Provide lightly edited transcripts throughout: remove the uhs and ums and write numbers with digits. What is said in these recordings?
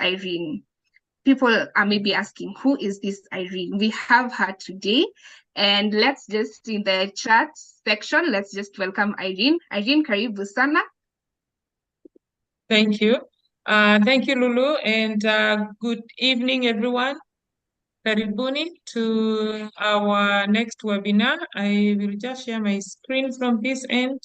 Irene. People are maybe asking, who is this Irene? We have her today, and let's just, in the chat section, let's just welcome Irene. Irene, karibu sana. Thank you. Thank you, Lulu, and good evening, everyone. Karibuni to our next webinar. I will just share my screen from this end.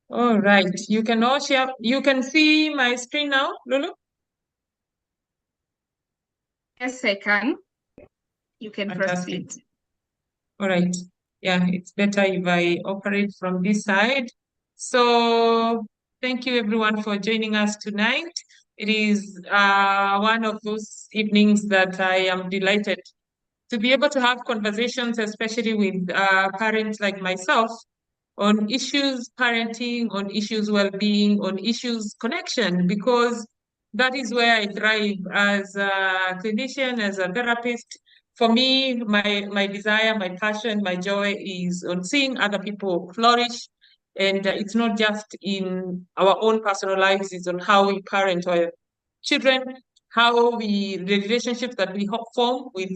All right, you can all share. You can see my screen now, Lulu? Yes, I can. You can Fantastic. proceed. All right. Yeah, it's better if I operate from this side. So thank you everyone for joining us tonight. It is one of those evenings that I am delighted to be able to have conversations, especially with parents like myself, on issues parenting, on issues well-being, on issues connection, because that is where I thrive as a clinician, as a therapist. For me, my desire, my passion, my joy is on seeing other people flourish. And it's not just in our own personal lives, it's on how we parent our children, the relationships that we form with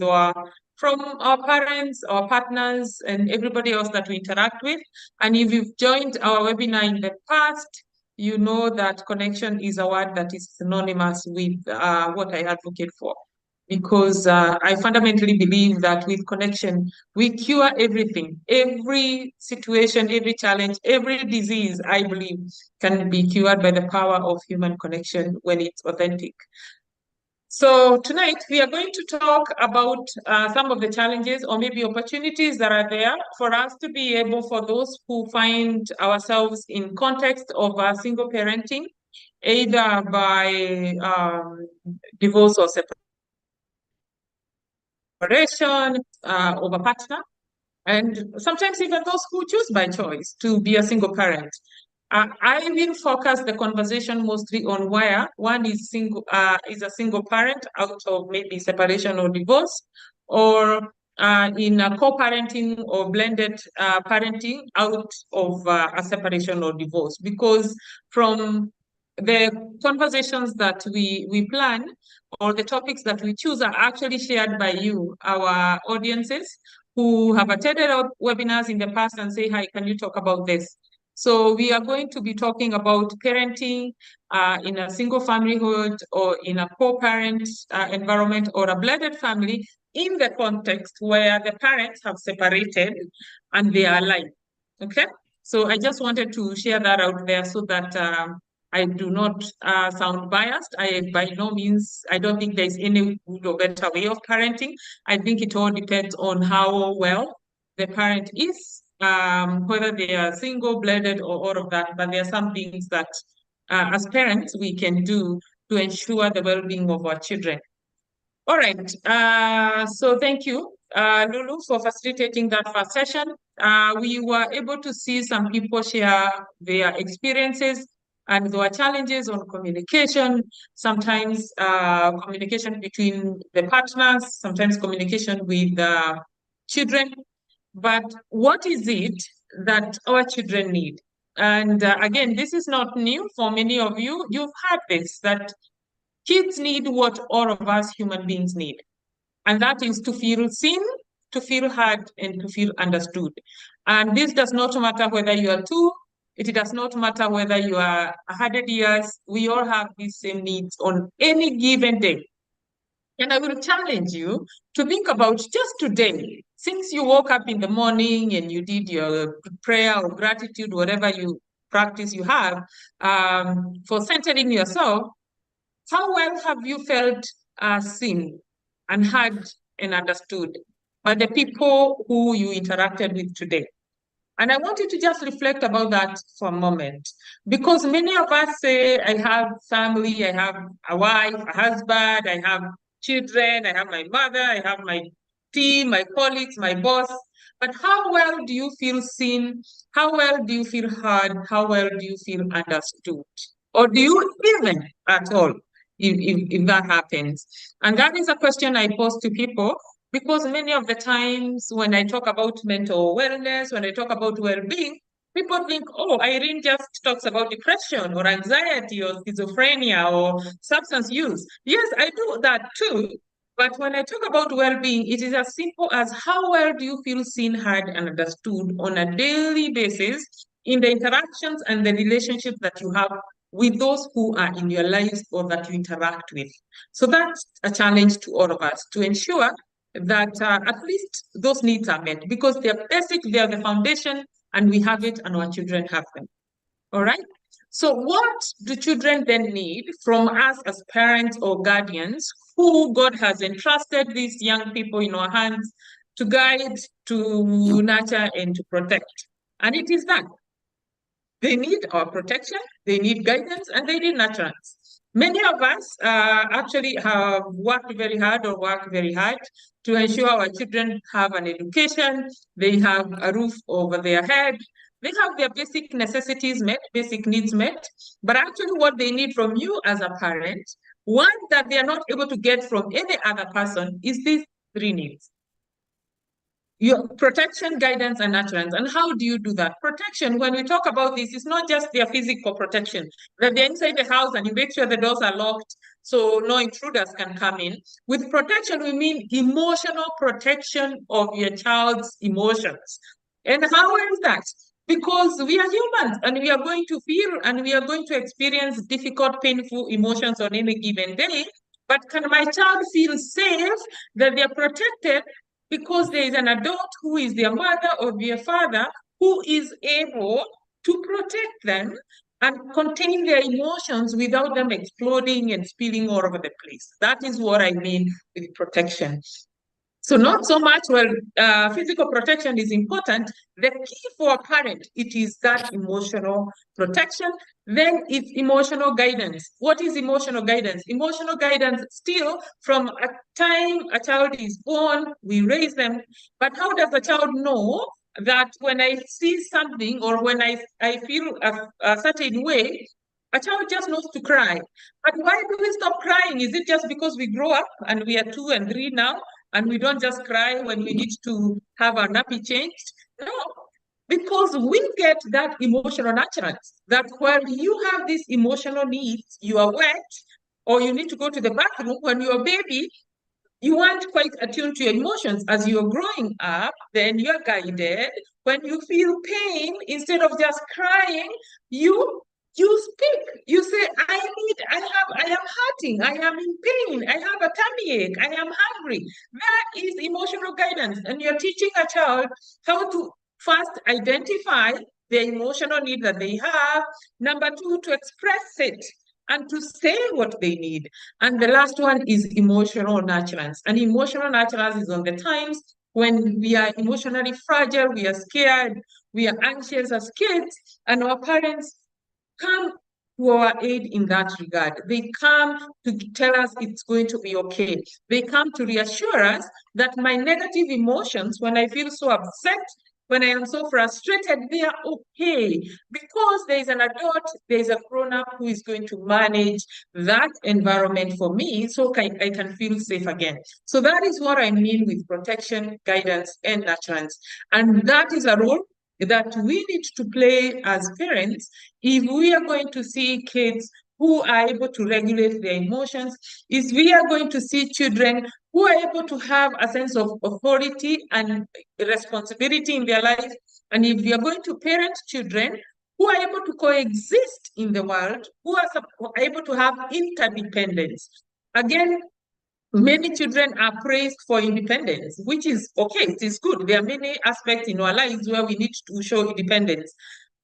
from our parents, our partners, and everybody else that we interact with. And if you've joined our webinar in the past, you know that connection is a word that is synonymous with what I advocate for. Because I fundamentally believe that with connection, we cure everything. Every situation, every challenge, every disease, I believe, can be cured by the power of human connection when it's authentic. So tonight we are going to talk about some of the challenges or maybe opportunities that are there for us to be able, for those who find ourselves in context of single parenting, either by divorce or separation of a partner, and sometimes even those who choose by choice to be a single parent. I will focus the conversation mostly on where one is a single parent out of maybe separation or divorce, or in a co-parenting or blended parenting out of a separation or divorce. Because from the conversations that we plan or the topics that we choose are actually shared by you, our audiences, who have attended our webinars in the past and say, hi, can you talk about this? So we are going to be talking about parenting in a single familyhood or in a co-parent environment or a blended family in the context where the parents have separated and they are alive. Okay? So I just wanted to share that out there so that I do not sound biased. By no means, I don't think there's any good or better way of parenting. I think it all depends on how well the parent is, whether they are single, blended, or all of that. But there are some things that as parents we can do to ensure the well-being of our children. All right, so thank you, Lulu, for facilitating that first session. We were able to see some people share their experiences and there were challenges on communication, sometimes communication between the partners, sometimes communication with children. But what is it that our children need? And again, this is not new for many of you. You've heard this, that kids need what all of us human beings need. And that is to feel seen, to feel heard, and to feel understood. And this does not matter whether you are two, it does not matter whether you are 100 years, we all have these same needs on any given day. And I will challenge you to think about just today, since you woke up in the morning and you did your prayer or gratitude, whatever you practice you have, for centering yourself, how well have you felt seen and heard and understood by the people who you interacted with today? And I want you to just reflect about that for a moment, because many of us say, I have family, I have a wife, a husband, I have children, I have my mother, I have my team, my colleagues, my boss. But how well do you feel seen? How well do you feel heard? How well do you feel understood? Or do you even at all, if that happens? And that is a question I pose to people, because many of the times when I talk about mental wellness, when I talk about well-being, people think, oh, Irene just talks about depression or anxiety or schizophrenia or substance use. Yes, I do that too. But when I talk about well-being, it is as simple as how well do you feel seen, heard, and understood on a daily basis in the interactions and the relationships that you have with those who are in your lives or that you interact with. So that's a challenge to all of us, to ensure that at least those needs are met, because they're basic, they're the foundation, and we have it and our children have them. All right? So what do children then need from us as parents or guardians who God has entrusted these young people in our hands to guide, to nurture, and to protect? And it is that they need our protection, they need guidance, and they need nurturance. Many of us actually have worked very hard or work very hard to ensure our children have an education, they have a roof over their head, they have their basic necessities met, basic needs met. But actually what they need from you as a parent, one that they are not able to get from any other person, is these three needs: your protection, guidance, and nurturance. And how do you do that? Protection, when we talk about this, it's not just their physical protection, that they're inside the house and you make sure the doors are locked so no intruders can come in. With protection, we mean emotional protection of your child's emotions. And how is that? Because we are humans and we are going to feel and we are going to experience difficult, painful emotions on any given day. But can my child feel safe, that they're protected, because there is an adult who is their mother or their father who is able to protect them and contain their emotions without them exploding and spilling all over the place? That is what I mean with protection. So not so much, well, physical protection is important. The key for a parent, it is that emotional protection. Then it's emotional guidance. What is emotional guidance? Emotional guidance, still from a time a child is born, we raise them. But how does a child know that when I see something or when I feel a certain way, a child just knows to cry? But why do we stop crying? Is it just because we grow up and we are 2 and 3 now, and we don't just cry when we need to have our nappy changed? No, because we get that emotional nurturance, that when you have these emotional needs, you are wet, or you need to go to the bathroom when you're a baby, you aren't quite attuned to your emotions. As you're growing up, then you're guided. When you feel pain, instead of just crying, you speak. You say, I am hurting, I am in pain, I have a tummy ache, I am hungry. That is emotional guidance. And you're teaching a child how to first identify the emotional need that they have. Number 2, to express it and to say what they need. And the last one is emotional nurturance. And emotional nurturance is on the times when we are emotionally fragile, we are scared, we are anxious as kids, and our parents come to our aid in that regard. They come to tell us it's going to be okay. They come to reassure us that my negative emotions, when I feel so upset, when I am so frustrated, they are okay, because there is an adult, there is a grown-up who is going to manage that environment for me, so I can feel safe again. So that is what I mean with protection, guidance, and nurturance. And that is a role that we need to play as parents if we are going to see kids who are able to regulate their emotions, if we are going to see children who are able to have a sense of authority and responsibility in their life, and if we are going to parent children who are able to coexist in the world, who are able to have interdependence. Again, many children are praised for independence, which is okay, it is good. There are many aspects in our lives where we need to show independence.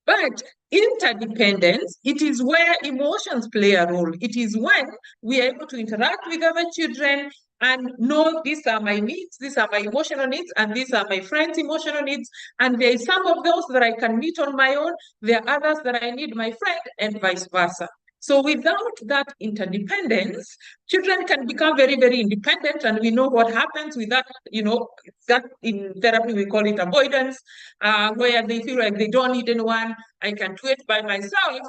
But interdependence, it is where emotions play a role. It is when we are able to interact with other children and know these are my needs, these are my emotional needs, and these are my friends' emotional needs. And there is some of those that I can meet on my own. There are others that I need my friend, and vice versa. So without that interdependence, children can become very, very independent. And we know what happens with that, that in therapy, we call it avoidance, where they feel like they don't need anyone. I can do it by myself.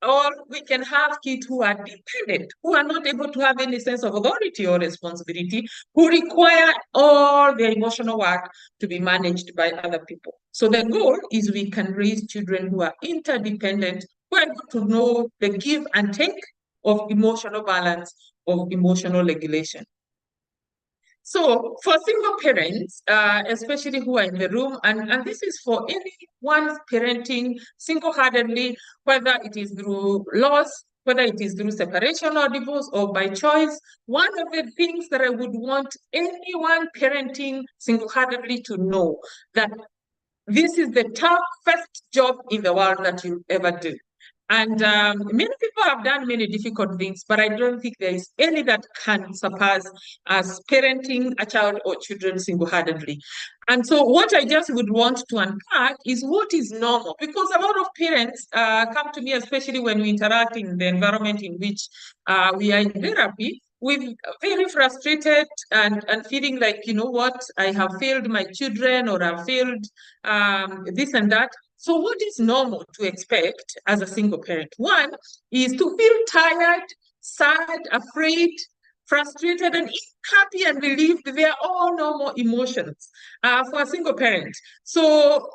Or we can have kids who are dependent, who are not able to have any sense of authority or responsibility, who require all their emotional work to be managed by other people. So the goal is we can raise children who are interdependent, who are able to know the give and take of emotional balance, of emotional regulation. So for single parents, especially who are in the room, and this is for anyone parenting single-handedly, whether it is through loss, whether it is through separation or divorce or by choice, one of the things that I would want anyone parenting single-handedly to know, that this is the toughest job in the world that you'll ever do. And many people have done many difficult things, but I don't think there is any that can surpass as parenting a child or children single-handedly. And so what I just would want to unpack is what is normal, because a lot of parents come to me, especially when we interact in the environment in which we are in therapy, with very frustrated and feeling like, you know what, I have failed my children, or I've failed this and that. So what is normal to expect as a single parent? One is to feel tired, sad, afraid, frustrated, and happy and relieved. They are all normal emotions for a single parent. So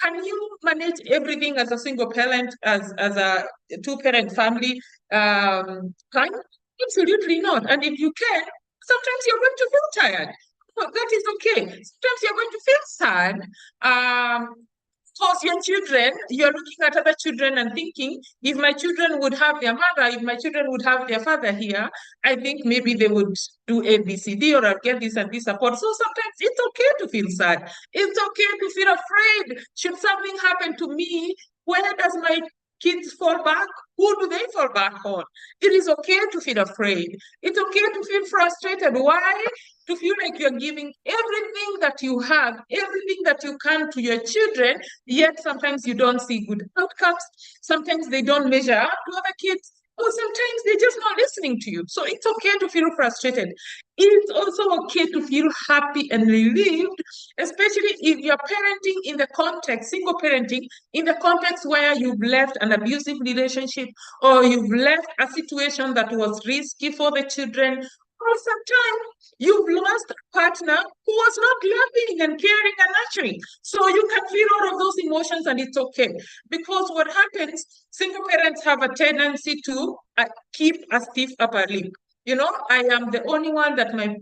can you manage everything as a single parent, as a two-parent family? Can Absolutely not. And if you can, sometimes you're going to feel tired. But that is okay. Sometimes you're going to feel sad. Because your children, you're looking at other children and thinking, if my children would have their mother, if my children would have their father here, I think maybe they would do A, B, C, D, or I'll get this and this support. So sometimes it's okay to feel sad. It's okay to feel afraid. Should something happen to me, where does my kids fall back? Who do they fall back on? It is okay to feel afraid. It's okay to feel frustrated. Why? To feel like you're giving everything that you have, everything that you can to your children, yet sometimes you don't see good outcomes. Sometimes they don't measure up to other kids, or sometimes they're just not listening to you. So it's okay to feel frustrated. It's also okay to feel happy and relieved, especially if you're parenting in the context, single parenting, in the context where you've left an abusive relationship, or you've left a situation that was risky for the children, or sometimes you've lost a partner who was not loving and caring and nurturing. So you can feel all of those emotions, and it's okay. Because what happens, single parents have a tendency to keep a stiff upper lip. I am the only one that my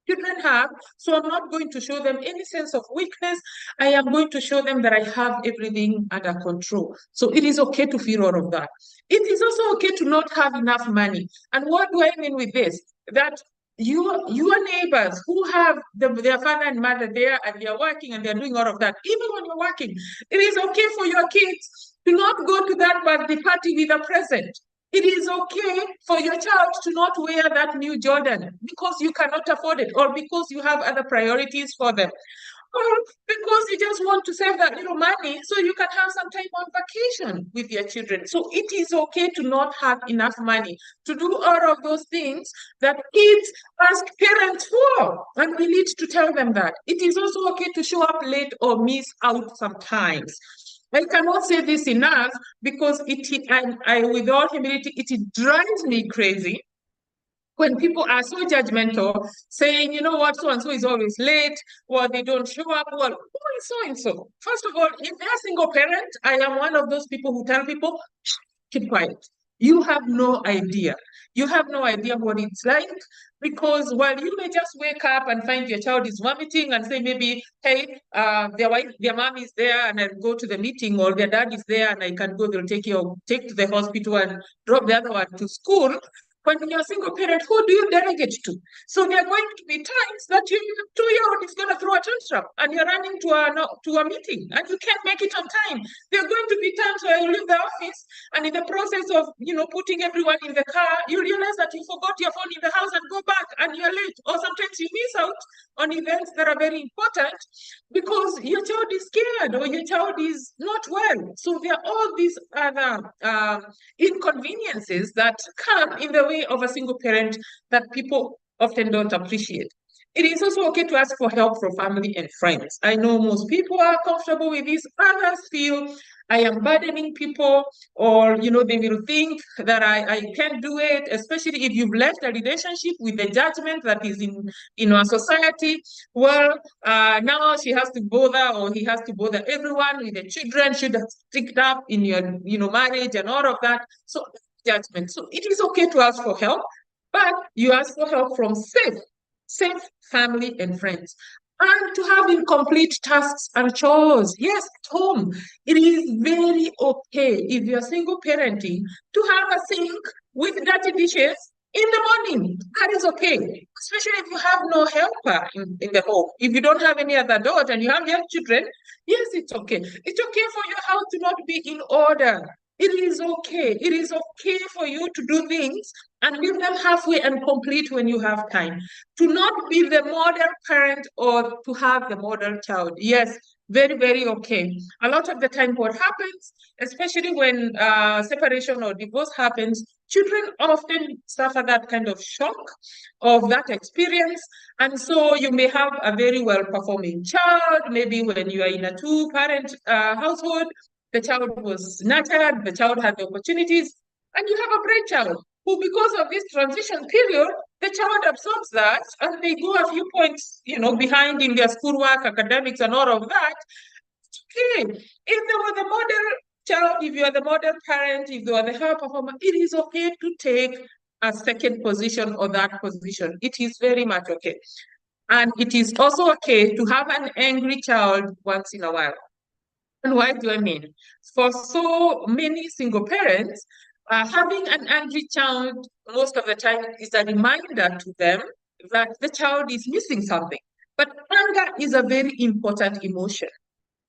children have, so I'm not going to show them any sense of weakness. I am going to show them that I have everything under control. So it is okay to feel all of that. It is also okay to not have enough money. And what do I mean with this? That your neighbors who have their father and mother there, and they're working and they're doing all of that, even when you're working, it is okay for your kids to not go to that birthday party with a present. It is okay for your child to not wear that new Jordan because you cannot afford it, or because you have other priorities for them, or because you just want to save that little money so you can have some time on vacation with your children. So it is okay to not have enough money to do all of those things that kids ask parents for, and we need to tell them that. It is also okay to show up late or miss out sometimes. I cannot say this enough, because with all humility, it drives me crazy when people are so judgmental, saying, you know what, so-and-so is always late, or they don't show up. Well, who is so-and-so? First of all, if they're a single parent, I am one of those people who tell people, keep quiet. You have no idea. You have no idea what it's like, because while you may just wake up and find your child is vomiting and say maybe, hey, their mom is there and I'll go to the meeting, or their dad is there and I can go, they'll take to the hospital and drop the other one to school. When you're a single parent, who do you delegate to? So there are going to be times that your 2-year-old is going to throw a tantrum and you're running to a meeting and you can't make it on time. There are going to be times where you leave the office and in the process of putting everyone in the car, you realize that you forgot your phone in the house and go back and you're late. Or sometimes you miss out on events that are very important because your child is scared or your child is not well. So there are all these other inconveniences that come in the way of a single parent that people often don't appreciate. It is also okay to ask for help from family and friends. I know most people are comfortable with this. Others feel I am burdening people, or they will think that I can't do it, especially if you've left a relationship with the judgment that is in our society. Well, now she has to bother, or he has to bother everyone with the children, should have sticked up in your marriage and all of that. So judgment. So it is okay to ask for help, but you ask for help from safe family and friends. And to have incomplete tasks and chores. Yes, at home. It is very okay if you're single parenting to have a sink with dirty dishes in the morning. That is okay. Especially if you have no helper in the home. If you don't have any other adult and you have young children, yes, it's okay. It's okay for your house to not be in order. It is okay. It is okay for you to do things and leave them halfway and complete when you have time. To not be the model parent or to have the model child. Yes, very, very okay. A lot of the time what happens, especially when separation or divorce happens, children often suffer that kind of shock of that experience. And so you may have a very well-performing child, maybe when you are in a two-parent household, the child was nurtured, the child had the opportunities, and you have a brain child who, because of this transition period, the child absorbs that and they go a few points, behind in their schoolwork, academics, and all of that. Okay. If they were the model child, if you are the model parent, if you are the high performer, it is okay to take a second position or that position. It is very much okay. And it is also okay to have an angry child once in a while. And why do I mean? For so many single parents, having an angry child most of the time is a reminder to them that the child is missing something. But anger is a very important emotion.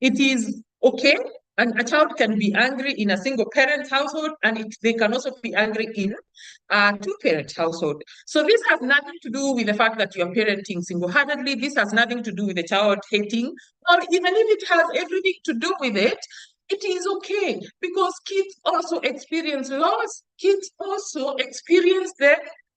It is okay, and a child can be angry in a single parent household, and they can also be angry in a two-parent household. So this has nothing to do with the fact that you're parenting single-handedly. This has nothing to do with the child hating, or even if it has everything to do with it, it is okay because kids also experience loss. Kids also experience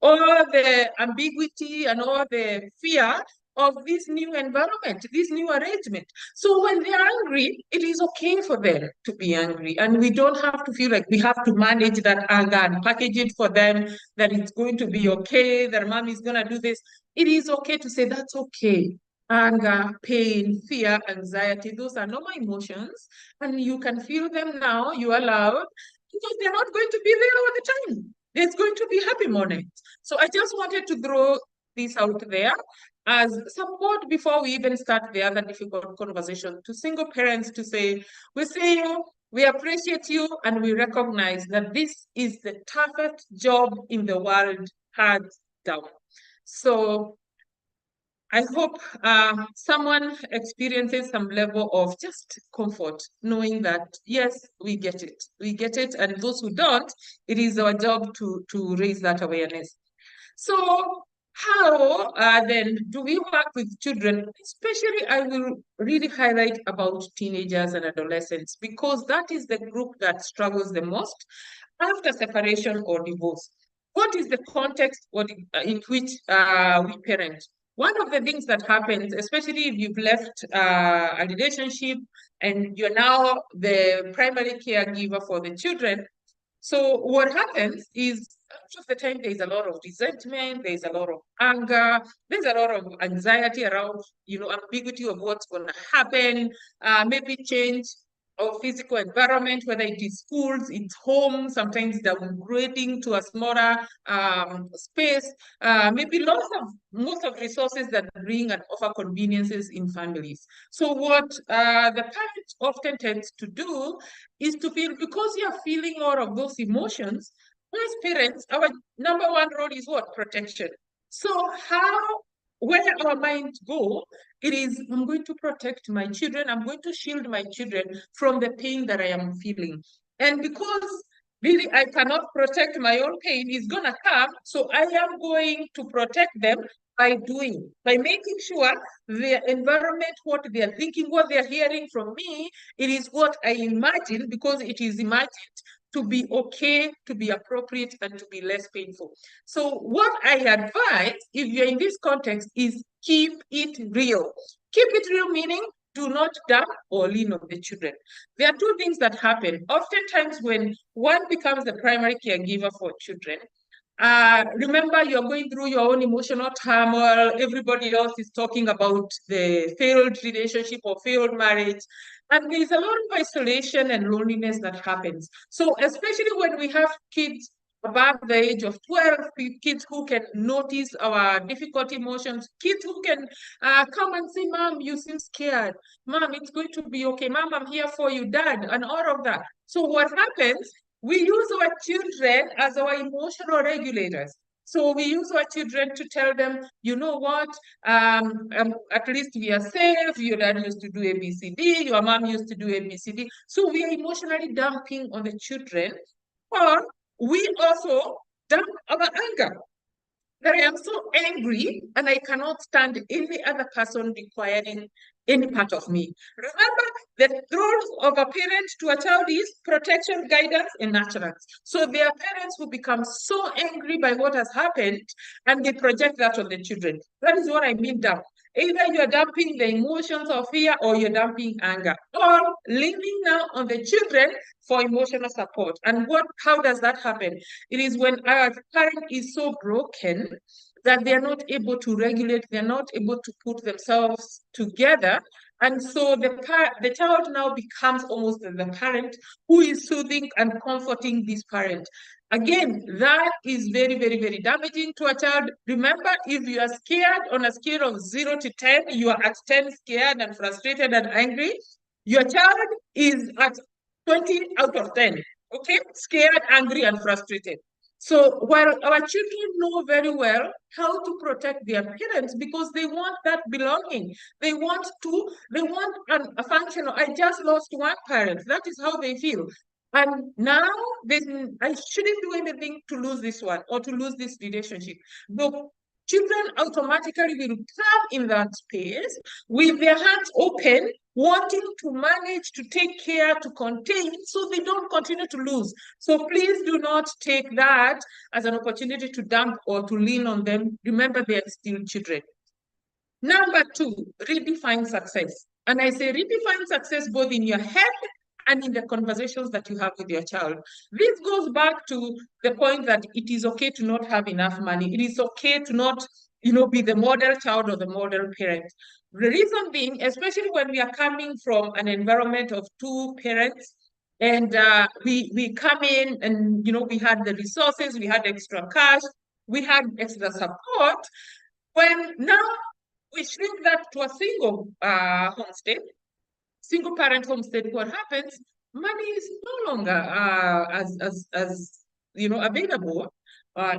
all the ambiguity and all the fear of this new environment, this new arrangement. So when they're angry, it is okay for them to be angry. And we don't have to feel like we have to manage that anger and package it for them, that it's going to be okay, that mom is going to do this. It is okay to say that's okay. Anger, pain, fear, anxiety, those are normal emotions. And you can feel them now, you are allowed, because they're not going to be there all the time. There's going to be happy moments. So I just wanted to throw this out there as support before we even start the other difficult conversation to single parents to say, we see you, we appreciate you, and we recognize that this is the toughest job in the world, hands down. So I hope someone experiences some level of just comfort, knowing that, yes, we get it. We get it. And those who don't, it is our job to raise that awareness. So how then do we work with children? Especially, I will really highlight about teenagers and adolescents, because that is the group that struggles the most after separation or divorce. What is the context in which we parent? One of the things that happens, especially if you've left a relationship and you're now the primary caregiver for the children, so what happens is most of the time there's a lot of resentment, there's a lot of anger, there's a lot of anxiety around, ambiguity of what's going to happen, maybe change of physical environment, whether it is schools, it's home, sometimes downgrading to a smaller space, maybe most of resources that bring and offer conveniences in families. So what the parent often tends to do is to feel, because you're feeling all of those emotions, as parents, our number one role is what? Protection. So where our minds go, it is, I'm going to protect my children, I'm going to shield my children from the pain that I am feeling. And because really I cannot protect my own pain, is gonna come, so I am going to protect them by making sure their environment, what they are thinking, what they are hearing from me, it is what I imagine, because it is imagined to be okay, to be appropriate, and to be less painful. So what I advise, if you're in this context, is keep it real. Keep it real meaning do not dump or lean on the children. There are two things that happen. Oftentimes when one becomes the primary caregiver for children, remember, you're going through your own emotional turmoil. Everybody else is talking about the failed relationship or failed marriage. And there's a lot of isolation and loneliness that happens. So especially when we have kids above the age of 12, kids who can notice our difficult emotions, kids who can come and say, Mom, you seem scared. Mom, it's going to be okay. Mom, I'm here for you, Dad, and all of that. So what happens, we use our children as our emotional regulators. So we use our children to tell them, you know what, at least we are safe. Your dad used to do ABCD, your mom used to do ABCD. So we are emotionally dumping on the children, or we also dump our anger. That I am so angry and I cannot stand any other person requiring any part of me. Remember, the role of a parent to a child is protection, guidance, and nurturance. So there are parents who become so angry by what has happened and they project that on the children. That is what I mean dump. Either you're dumping the emotions of fear or you're dumping anger, or leaning now on the children for emotional support. And how does that happen? It is when our parent is so broken that they are not able to regulate, they're not able to put themselves together. And so the child now becomes almost the parent who is soothing and comforting this parent. Again, that is very, very, very damaging to a child. Remember, if you are scared on a scale of 0 to 10, you are at 10 scared and frustrated and angry. Your child is at 20 out of 10, okay? Scared, angry, and frustrated. So while our children know very well how to protect their parents because they want that belonging, they want a functional, I just lost one parent. That is how they feel. And now I shouldn't do anything to lose this one or to lose this relationship. The children automatically will come in that space with their hearts open, wanting to manage, to take care, to contain, so they don't continue to lose. So please do not take that as an opportunity to dump or to lean on them. Remember, they are still children. Number 2, redefine success. And I say redefine success both in your head and in the conversations that you have with your child. This goes back to the point that it is okay to not have enough money. It is okay to not, be the model child or the model parent. The reason being, especially when we are coming from an environment of 2 parents, and we come in and, we had the resources, we had extra cash, we had extra support. When now we shrink that to a single homestead, single parent homestead, what happens? Money is no longer as available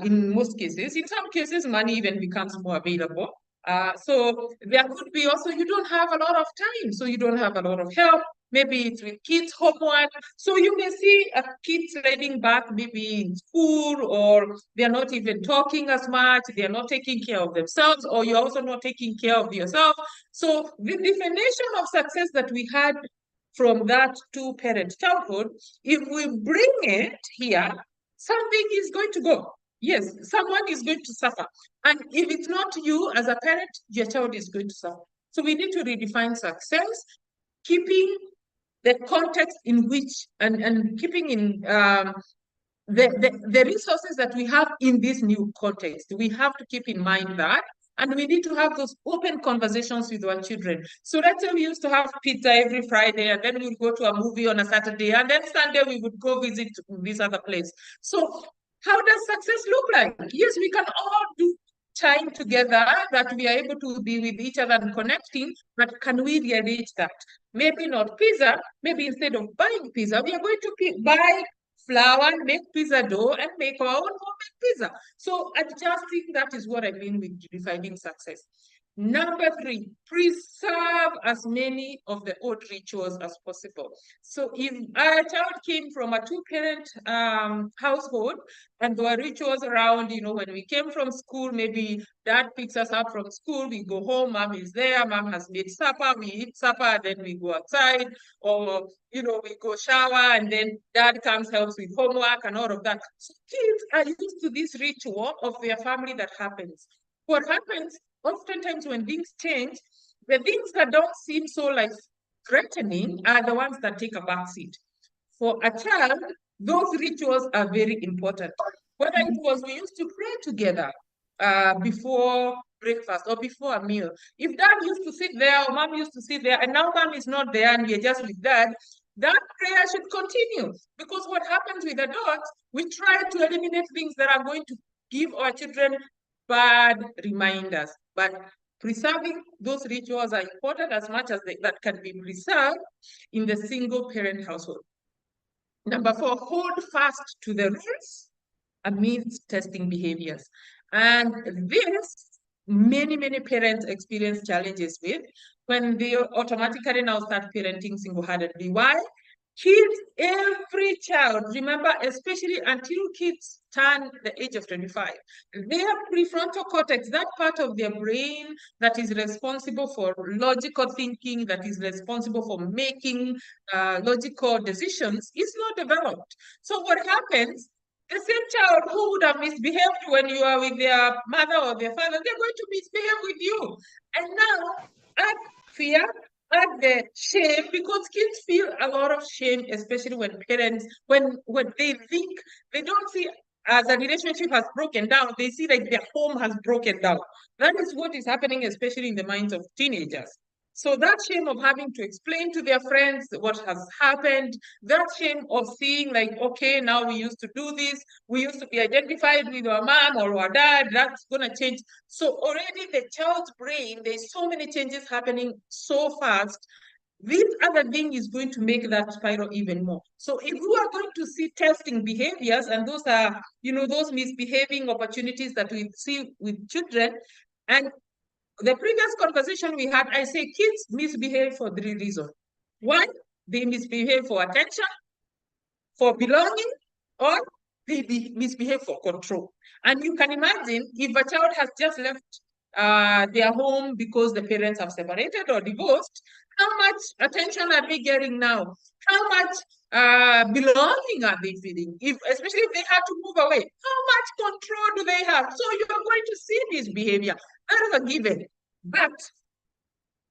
in most cases. In some cases, money even becomes more available. So there could be also, you don't have a lot of time, so you don't have a lot of help. Maybe it's with kids' homework. So you may see a kid sliding back maybe in school, or they're not even talking as much, they're not taking care of themselves, or you're also not taking care of yourself. So the definition of success that we had from that 2-parent childhood, if we bring it here, something is going to go. Yes, someone is going to suffer. And if it's not you as a parent, your child is going to suffer. So we need to redefine success, keeping the context in which, and keeping in the resources that we have in this new context. We have to keep in mind that, and we need to have those open conversations with our children. So let's say we used to have pizza every Friday, and then we'd go to a movie on a Saturday, and then Sunday we would go visit this other place. So how does success look like? Yes, we can all do time together, that we are able to be with each other and connecting, but can we rearrange that? Maybe not pizza, maybe instead of buying pizza, we are going to buy flour, make pizza dough, and make our own homemade pizza. So adjusting, that is what I mean with defining success. Number 3, preserve as many of the old rituals as possible. So if a child came from a 2-parent household and there were rituals around, when we came from school, maybe dad picks us up from school, we go home, mom is there, mom has made supper, we eat supper, then we go outside, or, we go shower, and then dad comes, helps with homework and all of that. So kids are used to this ritual of their family that happens. What happens oftentimes when things change, the things that don't seem so like threatening are the ones that take a backseat. For a child, those rituals are very important. Whether it was we used to pray together before breakfast or before a meal. If dad used to sit there or mom used to sit there and now mom is not there and we're just with dad, that prayer should continue. Because what happens with adults, we try to eliminate things that are going to give our children bad reminders. But preserving those rituals are important as much as that can be preserved in the single-parent household. Number 4, hold fast to the rules amidst testing behaviors. And this, many parents experience challenges with when they automatically now start parenting single-handedly. Why? Kids, every child, remember, especially until kids turn the age of 25, their prefrontal cortex, that part of their brain that is responsible for logical thinking, that is responsible for making logical decisions, is not developed. So what happens, the same child who would have misbehaved when you are with their mother or their father, they're going to misbehave with you. And now, add fear, add the shame, because kids feel a lot of shame, especially when parents, when they think, they don't see as a relationship has broken down, they see like their home has broken down. That is what is happening, especially in the minds of teenagers. So that shame of having to explain to their friends what has happened, that shame of seeing like, okay, now we used to do this, we used to be identified with our mom or our dad, that's going to change. So already the child's brain, there's so many changes happening so fast. This other thing is going to make that spiral even more. So if we are going to see testing behaviors, and those are, those misbehaving opportunities that we see with children, and the previous conversation we had, I say kids misbehave for 3 reasons. 1, they misbehave for attention, for belonging, or they misbehave for control. And you can imagine if a child has just left their home because the parents have separated or divorced, how much attention are they getting now? How much belonging are they feeling? Especially if they had to move away, how much control do they have? So you are going to see this behavior. That is a given. But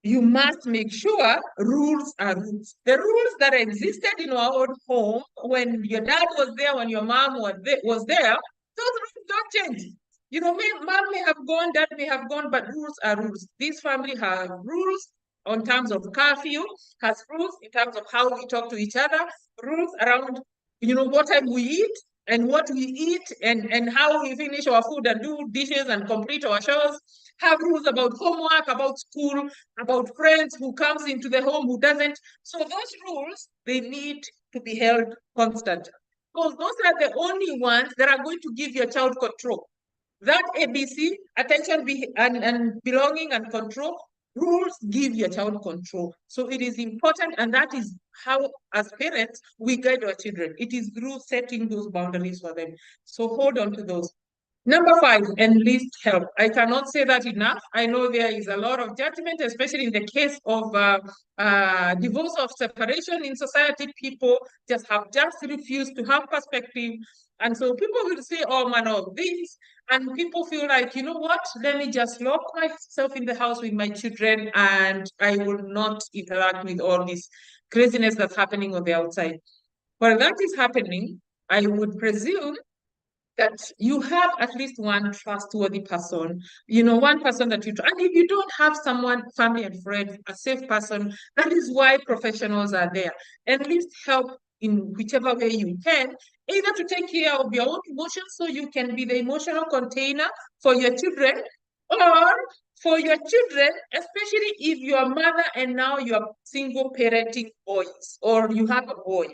you must make sure rules are rules. The rules that existed in our old home when your dad was there, when your mom was there, those rules don't change. Mom may have gone, dad may have gone, but rules are rules. This family has rules on terms of curfew, has rules in terms of how we talk to each other, rules around, what time we eat and what we eat and how we finish our food and do dishes and complete our chores, have rules about homework, about school, about friends who comes into the home, who doesn't. So those rules, they need to be held constant. Because those are the only ones that are going to give your child control. That ABC, attention and belonging and control, rules give your child control. So it is important, and that is how, as parents, we guide our children. It is through setting those boundaries for them. So hold on to those. Number 5, enlist help. I cannot say that enough. I know there is a lot of judgment, especially in the case of divorce or separation in society. People just refused to have perspective. And so people will say all manner of things. And people feel like, you know what, let me just lock myself in the house with my children and I will not interact with all this craziness that's happening on the outside. While that is happening, I would presume that you have at least one trustworthy person, one person that you trust. And if you don't have someone, family and friends, a safe person, that is why professionals are there. At least help in whichever way you can, either to take care of your own emotions so you can be the emotional container for your children, or for your children, especially if you are a mother and now you are single parenting boys, or you have a boy.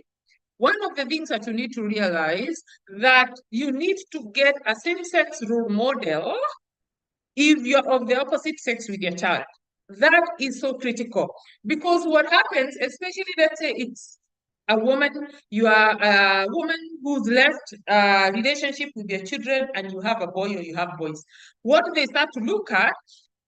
one of the things that you need to realize that you need to get a same-sex role model if you're of the opposite sex with your child. That is so critical, because what happens, especially let's say it's a woman, you are a woman who's left a relationship with your children and you have a boy or you have boys. What they start to look at,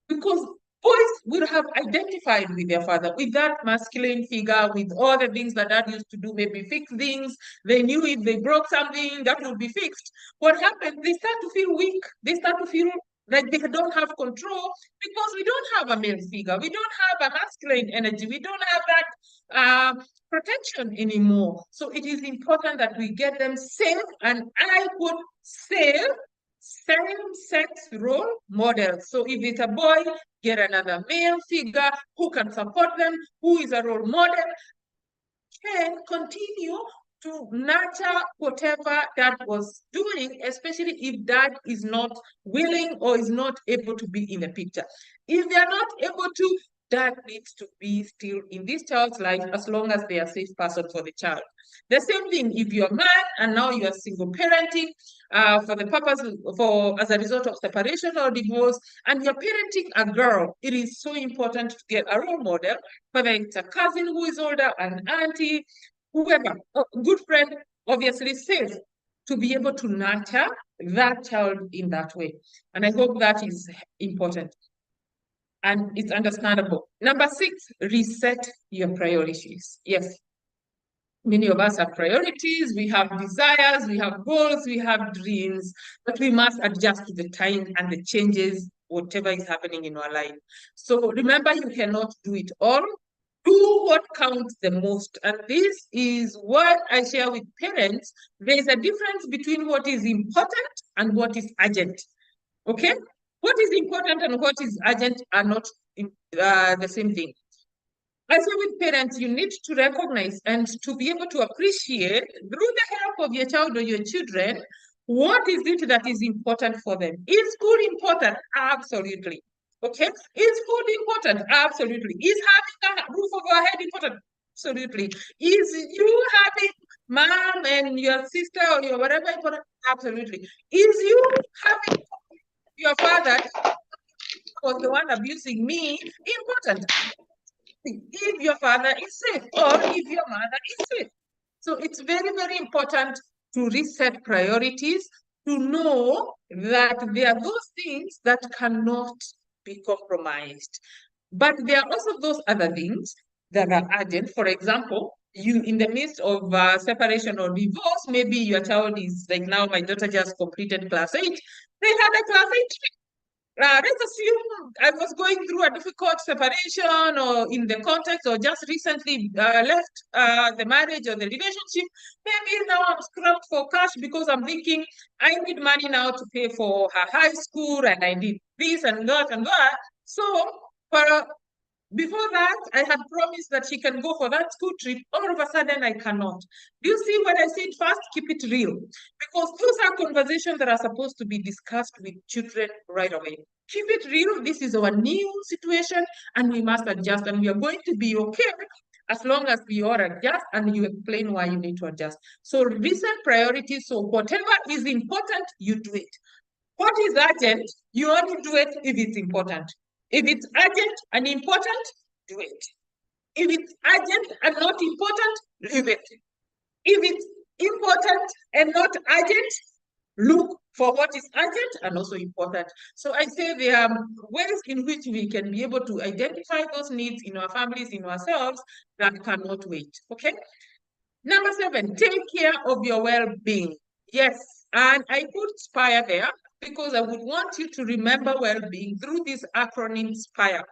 because boys will have identified with their father, with that masculine figure, with all the things that dad used to do, maybe fix things. They knew if they broke something, that would be fixed. What happened? They start to feel weak. They start to feel like they don't have control because we don't have a male figure. We don't have a masculine energy. We don't have that protection anymore. So it is important that we get them safe, and I would say same-sex role models. So if it's a boy, get another male figure who can support them, who is a role model, can continue to nurture whatever dad was doing, especially if dad is not willing or is not able to be in the picture. If they are not able to, dad needs to be still in this child's life as long as they are a safe person for the child. The same thing if you're a man and now you are single parenting for the purpose as a result of separation or divorce, and you're parenting a girl, it is so important to get a role model, whether it's a cousin who is older, an auntie, whoever, a good friend, obviously safe, to be able to nurture that child in that way. And I hope that is important and it's understandable. Number 6, reset your priorities. Yes, many of us have priorities, we have desires, we have goals, we have dreams, but we must adjust to the time and the changes, whatever is happening in our life. So remember, you cannot do it all. Do what counts the most. And this is what I share with parents. There is a difference between what is important and what is urgent. Okay? What is important and what is urgent are not the same thing. I say with parents, you need to recognize and to be able to appreciate through the help of your child or your children, what is it that is important for them? Is school important? Absolutely. Okay. Is food important? Absolutely. Is having a roof over your head important? Absolutely. Is you having mom and your sister or your whatever important? Absolutely. Is you having your father was the one abusing me important? If your father is safe or if your mother is safe. So it's very, very important to reset priorities, to know that there are those things that cannot be compromised. But there are also those other things that are urgent. For example, you in the midst of separation or divorce, maybe your child is like, now my daughter just completed class 8. They had a class 8 let's assume I was going through a difficult separation or in the context or just recently left the marriage or the relationship. Maybe now I'm scrubbed for cash because I'm thinking I need money now to pay for her high school and I need this and that and that. So for before that, I had promised that she can go for that school trip. All of a sudden, I cannot. Do you see what I said? First, keep it real. Because those are conversations that are supposed to be discussed with children right away. Keep it real. This is our new situation and we must adjust and we are going to be okay as long as we all adjust and you explain why you need to adjust. So reset priorities. So whatever is important, you do it. What is urgent, you only do it if it's important. If it's urgent and important, do it. If it's urgent and not important, leave it. If it's important and not urgent, look for what is urgent and also important. So I say there are ways in which we can be able to identify those needs in our families, in ourselves, that cannot wait. Okay? Number 7, take care of your well-being. Yes, and I put SPIRE there because I would want you to remember well-being through this acronym SPIRE.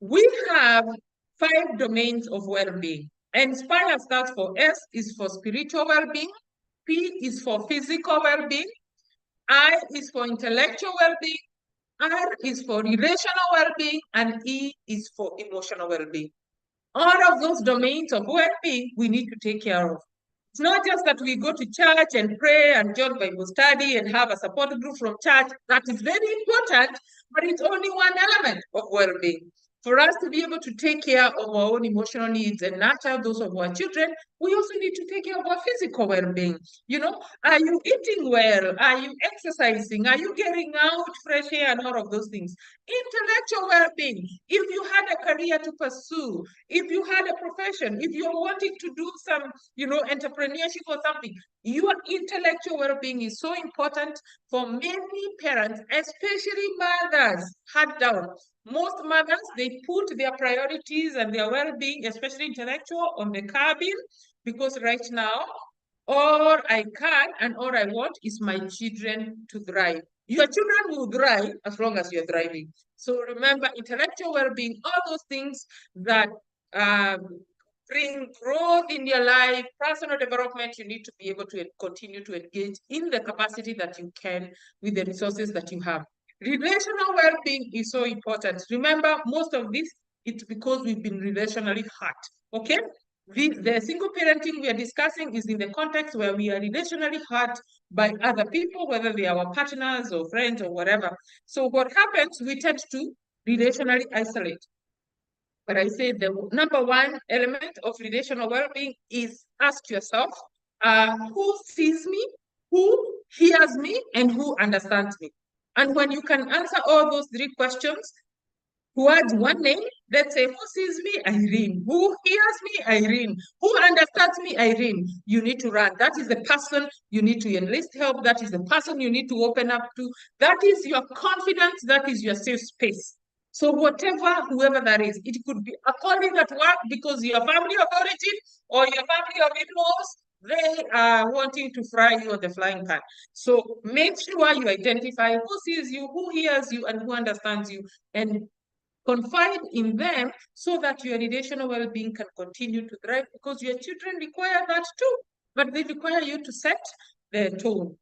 We have 5 domains of well-being, and SPIRE stands for S is for spiritual well-being, P is for physical well-being, I is for intellectual well-being, R is for relational well-being, and E is for emotional well-being. All of those domains of well-being we need to take care of. It's not just that we go to church and pray and join Bible study and have a support group from church. That is very important, but it's only one element of well-being. For us to be able to take care of our own emotional needs and nurture those of our children, we also need to take care of our physical well-being. You know, are you eating well? Are you exercising? Are you getting out fresh air and all of those things? Intellectual well-being. If you had a career to pursue, if you had a profession, if you're wanting to do some, you know, entrepreneurship or something, your intellectual well-being is so important for many parents, especially mothers. Hand down. Most mothers, they put their priorities and their well-being, especially intellectual, on the cabin, because right now, all I can and all I want is my children to thrive. Your children will thrive as long as you're thriving. So remember, intellectual well-being, all those things that bring growth in your life, personal development, you need to be able to continue to engage in the capacity that you can with the resources that you have. Relational well-being is so important. Remember, most of this, it's because we've been relationally hurt, okay? The single parenting we are discussing is in the context where we are relationally hurt by other people, whether they are our partners or friends or whatever. So what happens, we tend to relationally isolate. But I say the number one element of relational well-being is ask yourself, who sees me, who hears me, and who understands me? And when you can answer all those three questions, who adds one name, let's say, who sees me? Irene. Who hears me? Irene. Who understands me? Irene. You need to run. That is the person you need to enlist help. That is the person you need to open up to. That is your confidence. That is your safe space. So whatever, whoever that is, it could be a colleague at work because your family of origin or your family of in-laws, they are wanting to fry you on the flying pan. So make sure you identify who sees you, who hears you, and who understands you, and confide in them so that your relational well-being can continue to thrive, because your children require that too, but they require you to set the tone.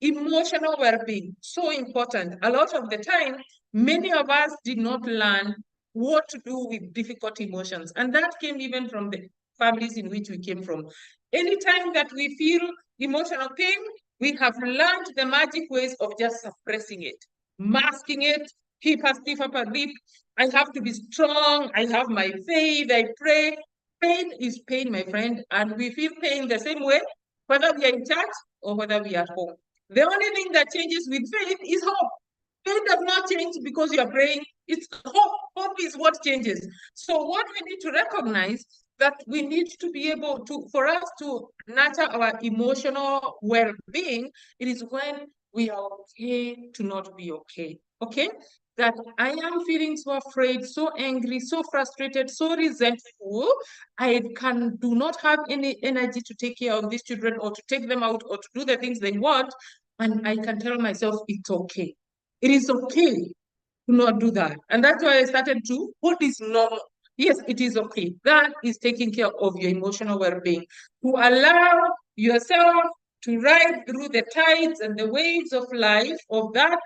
Emotional well-being, so important. A lot of the time, many of us did not learn what to do with difficult emotions, and that came even from the families in which we came from. Anytime that we feel emotional pain, we have learned the magic ways of just suppressing it, masking it, keep a stiff upper lip. I have to be strong. I have my faith. I pray. Pain is pain, my friend, and we feel pain the same way, whether we are in church or whether we are at home. The only thing that changes with faith is hope. Faith does not change because you are praying. It's hope. Hope is what changes. So what we need to recognize that we need to be able to, for us to nurture our emotional well-being, it is when we are okay to not be okay. Okay? That I am feeling so afraid, so angry, so frustrated, so resentful. I do not have any energy to take care of these children or to take them out or to do the things they want. And I can tell myself it's okay. It is okay to not do that. And that's why I started to, what is normal? Yes, it is okay. That is taking care of your emotional well-being. To allow yourself to ride through the tides and the waves of life, of that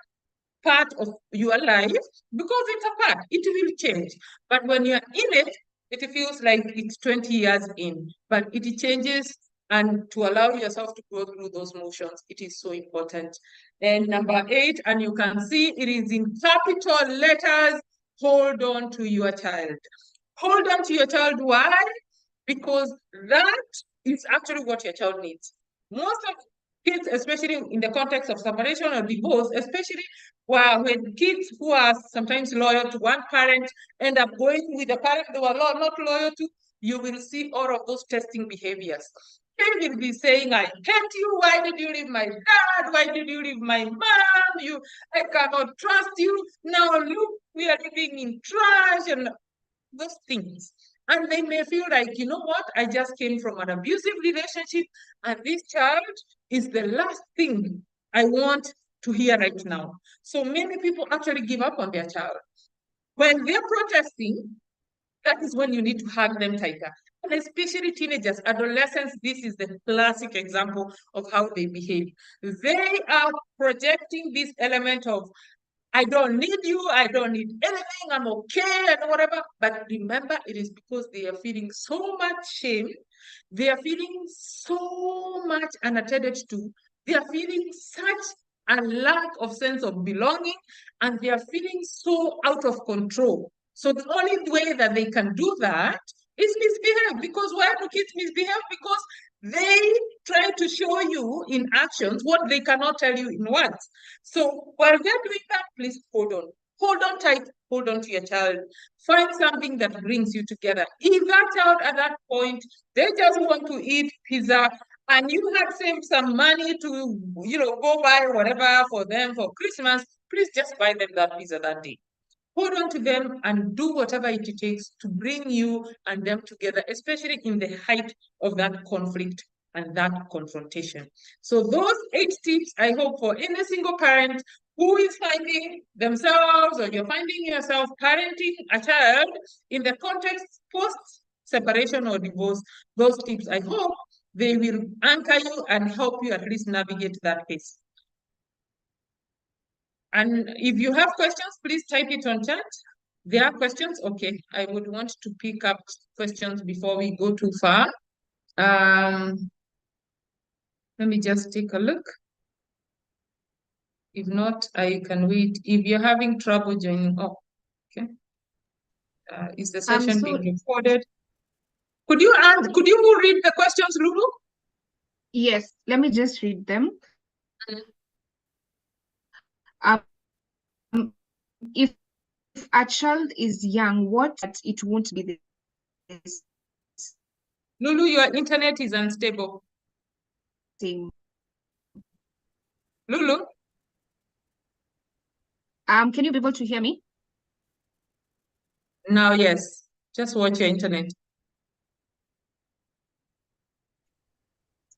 part of your life, because it's a part, it will change. But when you're in it, it feels like it's 20 years in, but it changes. And to allow yourself to go through those motions, it is so important. And number 8, and you can see it is in capital letters, hold on to your child. Hold on to your child. Why? Because that is actually what your child needs. Most of kids, especially in the context of separation or divorce, especially when kids who are sometimes loyal to one parent end up going with a parent they were not loyal to, you will see all of those testing behaviors. They will be saying, I hate you. Why did you leave my dad? Why did you leave my mom? I cannot trust you. Now look, we are living in trash and those things. And they may feel like, you know what? I just came from an abusive relationship, and this child is the last thing I want to hear right now. So many people actually give up on their child. When they're protesting, that is when you need to hug them tighter. And especially teenagers, adolescents, this is the classic example of how they behave. They are projecting this element of, I don't need you, I don't need anything, I'm okay, and whatever. But remember, it is because they are feeling so much shame, they are feeling so much unattended to, they are feeling such a lack of sense of belonging, and they are feeling so out of control. So the only way that they can do that is misbehave. Because why do kids misbehave? Because they try to show you in actions what they cannot tell you in words. So while they're doing that, please hold on. Hold on tight, hold on to your child. Find something that brings you together. If that child at that point, they just want to eat pizza, and you had saved some money to, go buy whatever for them for Christmas, please just buy them that pizza that day. Hold on to them and do whatever it takes to bring you and them together, especially in the height of that conflict and that confrontation. So those 8 tips, I hope, for any single parent who is finding themselves, or you're finding yourself parenting a child in the context post-separation or divorce, those tips, I hope they will anchor you and help you at least navigate that phase. And if you have questions, please type it on chat. There are questions? Okay, I would want to pick up questions before we go too far. Let me just take a look. If not, I can wait. If you're having trouble joining, okay. Is the session being recorded? Could you read the questions, Lulu? Yes, let me just read them. If a child is young, what it won't be this. Lulu, your internet is unstable. Same. Lulu? Can you be able to hear me? Now, yes. Just watch your internet.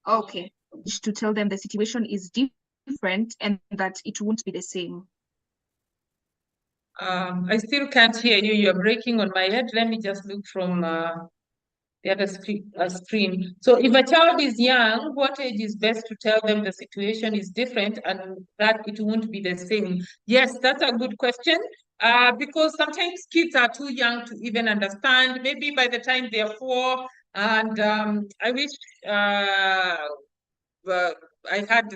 Okay. To tell them the situation is different and that it won't be the same. I still can't hear you. You're breaking on my head. Let me just look from the other screen. So if a child is young, what age is best to tell them the situation is different and that it won't be the same? Yes, that's a good question. Because sometimes kids are too young to even understand. Maybe by the time they're 4, and I wish I had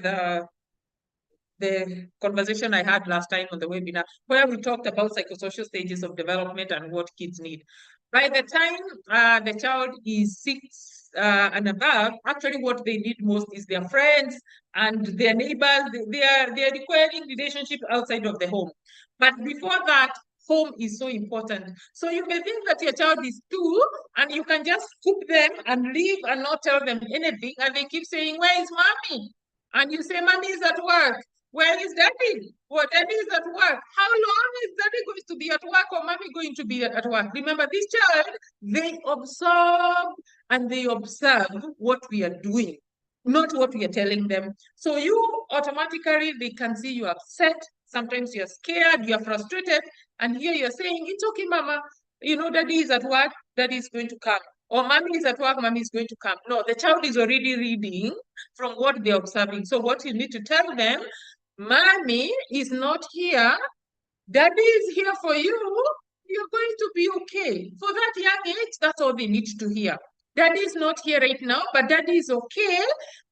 the conversation I had last time on the webinar, where we talked about psychosocial stages of development and what kids need. By the time the child is 6 and above, actually what they need most is their friends and their neighbors. They are requiring relationship outside of the home. But before that, home is so important. So you may think that your child is 2 and you can just scoop them and leave and not tell them anything, and they keep saying, "Where is mommy?" And you say, "Mommy is at work." "Where is daddy?" "Well, daddy is at work." "How long is daddy going to be at work or mommy going to be at work?" Remember, this child, they observe what we are doing, not what we are telling them. So you automatically, they can see you upset. Sometimes you're scared, you're frustrated, and here you're saying, "It's okay, mama. Daddy is at work, daddy is going to come." Or mommy is at work, mommy is going to come. No, the child is already reading from what they're observing. So what you need to tell them, mommy is not here, daddy is here for you, you're going to be okay. For that young age, that's all they need to hear. Daddy is not here right now, but daddy is okay,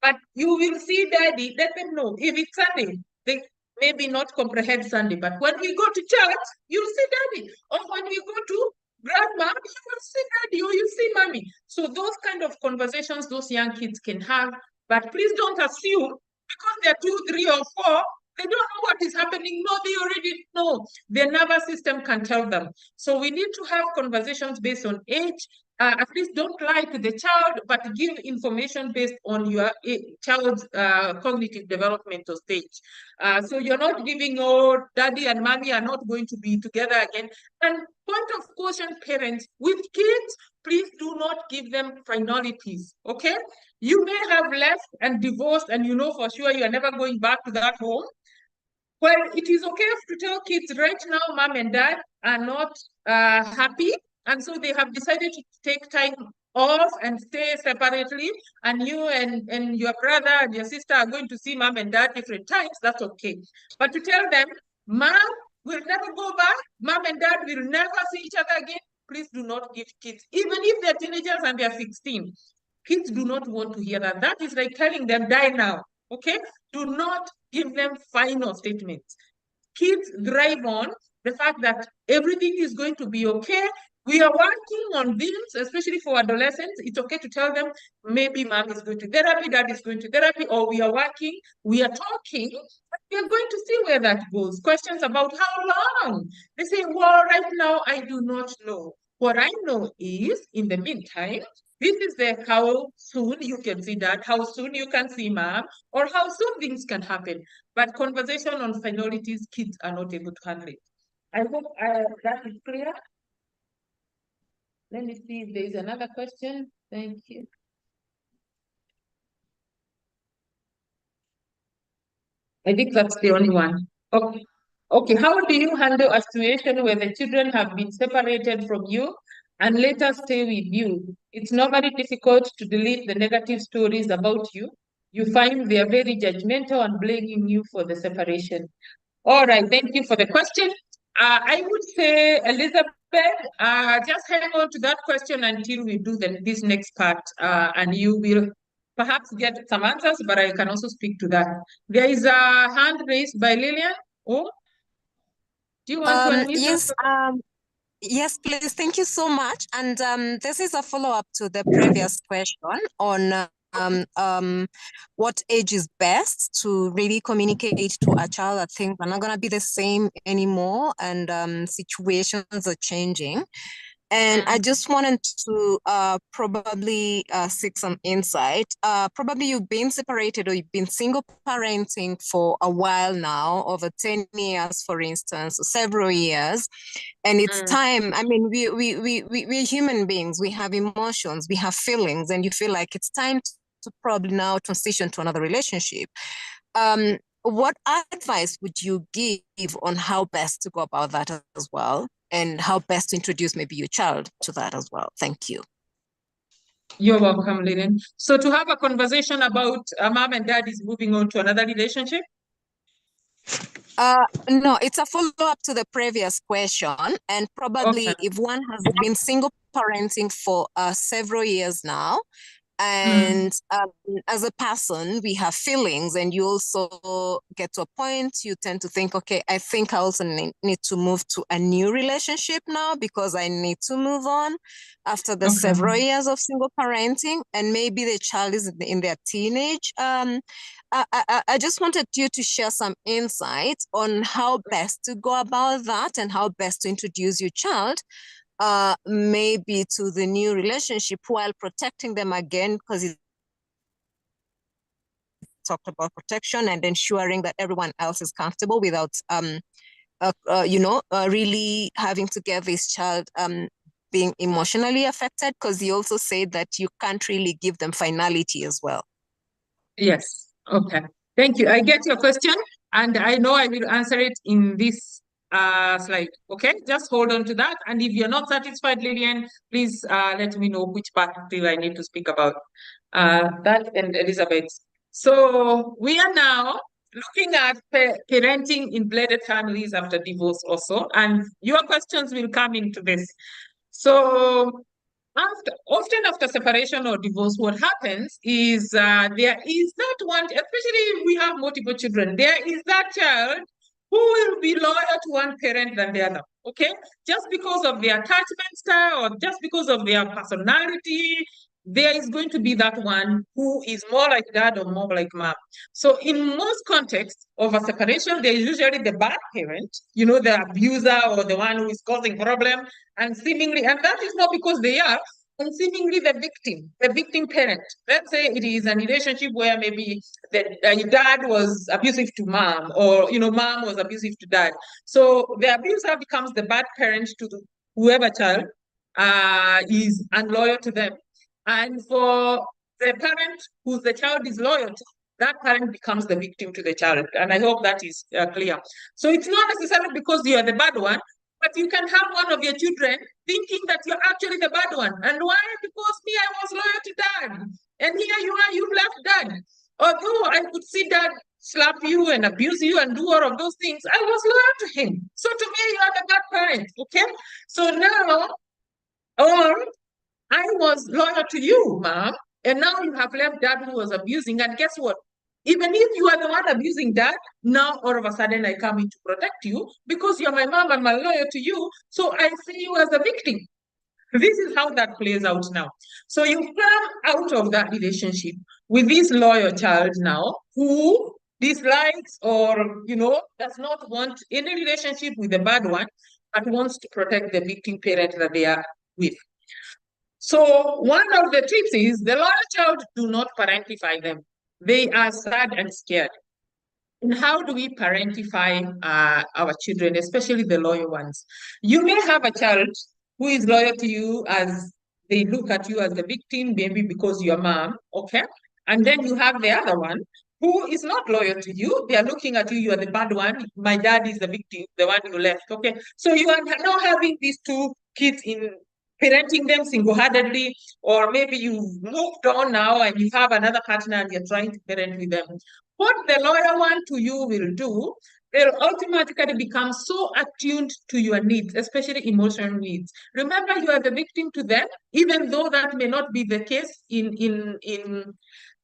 but you will see daddy. Let them know. If it's Sunday, they maybe not comprehend Sunday, but when we go to church, you'll see daddy. Or when we go to grandma, you will see daddy or you see mommy. So those kind of conversations those young kids can have, but please don't assume because they're 2, 3, or 4, they don't know what is happening. No, they already know. Their nervous system can tell them. So we need to have conversations based on age. At least don't lie to the child, but give information based on your child's cognitive developmental stage. So you're not giving, daddy and mommy are not going to be together again. And point of caution, parents, with kids, please do not give them finalities, okay? You may have left and divorced and you know for sure you are never going back to that home. Well, it is okay to tell kids right now, mom and dad are not happy. And so they have decided to take time off and stay separately. And you and your brother and your sister are going to see mom and dad different times. That's okay. But to tell them, mom will never go back. Mom and dad will never see each other again. Please do not give kids, even if they're teenagers and they're 16. Kids do not want to hear that. That is like telling them, die now. Okay? Do not give them final statements. Kids thrive on the fact that everything is going to be okay. We are working on things, especially for adolescents. It's okay to tell them maybe mom is going to therapy, dad is going to therapy, or we are working, we are talking, but we are going to see where that goes. Questions about how long. They say, well, right now I do not know. What I know is, in the meantime, this is the how soon you can see dad, how soon you can see mom, or how soon things can happen. But conversation on finalities, kids are not able to handle it. I hope that is clear. Let me see if there is another question. Thank you. I think that's the only one. Okay. Okay. How do you handle a situation where the children have been separated from you and later stay with you? It's normally difficult to delete the negative stories about you. You find they are very judgmental and blaming you for the separation. All right. Thank you for the question. I would say, Elizabeth, just hang on to that question until we do this next part, and you will perhaps get some answers, but I can also speak to that. There is a hand raised by Lillian. Oh, do you want to unmute Yes, yourself? yes, please. Thank you so much. And this is a follow-up to the previous question on what age is best to really communicate to a child that things are not going to be the same anymore and situations are changing. And I just wanted to probably seek some insight. Probably you've been separated or you've been single parenting for a while now, over 10 years, for instance, or several years. And it's time. I mean, we're human beings. We have emotions, we have feelings, and you feel like it's time to probably now transition to another relationship. What advice would you give on how best to go about that as well? And how best to introduce maybe your child to that as well? Thank you. You're welcome, Lillian. So to have a conversation about mom and dad is moving on to another relationship? No, it's a follow-up to the previous question. And probably if one has been single parenting for several years now, and as a person, we have feelings, and you also get to a point, you tend to think, okay, I think I also need to move to a new relationship now because I need to move on after the several years of single parenting, and maybe the child is in their teenage. I just wanted you to share some insights on how best to go about that and how best to introduce your child maybe to the new relationship while protecting them again, because you talked about protection and ensuring that everyone else is comfortable without, really having to get this child being emotionally affected, because you also said that you can't really give them finality as well. Yes. Okay. Thank you. I get your question, and I know I will answer it in this slide. Okay, just hold on to that. And if you're not satisfied, Lillian, please let me know which part still I need to speak about. That and Elizabeth. So we are now looking at parenting in blended families after divorce also, and your questions will come into this. So often after separation or divorce, what happens is there is that one, especially if we have multiple children, there is that child who will be loyal to one parent than the other, okay? Just because of their attachment style or just because of their personality, there is going to be that one who is more like dad or more like mom. So in most contexts of a separation, there is usually the bad parent, you know, the abuser or the one who is causing problem, and seemingly, and that is not because they are, and seemingly the victim parent. Let's say it is a relationship where maybe the dad was abusive to mom, or mom was abusive to dad. So the abuser becomes the bad parent to whoever child is unloyal to them. And for the parent who the child is loyal to, that parent becomes the victim to the child. And I hope that is clear. So it's not necessarily because you are the bad one, but you can have one of your children thinking that you're actually the bad one. And why? Because me, I was loyal to dad. And here you are, you've left dad. Although I could see dad slap you and abuse you and do all of those things, I was loyal to him. So to me, you are the bad parent, okay? So now, I was loyal to you, mom, and now you have left dad who was abusing, and guess what? Even if you are the one abusing dad, now all of a sudden I come in to protect you because you're my mom and I'm loyal to you, so I see you as a victim. This is how that plays out now. So you come out of that relationship with this loyal child now who dislikes or, does not want any relationship with the bad one, but wants to protect the victim parent that they are with. So one of the tips is the loyal child, do not parentify them. They are sad and scared. And how do we parentify our children, especially the loyal ones? You may have a child who is loyal to you as they look at you as the victim, maybe because you're mom, okay? And then you have the other one who is not loyal to you. They are looking at you, you are the bad one. My dad is the victim, the one you left, okay? So you are now having these two kids in parenting them single-handedly, or maybe you've moved on now and you have another partner and you're trying to parent with them. What the loyal one to you will do, they'll automatically become so attuned to your needs, especially emotional needs. Remember, you are the victim to them, even though that may not be the case in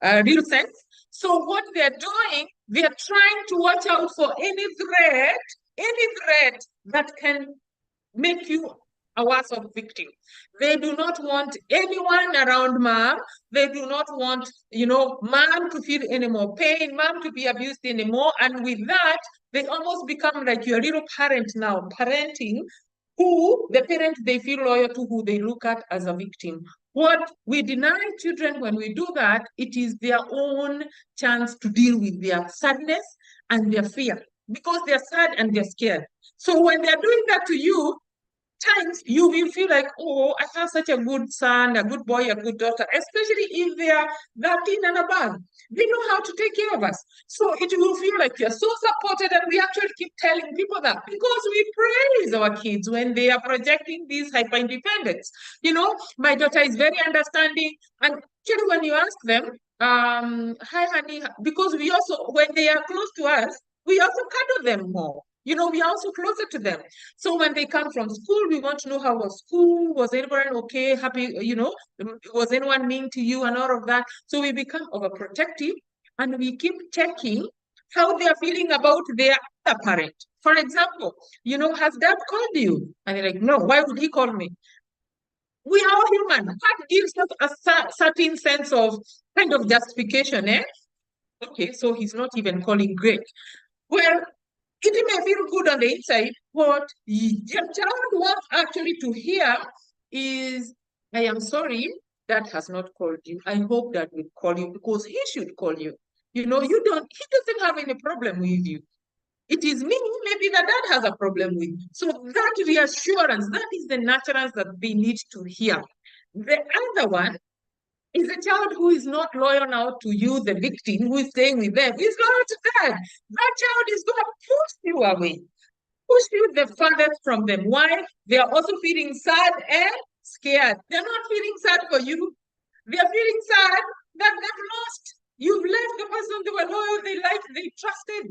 real sense. So what they're doing, they're trying to watch out for any threat that can make you a worse of victim. They do not want anyone around mom. They do not want, mom to feel any more pain, mom to be abused anymore. And with that, they almost become like your little parent now, parenting who the parent they feel loyal to, who they look at as a victim. What we deny children when we do that, it is their own chance to deal with their sadness and their fear, because they're sad and they're scared. So when they're doing that to you, times you will feel like, oh, I have such a good son, a good boy, a good daughter, especially if they are 13 and above. They know how to take care of us. So it will feel like you're so supported, and we actually keep telling people that because we praise our kids when they are projecting this hyper-independence. My daughter is very understanding, and actually when you ask them, hi honey, because we also, when they are close to us, we also cuddle them more. We are also closer to them. So when they come from school, we want to know how was school, was anyone okay, happy, was anyone mean to you and all of that. So we become overprotective, and we keep checking how they are feeling about their other parent. For example, has dad called you? And they're like, no, why would he call me? We are all human. That gives us a certain sense of kind of justification, eh? Okay, so he's not even calling, great. Well, it may feel good on the inside. What your child wants actually to hear is, I am sorry, that has not called you. I hope that will call you, because he should call you. He doesn't have any problem with you. It is me, maybe the dad has a problem with. So that reassurance, that is the naturance that they need to hear. The other one is a child who is not loyal now to you, the victim, who is staying with them, is loyal to dad. That child is going to push you away, push you the farthest from them. Why? They are also feeling sad and scared. They're not feeling sad for you. They're feeling sad that they've lost. You've left the person they were loyal, they liked, they trusted,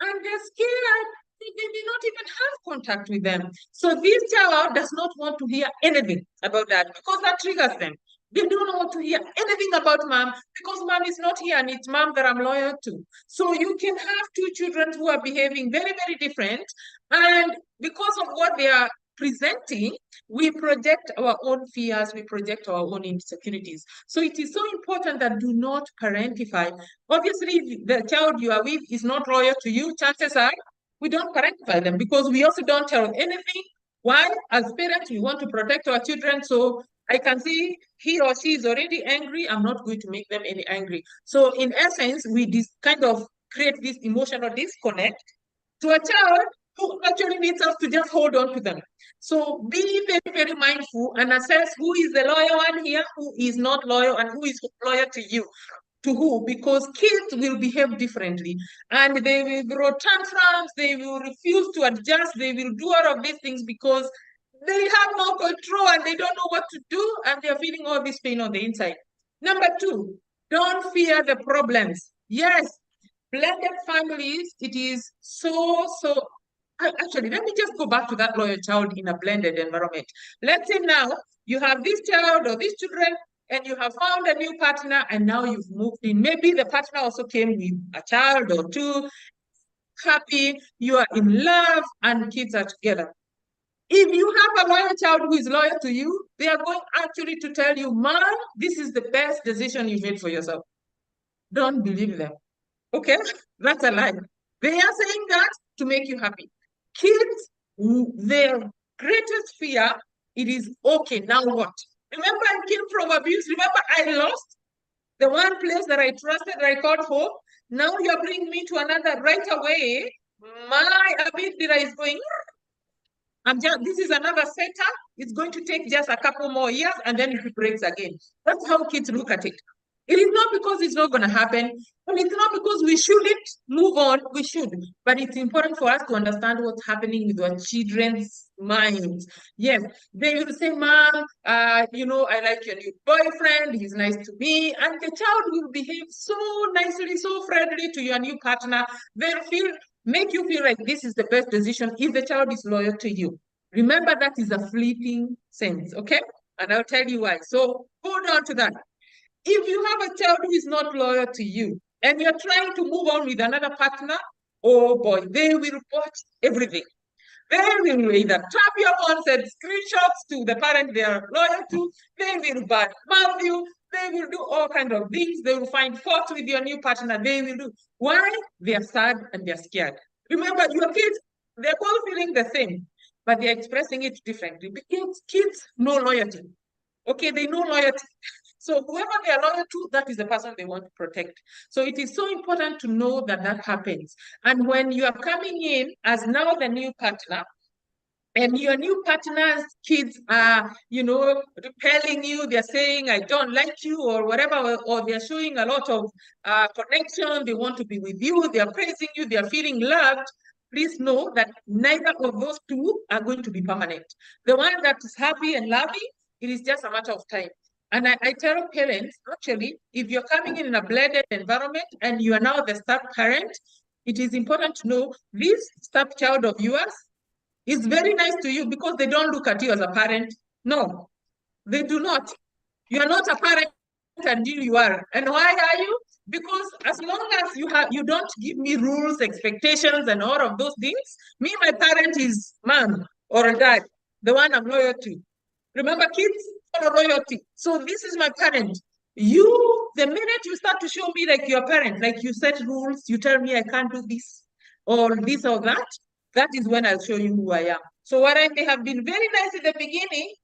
and they're scared. They may not even have contact with them. So this child does not want to hear anything about that, because that triggers them. They don't want to hear anything about mom, because mom is not here and it's mom that I'm loyal to. So you can have two children who are behaving very, very different. And because of what they are presenting, we project our own fears, we project our own insecurities. So it is so important that do not parentify. Obviously, if the child you are with is not loyal to you, chances are we don't parentify them, because we also don't tell anything. Why? As parents, we want to protect our children. So I can see he or she is already angry. I'm not going to make them any angry. So in essence, we kind of create this emotional disconnect to a child who actually needs us to just hold on to them. So be very, very mindful and assess who is the loyal one here, who is not loyal, and who is loyal to you. To who? Because kids will behave differently, and they will throw tantrums, they will refuse to adjust, they will do all of these things because they have no control and they don't know what to do, and they're feeling all this pain on the inside. Number two, don't fear the problems. Yes, blended families, it is so. Actually, let me just go back to that loyal child in a blended environment. Let's say now you have this child or these children, and you have found a new partner, and now you've moved in. Maybe the partner also came with a child or two. Happy, you are in love, and kids are together. If you have a loyal child who is loyal to you, they are going actually to tell you, Mom, this is the best decision you made for yourself. Don't believe them. Okay? That's a lie. They are saying that to make you happy. Kids, their greatest fear, it is okay, now what? Remember, I came from abuse. Remember, I lost the one place that I trusted, that I called home. Now you're bringing me to another right away. My amygdala is going, this is another setup. It's going to take just a couple more years and then it breaks again. That's how kids look at it. It is not because it's not going to happen, and it's not because we shouldn't move on. We should, but it's important for us to understand what's happening with our children's minds. Yes, they will say, Mom, you know, I like your new boyfriend. He's nice to me. And the child will behave so nicely, so friendly to your new partner. They'll make you feel like this is the best decision if the child is loyal to you. Remember, that is a fleeting sense, okay? And I'll tell you why. So hold on to that. If you have a child who is not loyal to you and you're trying to move on with another partner, oh boy, they will watch everything. They will either tap your phone, send screenshots to the parent they are loyal to. They will badmouth you. They will do all kinds of things. They will find fault with your new partner. They will do. Why? They are sad and they are scared. Remember, your kids, they're both feeling the same, but they're expressing it differently because kids know loyalty. Okay, they know loyalty. So whoever they are loyal to, that is the person they want to protect. So it is so important to know that that happens. And when you are coming in as now the new partner, and your new partner's kids are, you know, repelling you, they're saying, I don't like you, or whatever, or they're showing a lot of connection, they want to be with you, they're praising you, they're feeling loved, please know that neither of those two are going to be permanent. The one that is happy and loving, it is just a matter of time. And I tell parents, actually, if you're coming in a blended environment and you are now the step-parent, it is important to know this stepchild of yours is very nice to you because they don't look at you as a parent. No, they do not. You are not a parent until you are. And why are you? Because as long as you don't give me rules, expectations, and all of those things, me, my parent is mom or dad, the one I'm loyal to. Remember, kids follow loyalty. So this is my parent. You, the minute you start to show me like your parent, like you set rules, you tell me I can't do this or this or that, that is when I'll show you who I am. So what I may have been very nice in the beginning,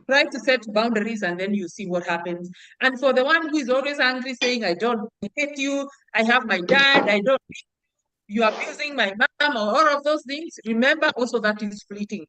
try to set boundaries and then you see what happens. And for the one who is always angry, saying, I don't hate you, I have my dad, I don't, you are abusing my mom, or all of those things, remember also that is fleeting.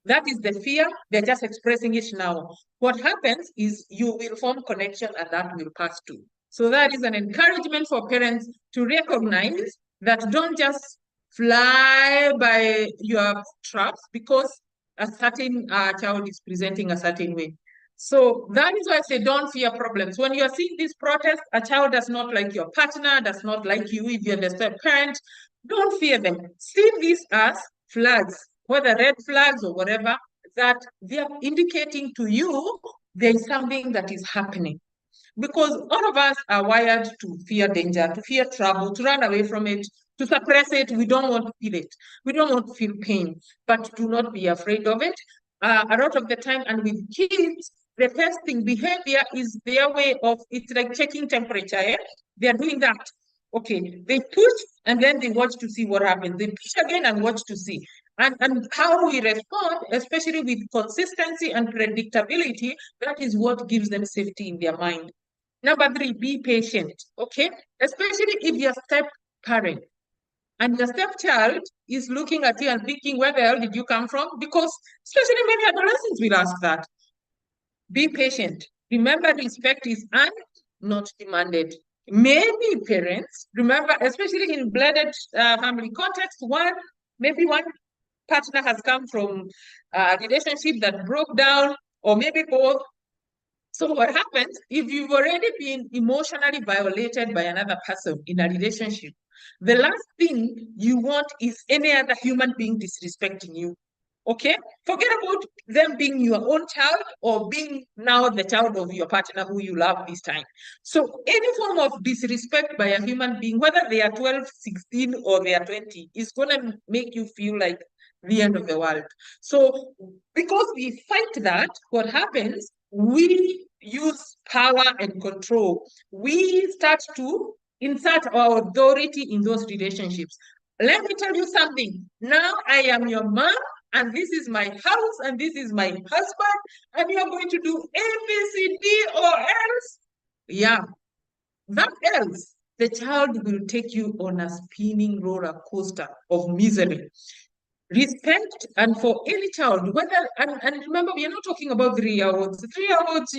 That is the fear, they're just expressing it now. What happens is you will form connection and that will pass too. So that is an encouragement for parents to recognize that don't just fly by your traps because a certain child is presenting a certain way. So that is why I say don't fear problems. When you're seeing these protests, a child does not like your partner, does not like you if you're the step parent, don't fear them. See these as flags, whether red flags or whatever, that they are indicating to you there is something that is happening. Because all of us are wired to fear danger, to fear trouble, to run away from it, to suppress it. We don't want to feel it. We don't want to feel pain, but do not be afraid of it. A lot of the time, and with kids, the testing behavior is their way of, it's like checking temperature. Eh? They are doing that. Okay, they push and then they watch to see what happens. They push again and watch to see. And how we respond, especially with consistency and predictability, that is what gives them safety in their mind. Number 3, be patient, okay? Especially if you're step-parent and your stepchild is looking at you and thinking, where the hell did you come from? Because especially many adolescents will ask that. Be patient. Remember, respect is earned, not demanded. Many parents, remember, especially in blended family context, maybe one partner has come from a relationship that broke down, or maybe both. So what happens if you've already been emotionally violated by another person in a relationship? The last thing you want is any other human being disrespecting you. Okay? Forget about them being your own child or being now the child of your partner who you love this time. So any form of disrespect by a human being, whether they are 12, 16, or they are 20, is going to make you feel like the end of the world. So because we fight that, what happens, we use power and control. We start to insert our authority in those relationships. Let me tell you something. Now I am your mom, and this is my house, and this is my husband, and you are going to do A, B, C, D, or else. Yeah, that else, the child will take you on a spinning roller coaster of misery. Respect, and for any child, whether, and remember, we are not talking about 3-year-olds. 3-year-olds,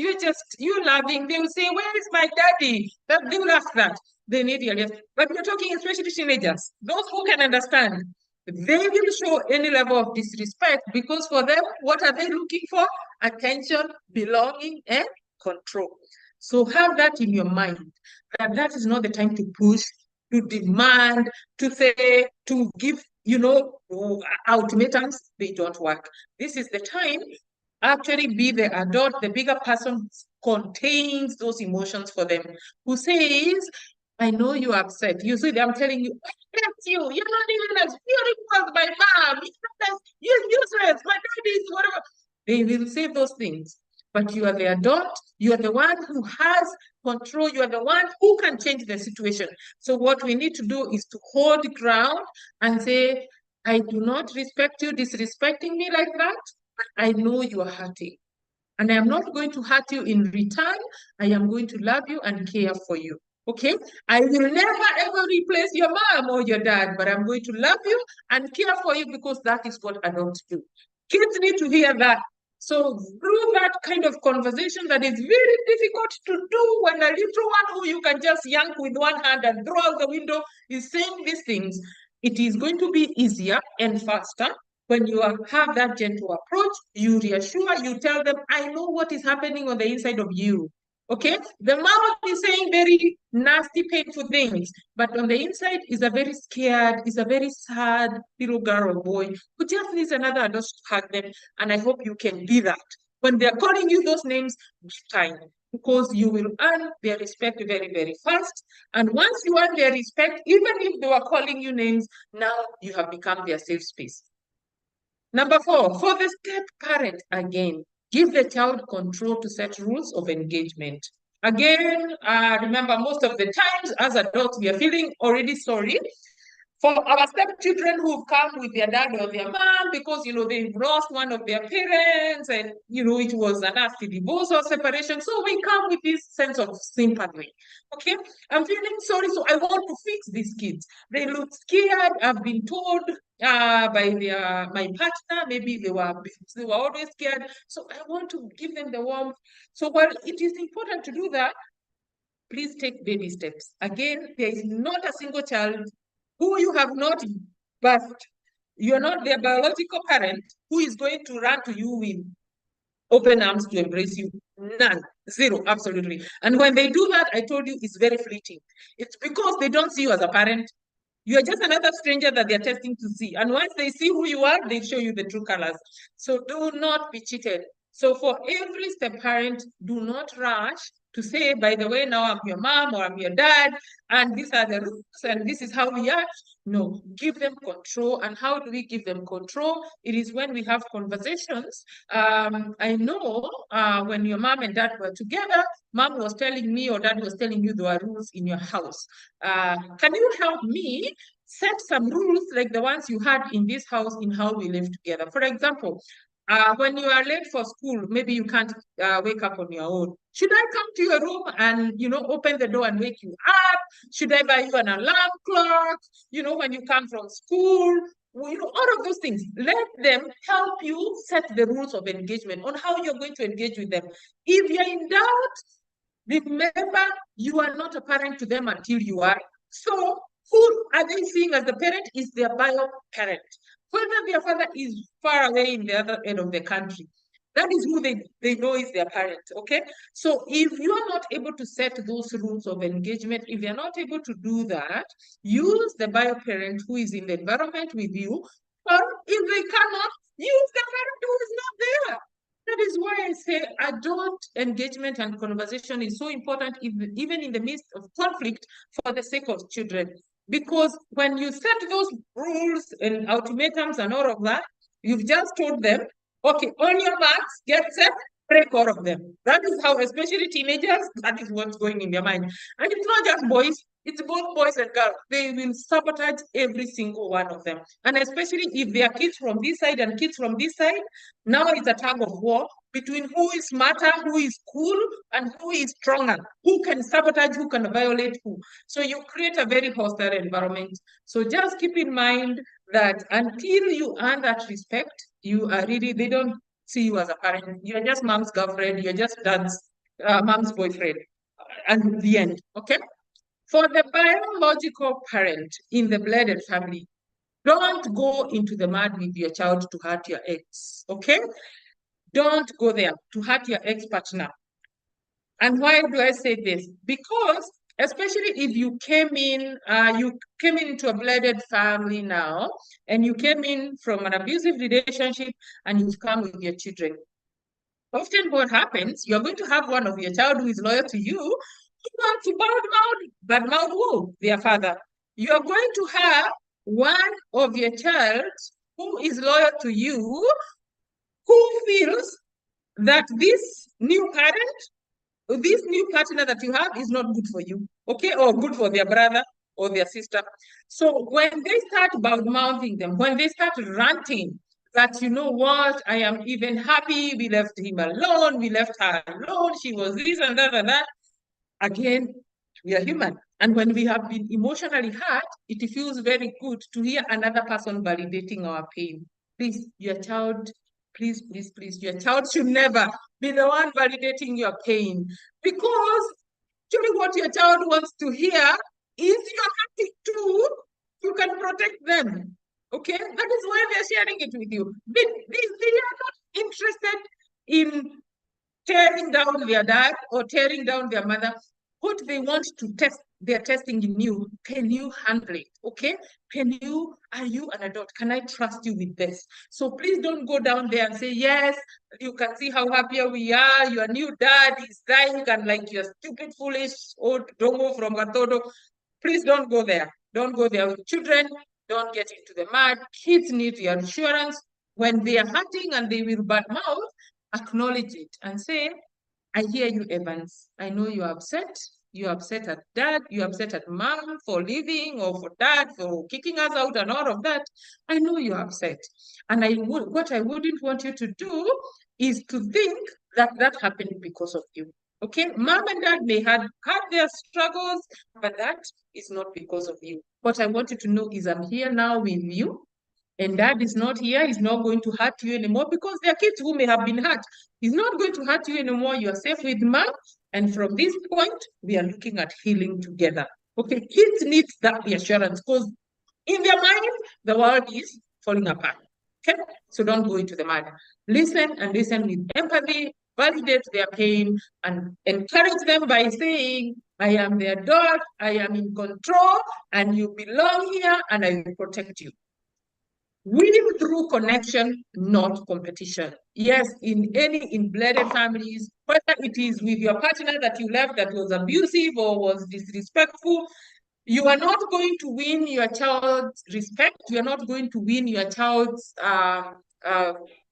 you're loving, they will say, where is my daddy? They will ask that. They need your yes. But we're talking especially teenagers, those who can understand. They will show any level of disrespect, because for them, what are they looking for? Attention, belonging, and control. So have that in your mind, that is not the time to push, to demand, to say, to give, ultimatums. They don't work. This is the time, actually be the adult, the bigger person contains those emotions for them, who says, I know you're upset. You see, I'm telling you, I hate you. You're not even as beautiful as my mom. You're useless. My daddy is whatever. They will say those things. But you are the adult. You are the one who has control. You are the one who can change the situation. So what we need to do is to hold ground and say, I do not respect you disrespecting me like that. I know you are hurting. And I am not going to hurt you in return. I am going to love you and care for you. Okay? I will never ever replace your mom or your dad, but I'm going to love you and care for you, because that is what adults do. Kids need to hear that. So through that kind of conversation that is very difficult to do when a little one who you can just yank with one hand and throw out the window is saying these things, it is going to be easier and faster. When you have that gentle approach, you reassure, you tell them, I know what is happening on the inside of you. Okay? The mouth is saying very nasty, painful things, but on the inside is a very scared, is a very sad little girl or boy who just needs another adult to hug them. And I hope you can be that. When they're calling you those names, be kind, because you will earn their respect very, very fast. And once you earn their respect, even if they were calling you names, now you have become their safe space. Number 4, for the step parent, again, give the child control to set rules of engagement. Again, remember, most of the times as adults, we are feeling already sorry for our stepchildren who've come with their dad or their mom because, they've lost one of their parents and, it was a nasty divorce or separation. So we come with this sense of sympathy. Okay, I'm feeling sorry, so I want to fix these kids. They look scared. I've been told by my partner, maybe they were always scared. So I want to give them the warmth. So while it is important to do that, please take baby steps. Again, there is not a single child who you have not birthed. You're not their biological parent who is going to run to you with open arms to embrace you. None. Zero. Absolutely. And when they do that, I told you, it's very fleeting. It's because they don't see you as a parent. You're just another stranger that they're testing to see. And once they see who you are, they show you the true colors. So do not be cheated. So for every step parent, do not rush to say, by the way, now I'm your mom or I'm your dad, and these are the rules, and this is how we are. No, give them control. And how do we give them control? It is when we have conversations. I know when your mom and dad were together, mom was telling me or dad was telling you there are rules in your house. Can you help me set some rules like the ones you had in this house in how we live together? For example, when you are late for school, maybe you can't wake up on your own. Should I come to your room and, open the door and wake you up? Should I buy you an alarm clock? When you come from school, all of those things. Let them help you set the rules of engagement on how you're going to engage with them. If you're in doubt, remember, you are not a parent to them until you are. So who are they seeing as the parent? Is their bio parent. Whether their father is far away in the other end of the country, that is who they know is their parent, okay? So if you are not able to set those rules of engagement, if you're not able to do that, use the bio parent who is in the environment with you, or if they cannot, use the parent who is not there. That is why I say adult engagement and conversation is so important, even in the midst of conflict, for the sake of children. Because when you set those rules and ultimatums and all of that, you've just told them, okay, on your marks, get set, break all of them. That is how, especially teenagers, that is what's going in their mind. And it's not just boys, it's both boys and girls. They will sabotage every single one of them. And especially if they are kids from this side and kids from this side, now it's a tug of war between who is smarter, who is cool, and who is stronger, who can sabotage, who can violate who. So you create a very hostile environment. So just keep in mind that until you earn that respect, you are really, they don't see you as a parent. You're just mom's girlfriend, you're just dad's, mom's boyfriend, and the end, okay? For the biological parent in the blended family, don't go into the mud with your child to hurt your ex, okay? Don't go there to hurt your ex-partner. And why do I say this? Because especially if you came into a blended family now, and you came in from an abusive relationship and you've come with your children. Often what happens, you're going to have one of your child who is loyal to you, who wants to badmouth who? Their father. You are going to have one of your child who is loyal to you, who feels that this new parent, this new partner that you have is not good for you, okay, or good for their brother or their sister. So when they start bad-mouthing them, when they start ranting that, you know what, I am even happy we left him alone, we left her alone, she was this and that, again, we are human. And when we have been emotionally hurt, it feels very good to hear another person validating our pain. Please, your child, please, your child should never be the one validating your pain, because actually what your child wants to hear is you're happy too. You can protect them. Okay, that is why they're sharing it with you. They are not interested in tearing down their dad or tearing down their mother. What they want to test, they're testing in you. Can you handle it? Okay? Are you an adult? Can I trust you with this? So please don't go down there and say, yes, you can see how happy we are. Your new dad is dying and like you're stupid, foolish, old dongo from Gatodo. Please don't go there. Don't go there with children. Don't get into the mud. Kids need reassurance. When they are hurting and they will badmouth, acknowledge it and say, I hear you, Evans. I know you're upset. You're upset at dad. You're upset at mom for leaving or for dad for kicking us out and all of that. I know you're upset. And what I wouldn't want you to do is to think that that happened because of you. Okay? Mom and dad may have had their struggles, but that is not because of you. What I want you to know is I'm here now with you. And dad is not here, he's not going to hurt you anymore, because there are kids who may have been hurt. He's not going to hurt you anymore. You are safe with mom. And from this point, we are looking at healing together. Okay, kids need that reassurance because in their mind, the world is falling apart. Okay, so don't go into the mud. Listen and listen with empathy, validate their pain, and encourage them by saying, I am their dog, I am in control, and you belong here, and I will protect you. Winning through connection, not competition. Yes, in blended families, whether it is with your partner that you left that was abusive or was disrespectful, you are not going to win your child's respect. You are not going to win your child's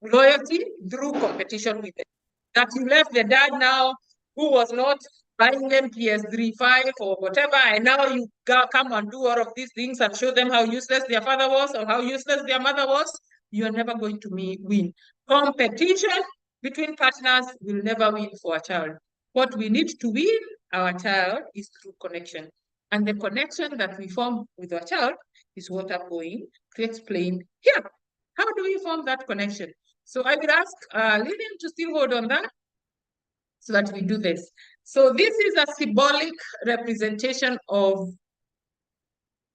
loyalty through competition with them. That you left the dad now who was not buying them PS3, 5 or whatever, and now you come and do all of these things and show them how useless their father was or how useless their mother was, you are never going to win. Competition between partners will never win for a child. What we need to win our child is through connection. And the connection that we form with our child is what I'm going to explain here. How do we form that connection? So I will ask Lillian to still hold on that so that we do this. So this is a symbolic representation of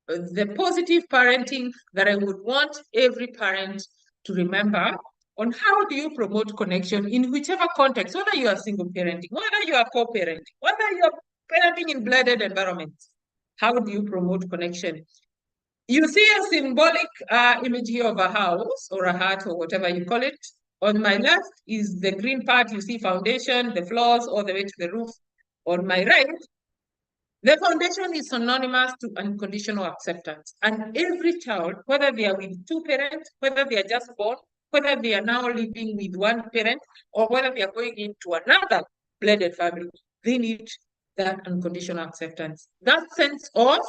the positive parenting that I would want every parent to remember on how do you promote connection in whichever context, whether you are single parenting, whether you are co-parenting, whether you are parenting in blended environments. How do you promote connection? You see a symbolic image here of a house or a hut or whatever you call it. On my left is the green part. You see foundation, the floors, all the way to the roof. On my right The foundation is synonymous to unconditional acceptance. And every child, whether they are with two parents, whether they are just born, whether they are now living with one parent, or whether they are going into another blended family, they need that unconditional acceptance, that sense of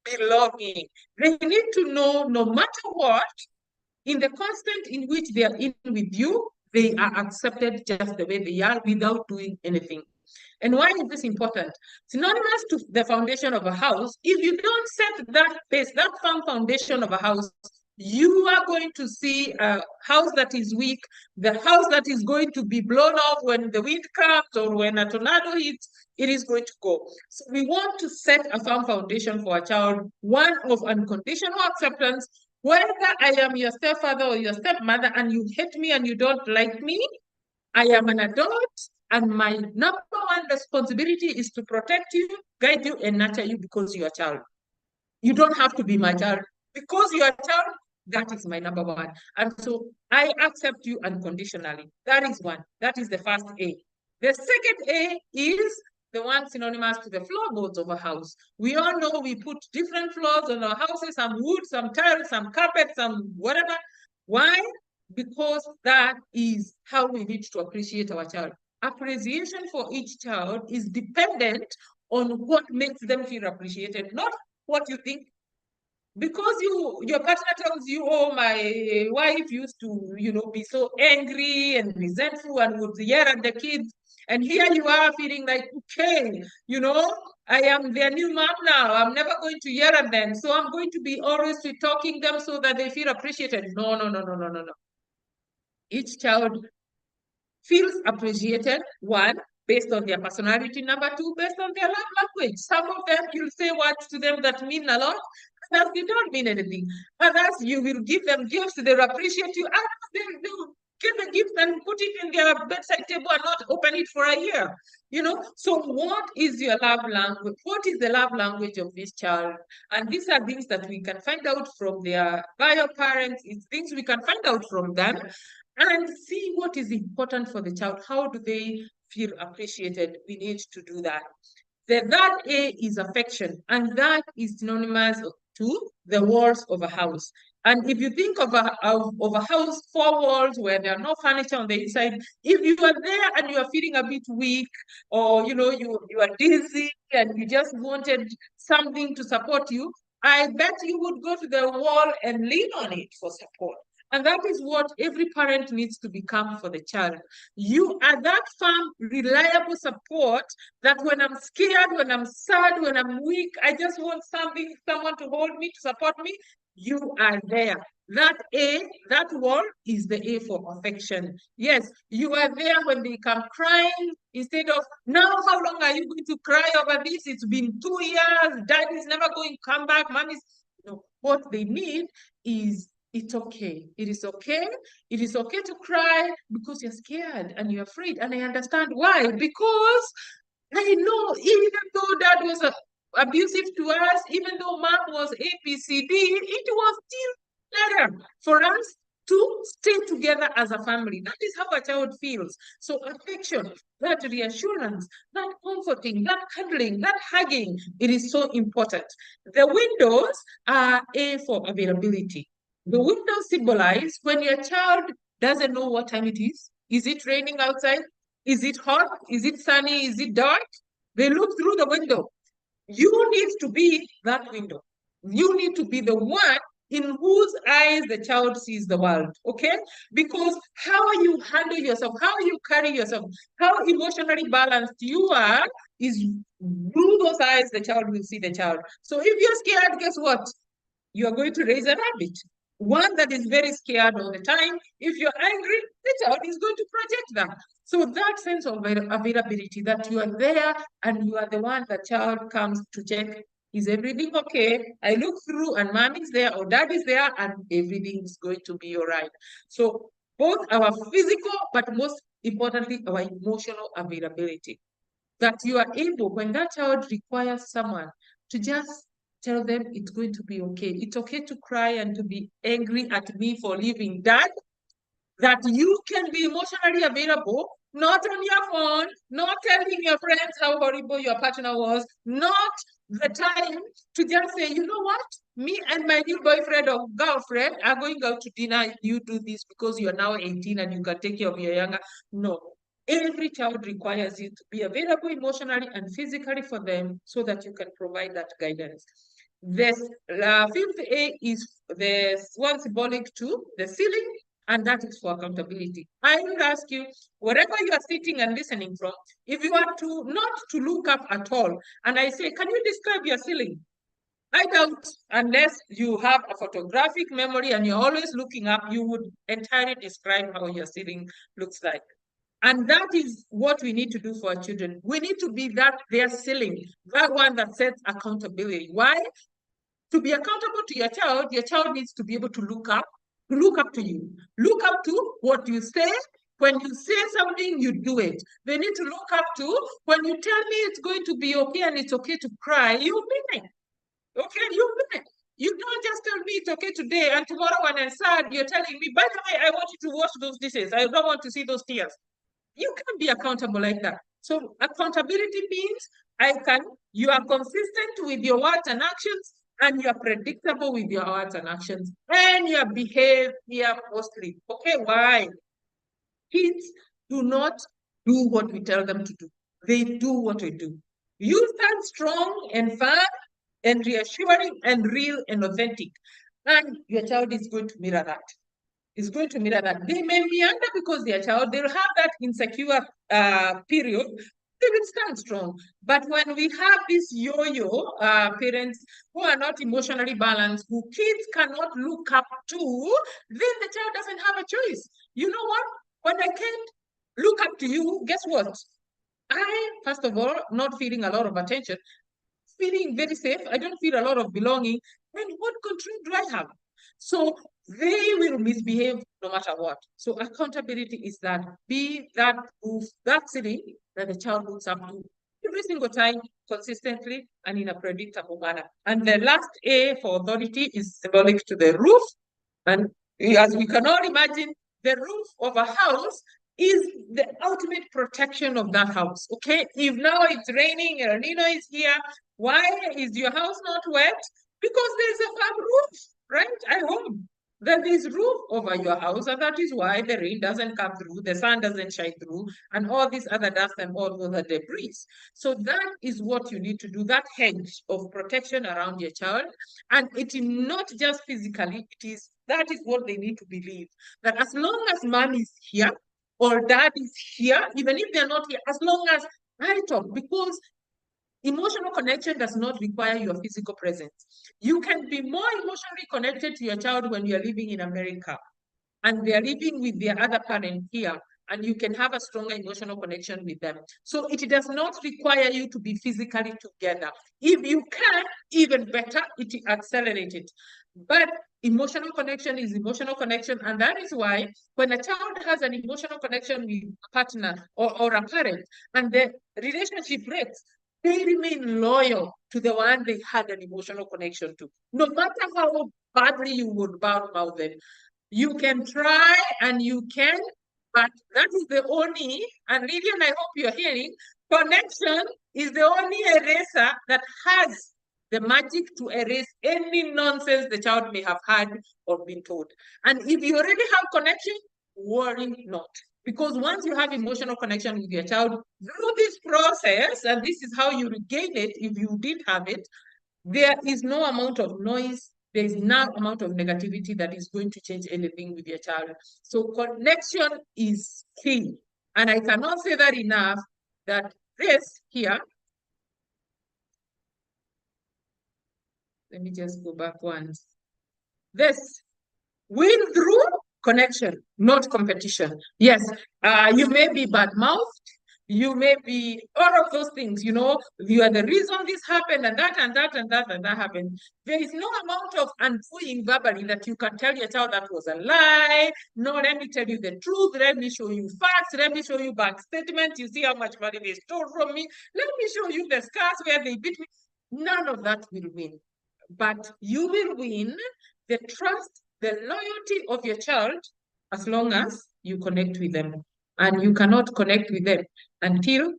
belonging. They need to know no matter what, in the constant in which they are in with you, they are accepted just the way they are without doing anything. And why is this important? Synonymous to the foundation of a house, if you don't set that base, that firm foundation of a house, you are going to see a house that is weak, the house that is going to be blown off when the wind comes or when a tornado hits, it is going to go. So we want to set a firm foundation for a child, one of unconditional acceptance. Whether I am your stepfather or your stepmother and you hate me and you don't like me, I am an adult, and my number one responsibility is to protect you, guide you, and nurture you because you are a child. You don't have to be my child. Because you are a child, that is my number one. And so I accept you unconditionally. That is one. That is the first A. The second A is the one synonymous to the floorboards of a house. We all know we put different floors on our houses, some wood, some tile, some carpet, some whatever. Why? Because that is how we need to appreciate our child. Appreciation for each child is dependent on what makes them feel appreciated, not what you think. Because your partner tells you, oh, my wife used to, be so angry and resentful and would yell at the kids. And here you are feeling like, okay, I am their new mom now. I'm never going to yell at them. So I'm going to be always talking them so that they feel appreciated. No. Each child feels appreciated, one, based on their personality, number two, based on their love language. Some of them, you'll say words to them that mean a lot, others they don't mean anything. Others, you will give them gifts, they'll appreciate you, others they'll get the gift and put it in their bedside table and not open it for a year. So what is your love language? What is the love language of this child? And these are things that we can find out from their bio parents. It's things we can find out from them and see what is important for the child. How do they feel appreciated? We need to do that. The third A is affection, and that is synonymous to the walls of a house. And if you think of a house, 4 walls where there are no furniture on the inside, if you are there and you are feeling a bit weak, or you are dizzy and you just wanted something to support you, I bet you would go to the wall and lean on it for support. And that is what every parent needs to become for the child. You are that firm, reliable support that when I'm scared, when I'm sad, when I'm weak, I just want someone to hold me, to support me, you are there. That A, that wall is the A for affection. Yes, you are there when they come crying, instead of, now how long are you going to cry over this? It's been 2 years, dad is never going to come back, mom is, what they need is, it's okay. It is okay. It is okay to cry because you're scared and you're afraid. And I understand why. Because I know even though dad was abusive to us, even though mom was ABCD, it was still better for us to stay together as a family. That is how a child feels. So affection, that reassurance, that comforting, that cuddling, that hugging, it is so important. The windows are A for availability. The windows symbolize when your child doesn't know what time it is. Is it raining outside? Is it hot? Is it sunny? Is it dark? They look through the window. You need to be that window. You need to be the one in whose eyes the child sees the world, okay? Because how you handle yourself, how you carry yourself, how emotionally balanced you are is through those eyes the child will see the child. So if you're scared, guess what? You are going to raise a rabbit. One that is very scared all the time. If you're angry, the child is going to project that. So that sense of availability, that you are there and you are the one the child comes to check, is everything okay? I look through and mom is there or dad is there and everything is going to be all right. So both our physical, but most importantly, our emotional availability. That you are able, when that child requires someone, to just tell them it's going to be okay. It's okay to cry and to be angry at me for leaving dad. That you can be emotionally available, not on your phone, not telling your friends how horrible your partner was, not the time to just say, you know what? Me and my new boyfriend or girlfriend are going out to dinner. You do this because you are now 18 and you can take care of your younger. No. Every child requires you to be available emotionally and physically for them so that you can provide that guidance. This fifth A is the one symbolic to the ceiling, and that is for accountability. I will ask you, wherever you are sitting and listening from, if you are to not to look up at all, and I say, can you describe your ceiling? I doubt, unless you have a photographic memory and you're always looking up, you would entirely describe how your ceiling looks like. And that is what we need to do for our children. We need to be their ceiling, that one that sets accountability. Why? To be accountable to your child needs to be able to look up to you. Look up to what you say. When you say something, you do it. They need to look up to when you tell me it's going to be okay and it's okay to cry, you mean it. Okay, you mean it. You don't just tell me it's okay today and tomorrow when I'm sad, you're telling me, by the way, I want you to wash those dishes. I don't want to see those tears. You can't be accountable like that. So accountability means you are consistent with your words and actions, and you are predictable with your words and actions, and your behavior mostly. Okay, why? Kids do not do what we tell them to do. They do what we do. You stand strong and firm and reassuring and real and authentic, and your child is going to mirror that. Is going to mirror that. They may meander because they're child, they'll have that insecure period. They will stand strong. But when we have these yo-yo parents who are not emotionally balanced, who kids cannot look up to, then the child doesn't have a choice. You know what? When I can't look up to you, guess what? I, first of all, not feeling a lot of attention, feeling very safe. I don't feel a lot of belonging. Then what control do I have? So they will misbehave no matter what. So accountability is that be that proof, that ceiling that the child looks up to every single time, consistently and in a predictable manner. And the last A for authority is symbolic to the roof. And as we can all imagine, the roof of a house is the ultimate protection of that house. Okay, if now it's raining, El Nino is here, why is your house not wet? Because there's a firm roof, right? I hope there is roof over your house, and that is why the rain doesn't come through, the sun doesn't shine through, and all this other dust and all other debris. So that is what you need to do, that hedge of protection around your child. And it is not just physically, that is what they need to believe, that as long as mom is here or dad is here, even if they're not here, as long as I talk, because emotional connection does not require your physical presence. You can be more emotionally connected to your child when you're living in America and they're living with their other parent here, and you can have a stronger emotional connection with them. So it does not require you to be physically together. If you can, even better, it accelerates it. But emotional connection is emotional connection, and that is why when a child has an emotional connection with a partner or a parent, and the relationship breaks, they remain loyal to the one they had an emotional connection to. No matter how badly you would mouth them, you can try and you can, but that is the only, and Lillian, I hope you're hearing, connection is the only eraser that has the magic to erase any nonsense the child may have had or been told. And if you already have connection, worry not. Because once you have emotional connection with your child, through this process, and this is how you regain it if you did have it, there is no amount of noise, there is no amount of negativity that is going to change anything with your child. So connection is key. And I cannot say that enough, that this here, let me just go back once. This, win through connection, not competition. Yes, you may be bad-mouthed, you may be all of those things, you know, you are the reason this happened and that and that and that and that happened. There is no amount of unfolding verbally that you can tell your child that was a lie. No, let me tell you the truth. Let me show you facts. Let me show you bank statements. You see how much money they stole from me. Let me show you the scars where they beat me. None of that will win. But you will win the trust, the loyalty of your child as long as you connect with them. and you cannot connect with them until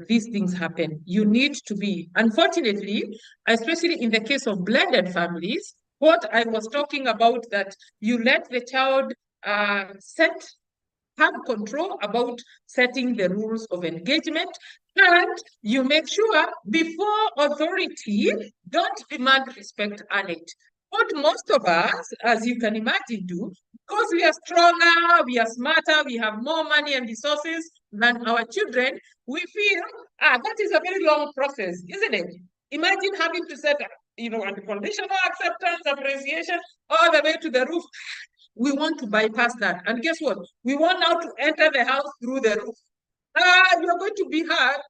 these things happen. You need to be, unfortunately, especially in the case of blended families, what I was talking about, that you let the child have control about setting the rules of engagement, and you make sure before authority, don't demand respect, earn it. What most of us, as you can imagine, do, because we are stronger, we are smarter, we have more money and resources than our children, we feel, that is a very long process, isn't it? Imagine having to set, unconditional acceptance, appreciation, all the way to the roof. We want to bypass that. And guess what? We want now to enter the house through the roof. You're going to be hurt,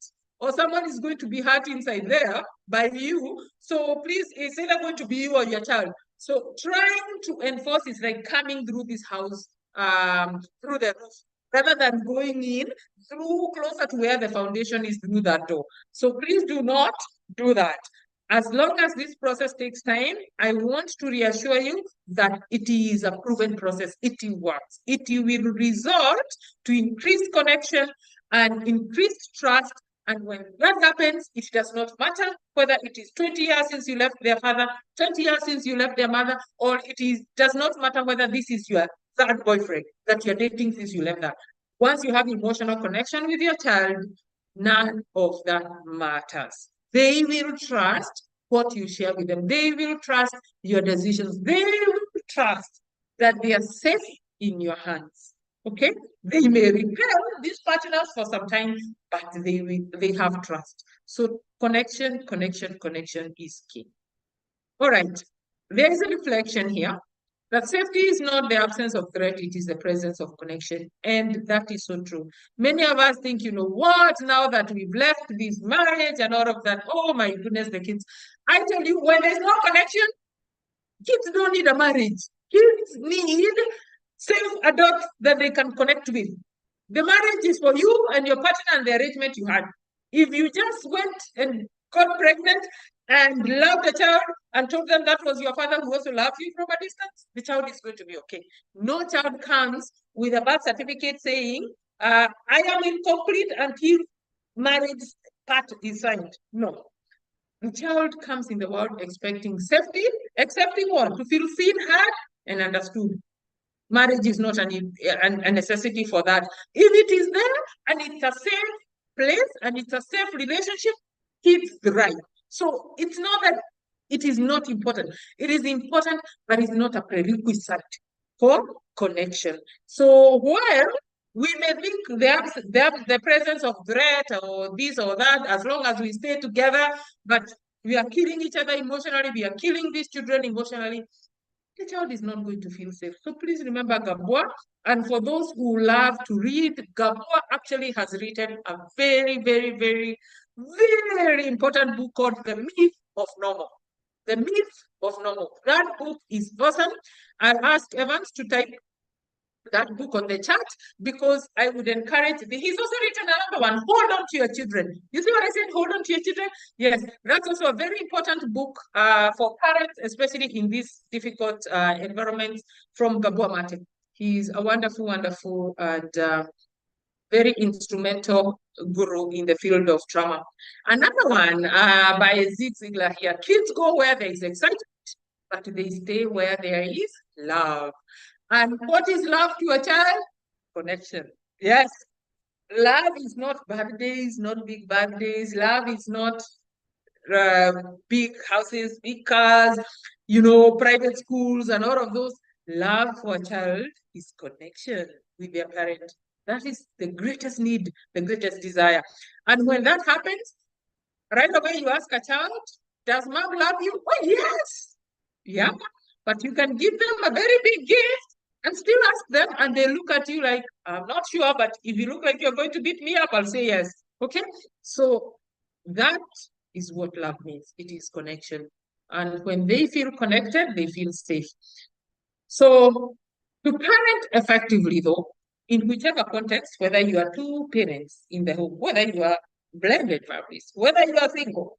or someone is going to be hurt inside there by you. So please, it's either going to be you or your child. So trying to enforce is like coming through this house through the roof, rather than going in through closer to where the foundation is, through that door. So please do not do that. As long as this process takes time, I want to reassure you that it is a proven process. It works. It will result to increased connection and increased trust. And when that happens, it does not matter whether it is 20 years since you left their father, 20 years since you left their mother, or does not matter whether this is your third boyfriend that you're dating since you left that. Once you have emotional connection with your child, none of that matters. They will trust what you share with them. They will trust your decisions. They will trust that they are safe in your hands. Okay? They may repel these partners for some time, but they have trust. So connection is key. All right. There is a reflection here that safety is not the absence of threat, it is the presence of connection. And that is so true. Many of us think, what, now that we've left this marriage and all of that, oh my goodness, the kids. I tell you, when there's no connection, kids don't need a marriage. Kids need self-adults that they can connect with. The marriage is for you and your partner and the arrangement you had. If you just went and got pregnant and loved the child and told them that was your father who also loved you from a distance, the child is going to be okay. No child comes with a birth certificate saying, I am incomplete until marriage part is signed. No. The child comes in the world expecting safety, accepting what? To feel seen, heard, and understood. Marriage is not a necessity for that. If it is there and it's a safe place and it's a safe relationship, kids thrive. So it's not that it is not important. It is important, but it's not a prerequisite for connection. So while we may think the presence of threat or this or that, as long as we stay together, but we are killing each other emotionally, we are killing these children emotionally, the child is not going to feel safe. So please remember Gabor. And for those who love to read, Gabor actually has written a very, very, very, very important book called The Myth of Normal. The Myth of Normal. That book is awesome. I'll ask Evans to type that book on the chat, because I would encourage. He's also written another one, Hold On to Your Children. You see what I said? Hold On to Your Children. Yes, that's also a very important book for parents, especially in these difficult environments, from Gabor Mate. He's a wonderful, wonderful and very instrumental guru in the field of trauma. Another one by Zig Ziglar here. Kids go where there is excitement, but they stay where there is love. And what is love to a child? Connection. Yes. Love is not birthdays, not big birthdays. Love is not big houses, big cars, private schools and all of those. Love for a child is connection with their parent. That is the greatest need, the greatest desire. And when that happens, right away you ask a child, does mom love you? Oh, yes. Yeah. But you can give them a very big gift and still ask them, and they look at you like, I'm not sure, but if you look like you're going to beat me up, I'll say yes. Okay? So that is what love means. It is connection. And when they feel connected, they feel safe. So to parent effectively, though, in whichever context, whether you are two parents in the home, whether you are blended families, whether you are single,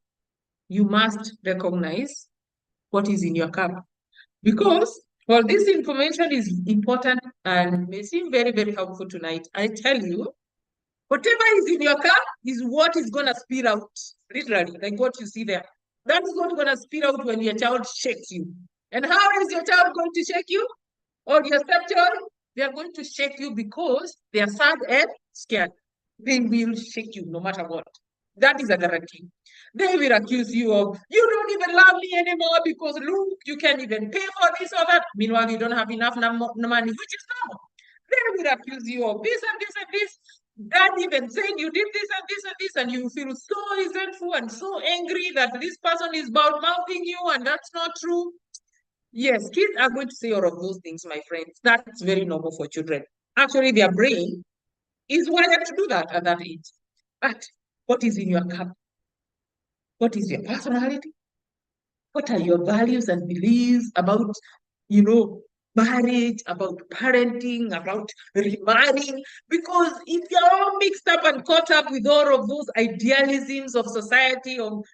you must recognize what is in your cup. Because while this information is important and may seem very, very helpful tonight, I tell you, Whatever is in your cup is what is going to spill out, literally, like what you see there. That is what's going to spill out when your child shakes you. And how is your child going to shake you? Or your stepchild? They are going to shake you because they are sad and scared. They will shake you no matter what. That is a guarantee. They will accuse you of, you don't even love me anymore because look, you can't even pay for this or that. Meanwhile, you don't have enough money, which is normal. They will accuse you of this and this and this. Dad even saying you did this and this and this, and you feel so resentful and so angry that this person is mouthing you, and that's not true. Yes, kids are going to say all of those things, my friends. That's very normal for children. Actually, their brain is wired to do that at that age. But what is in your cup? What is your personality? What are your values and beliefs about, marriage, about parenting, about remarrying? Because if you're all mixed up and caught up with all of those idealisms of society, of,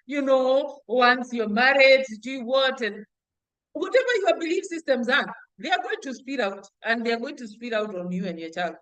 once you're married, do what, and whatever your belief systems are, they are going to spill out, and they are going to spill out on you and your child.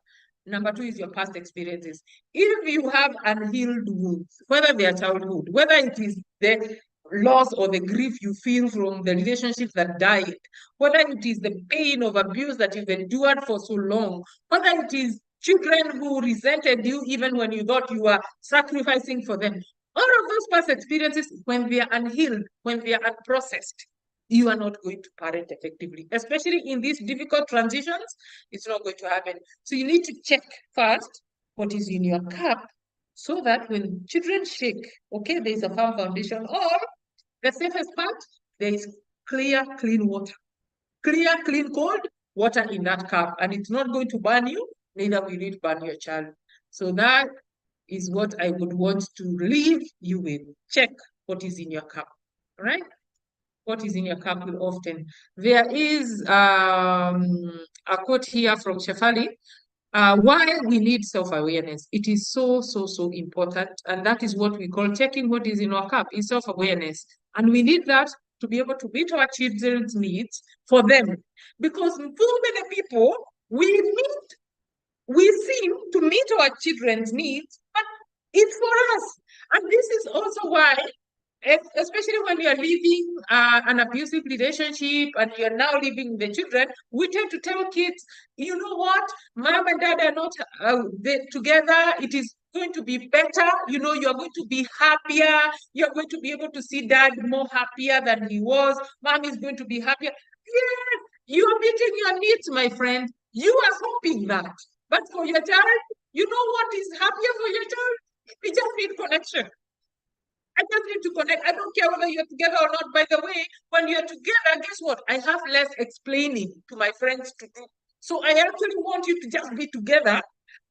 Number two is your past experiences. If you have unhealed wounds, whether they are childhood, whether it is the loss or the grief you feel from the relationship that died, whether it is the pain of abuse that you've endured for so long, whether it is children who resented you even when you thought you were sacrificing for them, all of those past experiences, when they are unhealed, when they are unprocessed, you are not going to parent effectively, especially in these difficult transitions. It's not going to happen. So you need to check first what is in your cup, so that when children shake, okay, there is a firm foundation, or the safest part, there is clear, clean water. Clear, clean, cold water in that cup, and it's not going to burn you, neither will it burn your child. So that is what I would want to leave you with. Check what is in your cup, all right? What is in your cup will often. There is a quote here from Shefali. Why we need self-awareness. It is so, so, so important. And that is what we call checking what is in our cup, is self-awareness. And we need that to be able to meet our children's needs for them. Because too many people, we seem to meet our children's needs, but it's for us. And this is also why, especially when you are leaving an abusive relationship and you're now living with the children, we tend to tell kids, you know what, mom and dad are not together. It is going to be better. You're going to be happier. You're going to be able to see dad more happier than he was. Mom is going to be happier. Yes, you are meeting your needs, my friend. You are hoping that. But for your child, you know what is happier for your child? We just need connection. I just need to connect. I don't care whether you're together or not. By the way, when you're together, guess what? I have less explaining to my friends to do. So I actually want you to just be together.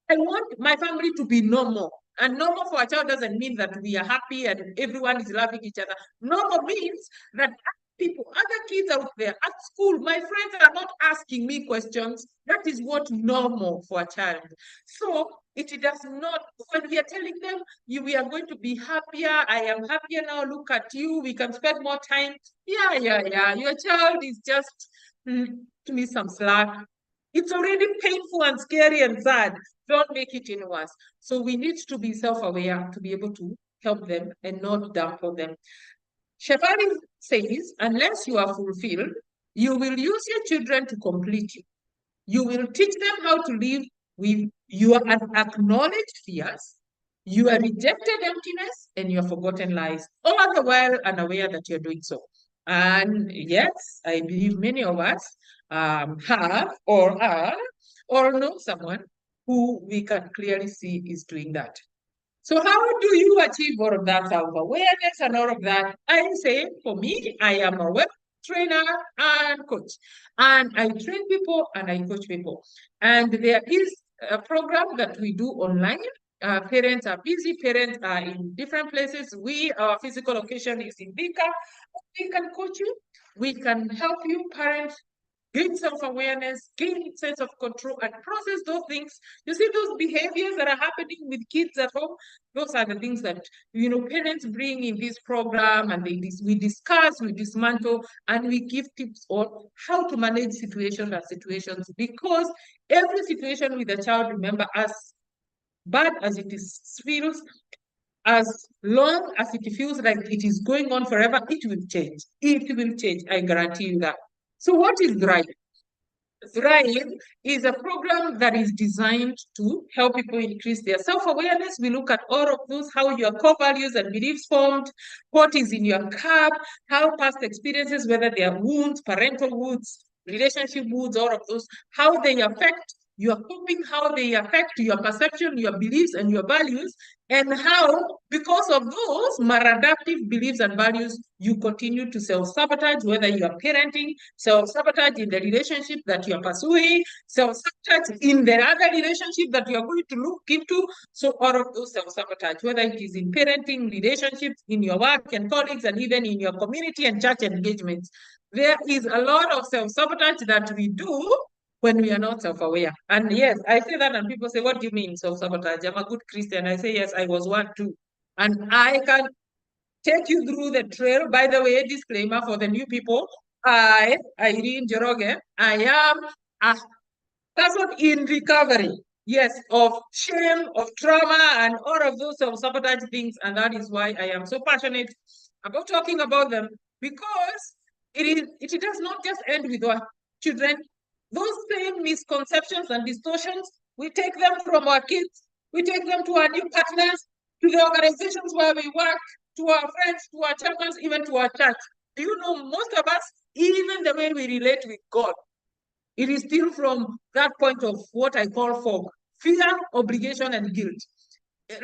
I want my family to be normal. And normal for a child doesn't mean that we are happy and everyone is loving each other. Normal means that people, other kids out there at school, my friends are not asking me questions. That is what normal for a child. So it does not, when we are telling them, we are going to be happier, I am happier now, look at you, we can spend more time. Yeah. Your child is just, to me, some slack. It's already painful and scary and sad. Don't make it any worse. So we need to be self-aware to be able to help them and not dump on them. Shefali says, unless you are fulfilled, you will use your children to complete you. You will teach them how to live with your unacknowledged fears, your rejected emptiness, and your forgotten lies, all the while unaware that you're doing so. And yes, I believe many of us have or are or know someone who we can clearly see is doing that. So how do you achieve all of that self-awareness and all of that? I say, for me, I am a web trainer and coach. And I train people and I coach people. And there is a program that we do online. Parents are busy, parents are in different places. Our physical location is in Thika. We can coach you. We can help you parent, gain self-awareness, gain sense of control, and process those things. You see those behaviors that are happening with kids at home? Those are the things that, parents bring in this program, and we discuss, we dismantle, and we give tips on how to manage situations, because every situation with a child, remember, as bad as it feels, as long as it feels like it is going on forever, it will change. It will change. I guarantee you that. So what is Thrive? Thrive is a program that is designed to help people increase their self-awareness. We look at all of those, how your core values and beliefs formed, what is in your cup, how past experiences, whether they are wounds, parental wounds, relationship wounds, all of those, how they affect your coping, how they affect your perception, your beliefs, and your values, and how, because of those maladaptive beliefs and values, you continue to self-sabotage, whether you are parenting, self-sabotage in the relationship that you are pursuing, self-sabotage in the other relationship that you are going to look into. So all of those self-sabotage, whether it is in parenting, relationships, in your work and colleagues, and even in your community and church engagements, there is a lot of self-sabotage that we do when we are not self-aware. And yes, I say that and people say, what do you mean self-sabotage? I'm a good Christian. I say, yes, I was one too. And I can take you through the trail. By the way, disclaimer for the new people, I, Irene Njoroge, I am a person in recovery. Yes, of shame, of trauma, and all of those self-sabotage things. And that is why I am so passionate about talking about them, because it does not just end with our children. Those same misconceptions and distortions, we take them from our kids, we take them to our new partners, to the organizations where we work, to our friends, to our champions, even to our church. Do you know, most of us, even the way we relate with God, it is still from that point of what I call fog, fear, obligation, and guilt.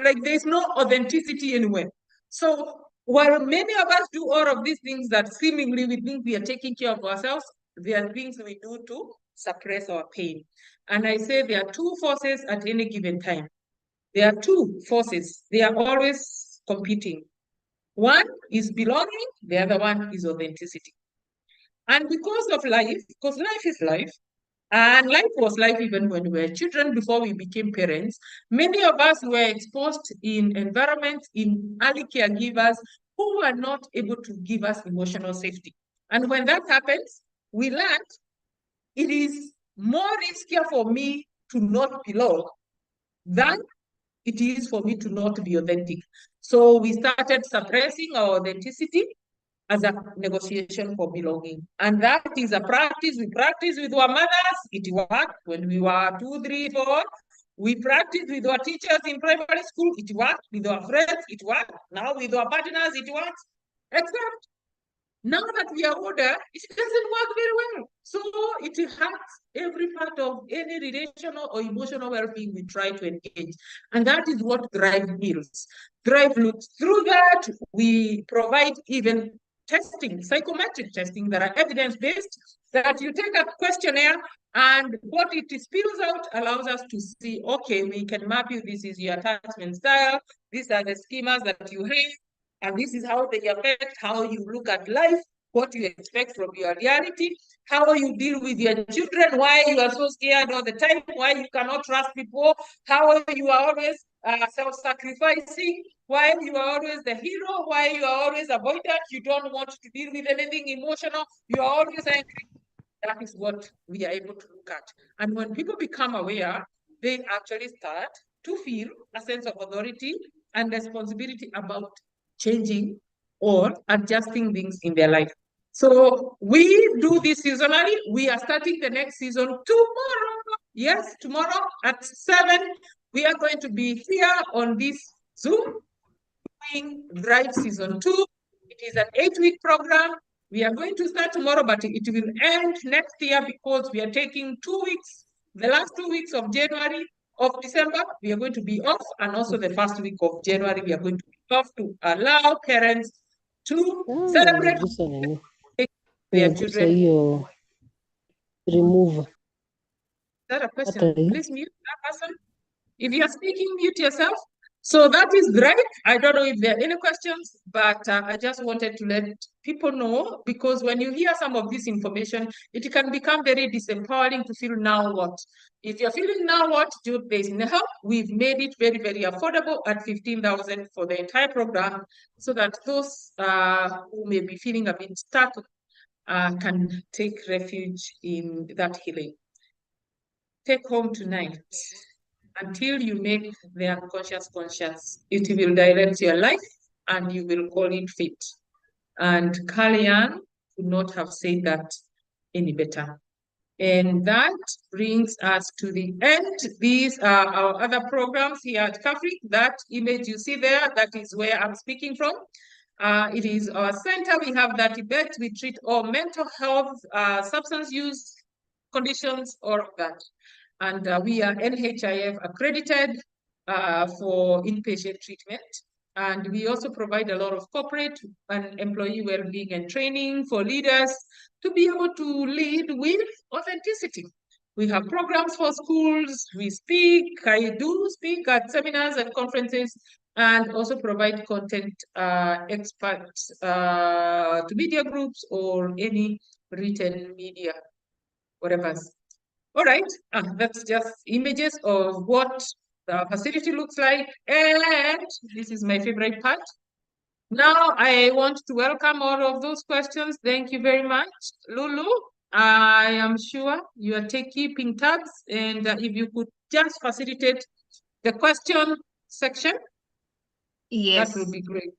Like there's no authenticity anywhere. So while many of us do all of these things that seemingly we think we are taking care of ourselves, there are things we do to suppress our pain. And I say there are two forces at any given time. There are two forces. They are always competing. One is belonging, the other one is authenticity. And because of life, because life is life, and life was life even when we were children, before we became parents, many of us were exposed in environments, in early caregivers who were not able to give us emotional safety. And when that happens, we learned it is more riskier for me to not belong than it is for me to not be authentic. So we started suppressing our authenticity as a negotiation for belonging. And that is a practice we practice with our mothers. It worked when we were 2, 3, 4. We practice with our teachers in primary school. It worked with our friends. It worked. Now with our partners, it works. Except now that we are older, it doesn't work very well. So it hurts every part of any relational or emotional well-being we try to engage. And that is what Thrive heals. Thrive looks through that. We provide even testing, psychometric testing that are evidence-based, that you take a questionnaire and what it spills out allows us to see, okay, we can map you, this is your attachment style, these are the schemas that you have, and this is how they affect how you look at life, what you expect from your reality, how you deal with your children, why you are so scared all the time, why you cannot trust people, how you are always self-sacrificing, why you are always the hero, why you are always avoidant, you don't want to deal with anything emotional, you are always angry. That is what we are able to look at. And when people become aware, they actually start to feel a sense of authority and responsibility about changing or adjusting things in their life. So we do this seasonally. We are starting the next season tomorrow. Yes, tomorrow at 7, we are going to be here on this Zoom doing Thrive Season 2. It is an 8-week program. We are going to start tomorrow, but it will end next year because we are taking 2 weeks, the last 2 weeks of January, of December, we are going to be off, and also the first week of January, we are going to be off to allow parents to celebrate their children. Remove. Is that a question? Please mute that person. If you are speaking, mute yourself. So that is Thrive. I don't know if there are any questions, but I just wanted to let people know, because when you hear some of this information, it can become very disempowering to feel now what. If you're feeling now what, there's no help. We've made it very, very affordable at 15,000 for the entire program, so that those who may be feeling a bit stuck can take refuge in that healing. Take home tonight. until you make the unconscious conscious. It will direct your life and you will call it fit. And Carl Jung could not have said that any better. And that brings us to the end. These are our other programs here at CAFRIC. That image you see there, that is where I'm speaking from. It is our center. We have that debate. We treat all mental health, substance use conditions, all of that. And we are NHIF accredited for inpatient treatment. And we also provide a lot of corporate and employee well-being and training for leaders to be able to lead with authenticity. We have programs for schools. We speak. I do speak at seminars and conferences, and also provide content experts to media groups or any written media, whatever. All right, that's just images of what the facility looks like. And this is my favorite part. Now I want to welcome all of those questions. Thank you very much. Lulu, I am sure you are keeping tabs, and if you could just facilitate the question section, Yes. that would be great.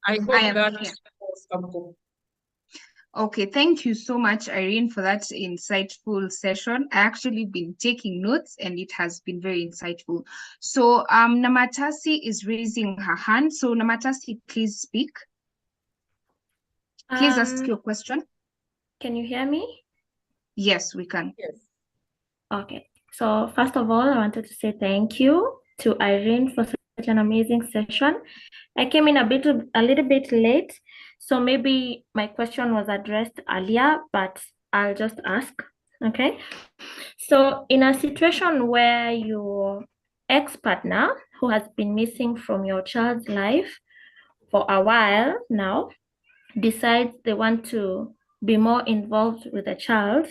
I hope am that here. was helpful. Okay, thank you so much, Irene, for that insightful session. I actually been taking notes and it has been very insightful. So Namatasi is raising her hand. So Namatasi, please speak. Please ask your question. Can you hear me? Yes, we can. Yes. Okay. So first of all, I wanted to say thank you to Irene for such an amazing session. I came in a little bit late, so maybe my question was addressed earlier, but I'll just ask. Okay. So in a situation where your ex-partner who has been missing from your child's life for a while now decides they want to be more involved with the child,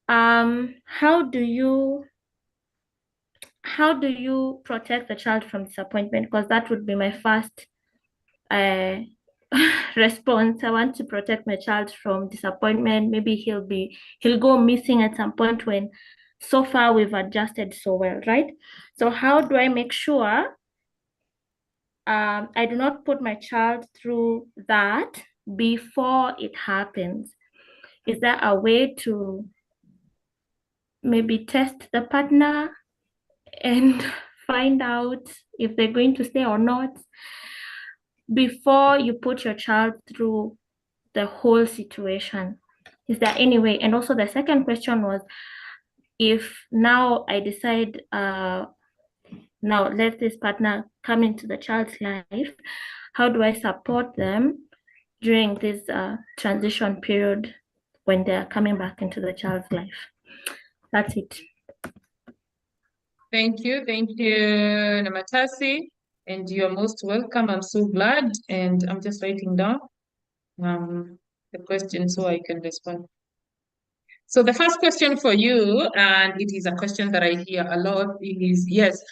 how do you protect the child from disappointment? Because that would be my first response. I want to protect my child from disappointment. Maybe he'll go missing at some point when so far we've adjusted so well, right? So how do I make sure I do not put my child through that before it happens? Is there a way to maybe test the partner and find out if they're going to stay or not before you put your child through the whole situation? Is there any way? And also the second question was, if now I decide, now let this partner come into the child's life, how do I support them during this transition period when they're coming back into the child's life? That's it. Thank you, Namatasi, and you're most welcome. I'm so glad, and I'm just writing down the question so I can respond. So the first question for you, and it is a question that I hear a lot, is yes,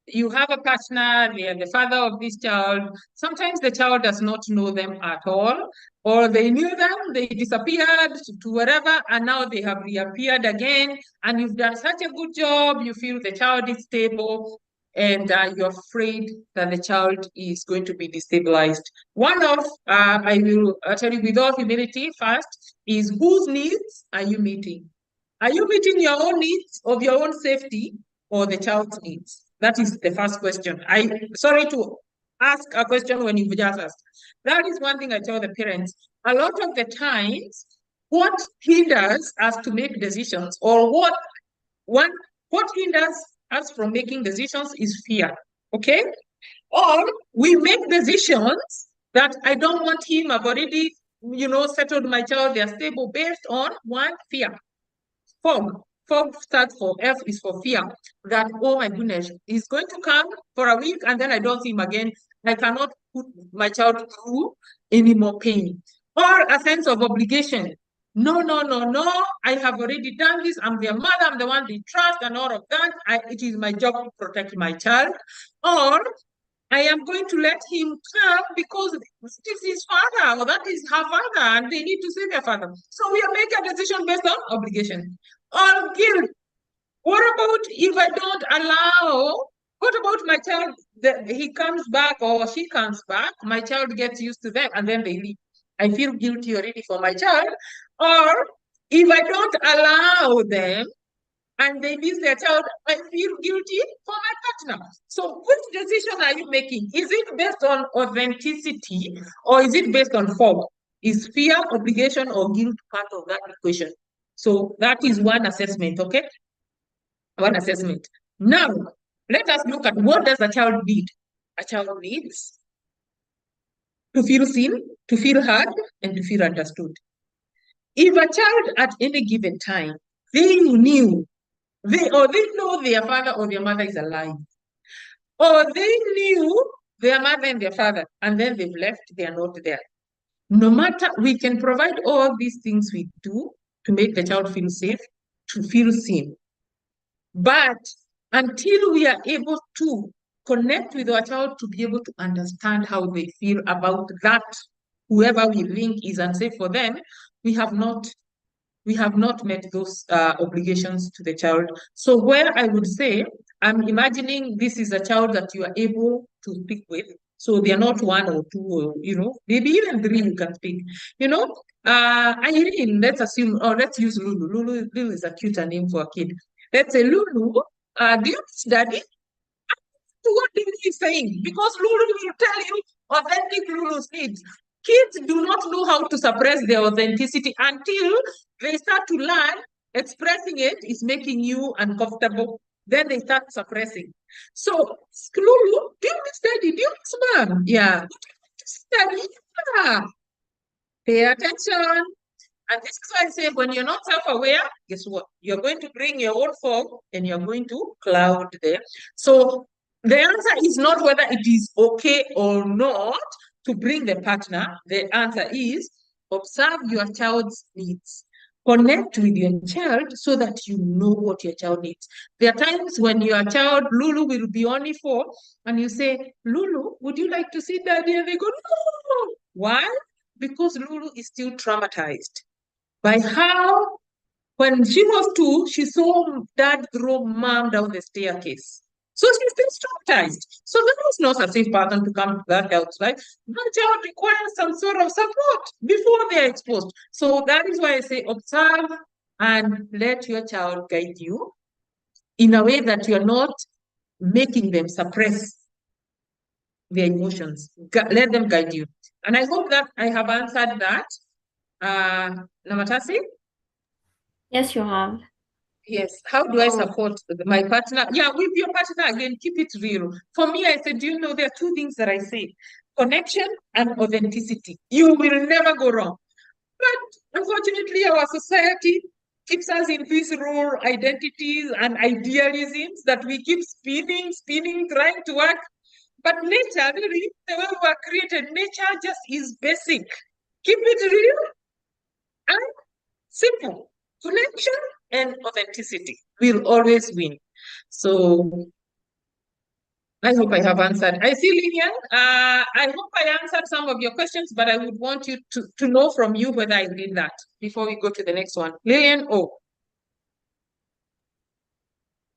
you have a partner, they are the father of this child. Sometimes the child does not know them at all, or they knew them, they disappeared to wherever, and now they have reappeared again, and you've done such a good job, you feel the child is stable, and you're afraid that the child is going to be destabilized. One of, I will tell you with all humility first, is whose needs are you meeting? Are you meeting your own needs of your own safety or the child's needs? That is the first question. Sorry to ask a question when you've just asked. That is one thing I tell the parents. A lot of the times, what hinders us to make decisions, or what hinders us from making decisions is fear, okay? Or we make decisions that I don't want him, I've already, settled my child, they're stable based on one, fear. Fog starts for F is for fear. That, oh my goodness, he's going to come for a week and then I don't see him again. I cannot put my child through any more pain. Or a sense of obligation. No, I have already done this. I'm their mother, I'm the one they trust and all of that. It is my job to protect my child. Or I am going to let him come because this is his father or that is her father and they need to see their father. So we are making a decision based on obligation or guilt. What about if I don't allow? What about my child? He comes back or she comes back, my child gets used to them and then they leave. I feel guilty already for my child. Or if I don't allow them and they miss their child, I feel guilty for my partner. So which decision are you making? Is it based on authenticity or is it based on form? Is fear, obligation, or guilt part of that equation? So that is one assessment, okay? One assessment. Now, let us look at what does a child need? A child needs to feel seen, to feel heard, and to feel understood. If a child at any given time, they know their father or their mother is alive, or they knew their mother and their father, and then they've left, they are not there. No matter, we can provide all these things we do to make the child feel safe, to feel seen. But until we are able to connect with our child to be able to understand how they feel about that, whoever we think is unsafe for them, we have not met those obligations to the child. So where I would say, I'm imagining this is a child that you are able to speak with. So they are not one or two, or, maybe even three you can speak. Irene, let's assume, or let's use Lulu. Lulu is a cuter name for a kid. Let's say, Lulu, do you miss daddy? To what Lulu is saying, because Lulu will tell you authentic Lulu's needs. Kids do not know how to suppress their authenticity until they start to learn expressing it is making you uncomfortable. Then they start suppressing. So, Lulu, do you miss daddy? Do you miss mom? Yeah. Daddy? Yeah. Pay attention. And this is why I say when you're not self-aware, guess what? You're going to bring your own fog and you're going to cloud them. So the answer is not whether it is okay or not to bring the partner. The answer is observe your child's needs. Connect with your child so that you know what your child needs. There are times when your child, Lulu, will be only 4, and you say, Lulu, would you like to see daddy? And they go, no. Why? Because Lulu is still traumatized by how, when she was 2, she saw dad throw mom down the staircase. So she's still traumatized. So that was not a safe pattern to come to that house, right? That child requires some sort of support before they're exposed. So that is why I say observe and let your child guide you in a way that you're not making them suppress their emotions. Let them guide you. And I hope that I have answered that. Namatasi? Yes, you have. Yes. How do I support my partner? Yeah, with your partner, again, keep it real. For me, I said, there are 2 things that I say. Connection and authenticity. You will never go wrong. But unfortunately, our society keeps us in these role identities and idealisms that we keep spinning, trying to work. But nature, really, the way we were created, nature just is basic. Keep it real and simple. Connection and authenticity will always win. So I hope I have answered. I see Lillian. I hope I answered some of your questions, but I would want you to know from you whether I did that before we go to the next one. Lillian,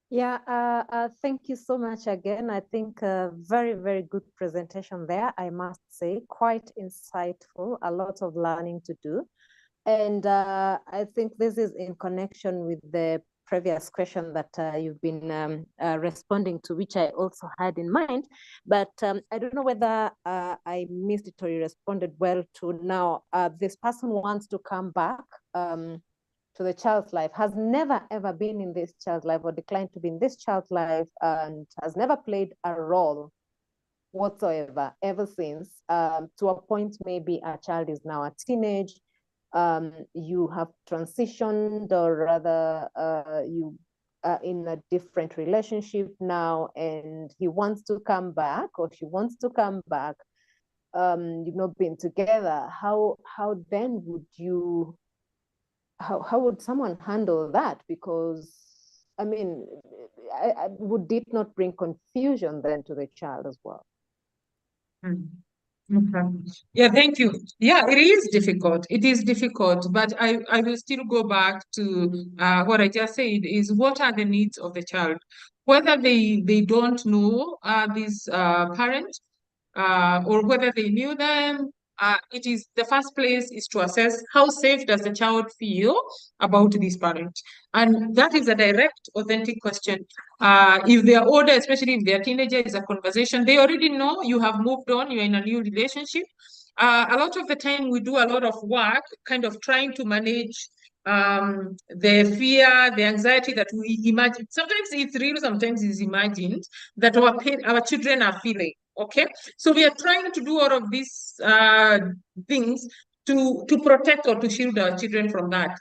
Yeah, thank you so much again. I think very, very good presentation there, I must say, quite insightful, a lot of learning to do. And I think this is in connection with the previous question that you've been responding to, which I also had in mind. But I don't know whether I missed it or you responded well to now. This person wants to come back to the child's life, has never ever been in this child's life or declined to be in this child's life, and has never played a role whatsoever ever since, to a point maybe a child is now a teenage, you have transitioned, or rather you are in a different relationship now, and he wants to come back or she wants to come back. You've not been together. How then would you, how would someone handle that? Because I mean, would it not bring confusion then to the child as well? Yeah, thank you. Yeah, it is difficult. It is difficult, but I will still go back to what I just said is what are the needs of the child? Whether they don't know this parent or whether they knew them, it is the first place is to assess how safe does the child feel about this parent. And that is a direct, authentic question. If they are older, especially if they are teenager, is a conversation. They already know you have moved on, you're in a new relationship. A lot of the time we do a lot of work kind of trying to manage the fear, the anxiety that we imagine. Sometimes it's real, sometimes it's imagined that our children are feeling. Okay, so we are trying to do all of these things to protect or to shield our children from that.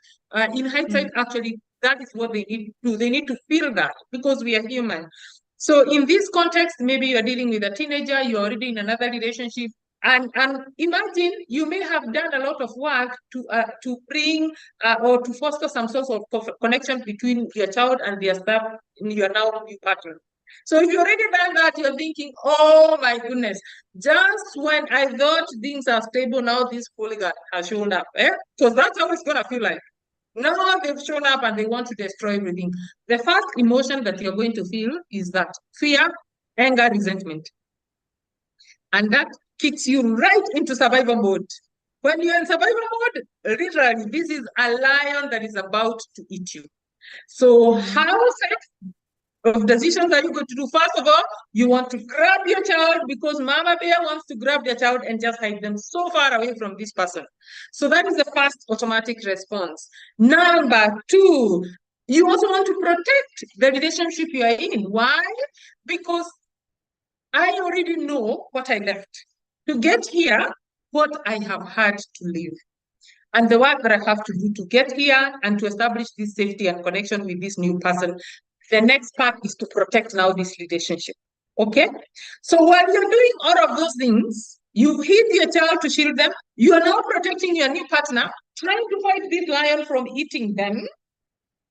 In hindsight, actually, that is what they need to do. They need to feel that because we are human. So in this context, maybe you're dealing with a teenager, you're already in another relationship, and imagine you may have done a lot of work to bring or to foster some sort of connection between your child and their staff in your now new partner. So if you already done that, you're thinking, oh my goodness, just when I thought things are stable, now this polygon has shown up. Because that's how it's gonna feel like. Now they've shown up and they want to destroy everything. The first emotion that you're going to feel is that fear, anger, resentment. And that kicks you right into survival mode. When you're in survival mode, literally, this is a lion that is about to eat you. So how safe of decisions are you going to do? First of all, you want to grab your child because mama bear wants to grab their child and just hide them so far away from this person. So that is the first automatic response. Number two, you also want to protect the relationship you are in. Why? Because I already know what I left. To get here, what I have had to leave. And the work that I have to do to get here and to establish this safety and connection with this new person, the next part is to protect now this relationship. Okay? So while you're doing all of those things, you hid your child to shield them, you are now protecting your new partner, trying to fight this lion from eating them.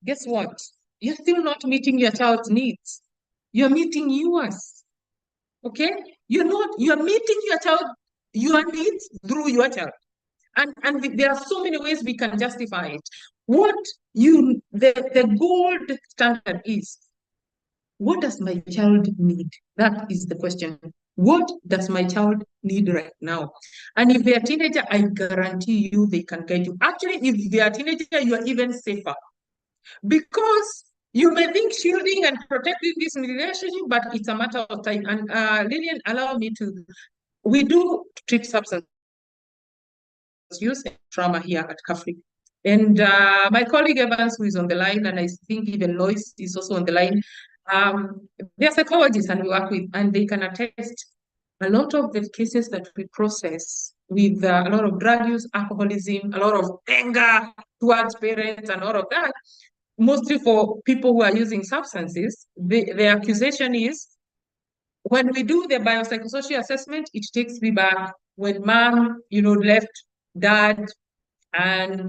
Guess what? You're still not meeting your child's needs. You're meeting yours. Okay? You're meeting your needs through your child. And there are so many ways we can justify it. What the gold standard is, what does my child need? That is the question. What does my child need right now? And if they're a teenager, I guarantee you they can guide you. Actually, if they're a teenager, you are even safer. Because you may think shielding and protecting this relationship, but it's a matter of time. And Lillian, allow me to, we do treat substance use and trauma here at CAFRIC. And my colleague Evans, who is on the line, and I think even Lois is also on the line, they're psychologists and we work with, and they can attest a lot of the cases that we process with a lot of drug use, alcoholism, a lot of anger towards parents and all of that, mostly for people who are using substances, the accusation is, when we do the biopsychosocial assessment, it takes me back when mom, left dad, and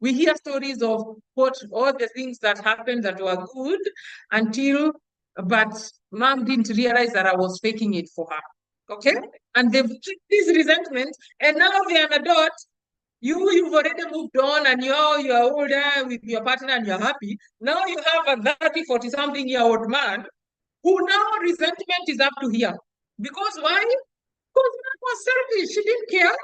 we hear stories of what all the things that happened that were good but mom didn't realize that I was faking it for her. Okay? And they've this resentment, and now they're an adult. You've already moved on and you're older with your partner and you're happy. Now you have a 30, 40 something year old man who now resentment is up to here. Because why? Because that was selfish. She didn't care.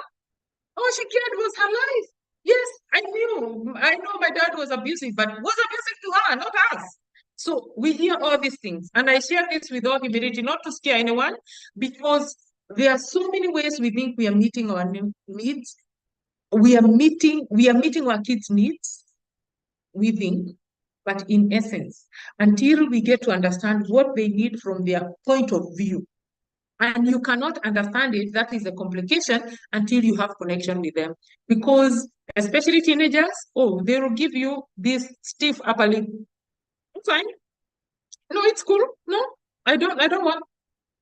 All she cared was her life. Yes, I know my dad was abusive, but was abusive to her, not us. So we hear all these things. And I share this with all humility, not to scare anyone, because there are so many ways we think we are meeting our needs. We are meeting our kids' needs, we think, but in essence, until we get to understand what they need from their point of view. And you cannot understand it, that is a complication, until you have connection with them. Because especially teenagers, they will give you this stiff upper lip. It's fine. No, it's cool. No, I don't want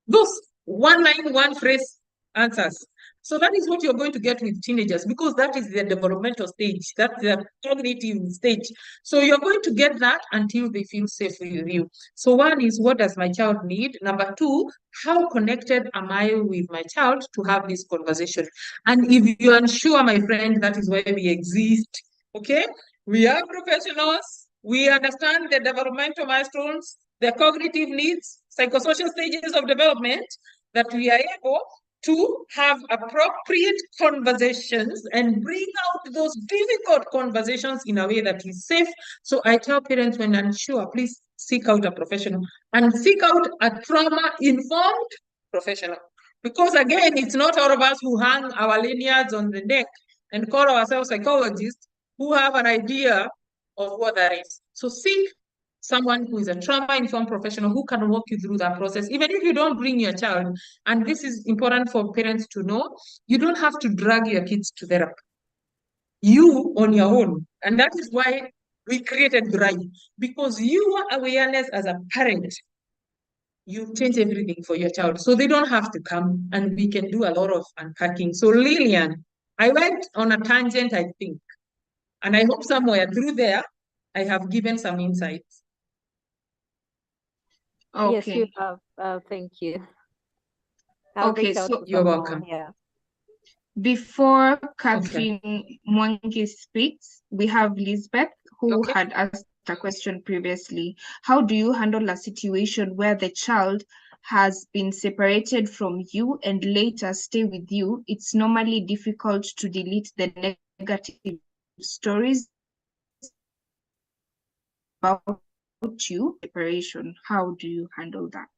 those one line, one phrase answers. So that is what you're going to get with teenagers, because that is their developmental stage, that's their cognitive stage. So you're going to get that until they feel safe with you. So one is, what does my child need? Number two, how connected am I with my child to have this conversation? And if you're unsure, my friend, that is why we exist. Okay? We are professionals. We understand the developmental milestones, the cognitive needs, psychosocial stages of development, that we are able to have appropriate conversations and bring out those difficult conversations in a way that is safe. So I tell parents, when unsure, please seek out a professional and seek out a trauma-informed professional. Because again, it's not all of us who hang our lanyards on the neck and call ourselves psychologists who have an idea of what that is. So seek someone who is a trauma-informed professional who can walk you through that process, even if you don't bring your child. And this is important for parents to know. You don't have to drag your kids to therapy. You on your own. And that is why we created Thrive, because your awareness as a parent, you change everything for your child. So they don't have to come, and we can do a lot of unpacking. So Lillian, I went on a tangent, I think, and I hope somewhere through there, I have given some insights. Okay. Yes, you have. Thank you. Okay, so you're welcome. Yeah. Before Catherine Mwangi speaks, we have Lisbeth, who had asked a question previously. How do you handle a situation where the child has been separated from you and later stay with you? It's normally difficult to delete the negative stories about you, separation. How do you handle that?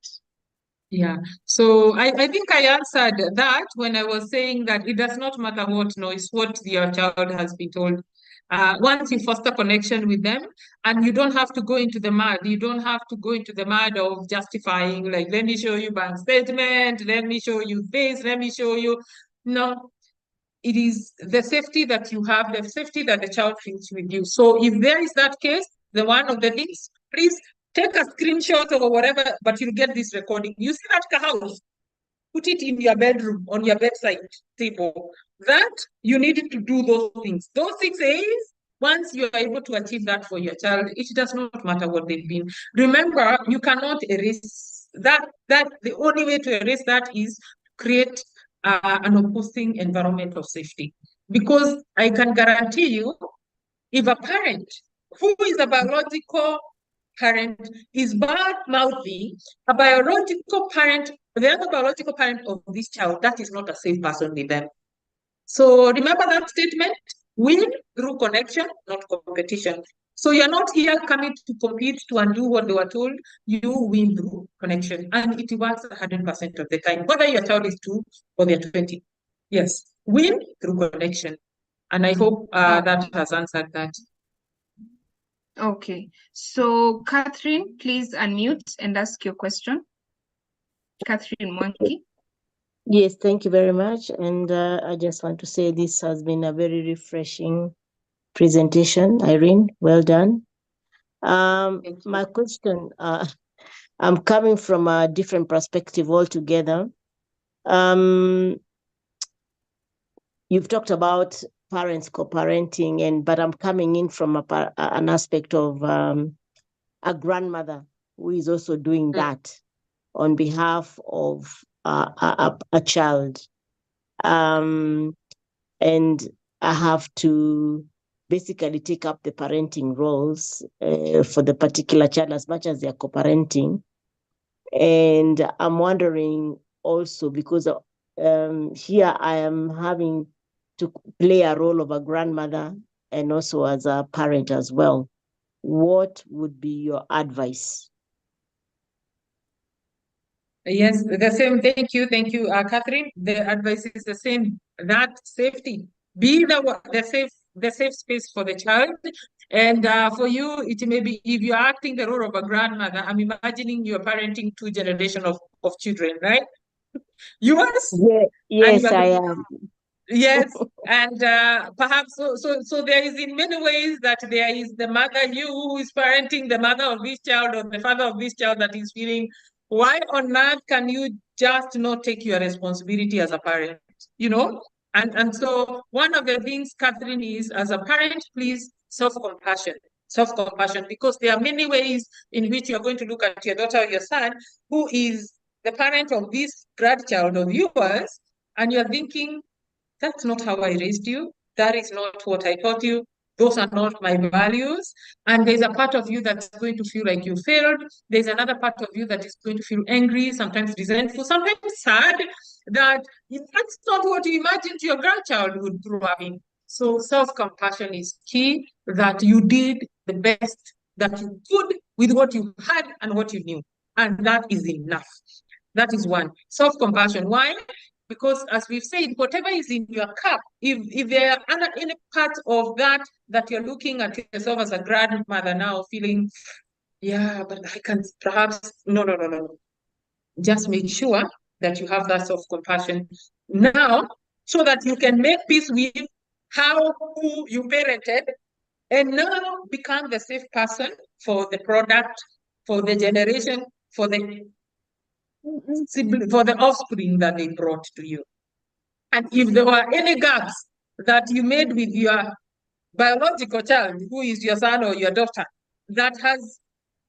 Yeah, so I think I answered that when I was saying that it does not matter what noise, what your child has been told. Once you foster connection with them, and you don't have to go into the mud, you don't have to go into the mud of justifying, like, let me show you bank statement, let me show you this, let me show you. No, it is the safety that you have, the safety that the child feels with you. So if there is that case, the one of the things, please take a screenshot or whatever, but you'll get this recording. You see that house, put it in your bedroom, on your bedside table. That, you need to do those things. Those 6 A's, once you are able to achieve that for your child, it does not matter what they've been. Remember, you cannot erase that. The only way to erase that is create an opposing environment of safety. Because I can guarantee you, if a parent who is a biological parent is bad-mouthing a biological parent, the other biological parent of this child, that is not a safe person with them. So remember that statement, win through connection, not competition. So you're not here coming to compete to undo what they were told, you win through connection. And it works 100% of the time, whether your child is 2 or they're 20. Yes, win through connection. And I hope that has answered that. Okay, so Catherine, please unmute and ask your question. Catherine Mwangi. Yes, thank you very much. And I just want to say this has been a very refreshing presentation. Irene, well done. My question, I'm coming from a different perspective altogether. You've talked about parents co-parenting, but I'm coming in from an aspect of a grandmother who is also doing that on behalf of a child. And I have to basically take up the parenting roles for the particular child as much as they're co-parenting. And I'm wondering also, because here I am having to play a role of a grandmother and also as a parent as well. What would be your advice? Yes, the same. Thank you, Catherine. The advice is the same. That safety, be the safe space for the child. And for you, it may be, if you're acting the role of a grandmother, I'm imagining you're parenting 2 generations of children, right? Yours? Yeah, yes, I am. Yes, and perhaps so there is, in many ways, that there is the mother, you who is parenting the mother of this child or the father of this child, that is feeling, why on earth can you just not take your responsibility as a parent? And so one of the things, Catherine, is as a parent, please self-compassion, because there are many ways in which you're going to look at your daughter or your son, who is the parent of this grandchild of yours, and you're thinking, that's not how I raised you. That is not what I taught you. Those are not my values. And there's a part of you that's going to feel like you failed. There's another part of you that is going to feel angry, sometimes resentful, sometimes sad, that that's not what you imagined your grandchild would grow up in. So self-compassion is key, that you did the best that you could with what you had and what you knew. And that is enough. That is one. Self-compassion. Why? Because as we've said, whatever is in your cup, if there are any part of that you're looking at yourself as a grandmother now feeling, yeah, but I can perhaps, no. Just make sure that you have that self-compassion now, so that you can make peace with who you parented, and now become the safe person for the product, for the generation, for the offspring that they brought to you. And if there were any gaps that you made with your biological child, who is your son or your daughter, that has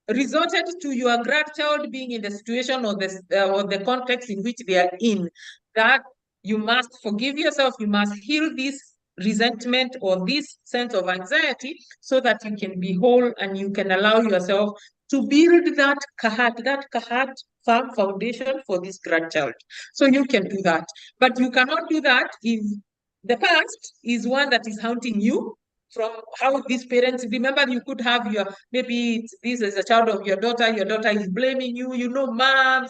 resulted to your grandchild being in the situation or the context in which they are in, that you must forgive yourself, you must heal this resentment or this sense of anxiety, so that you can be whole and you can allow yourself to build that kahat firm foundation for this grandchild. So you can do that. But you cannot do that if the past is one that is haunting you, from how these parents, remember, you could have maybe this is a child of your daughter is blaming you, mom,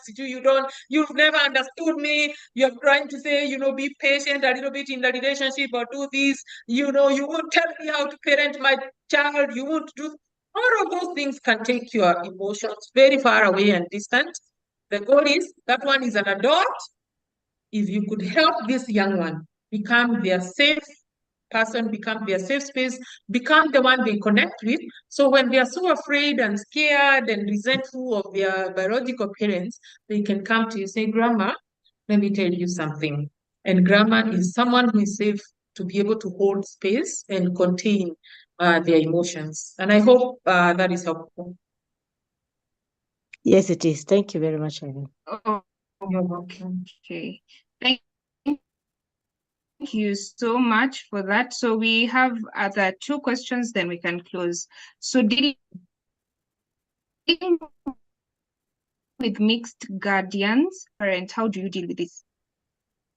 you've never understood me, you're trying to say, be patient a little bit in the relationship, or do this, you won't tell me how to parent my child, you won't do, all of those things can take your emotions very far away and distant. The goal is, that one is an adult. If you could help this young one become their safe person, become their safe space, become the one they connect with. So when they are so afraid and scared and resentful of their biological parents, they can come to you and say, Grandma, let me tell you something. And Grandma is someone who is safe to be able to hold space and contain their emotions. And I hope that is helpful. Yes, it is. Thank you very much, Irene. Oh, you're welcome. Okay. Thank you so much for that. So we have other 2 questions, then we can close. So dealing with mixed guardians, parent, how do you deal with this?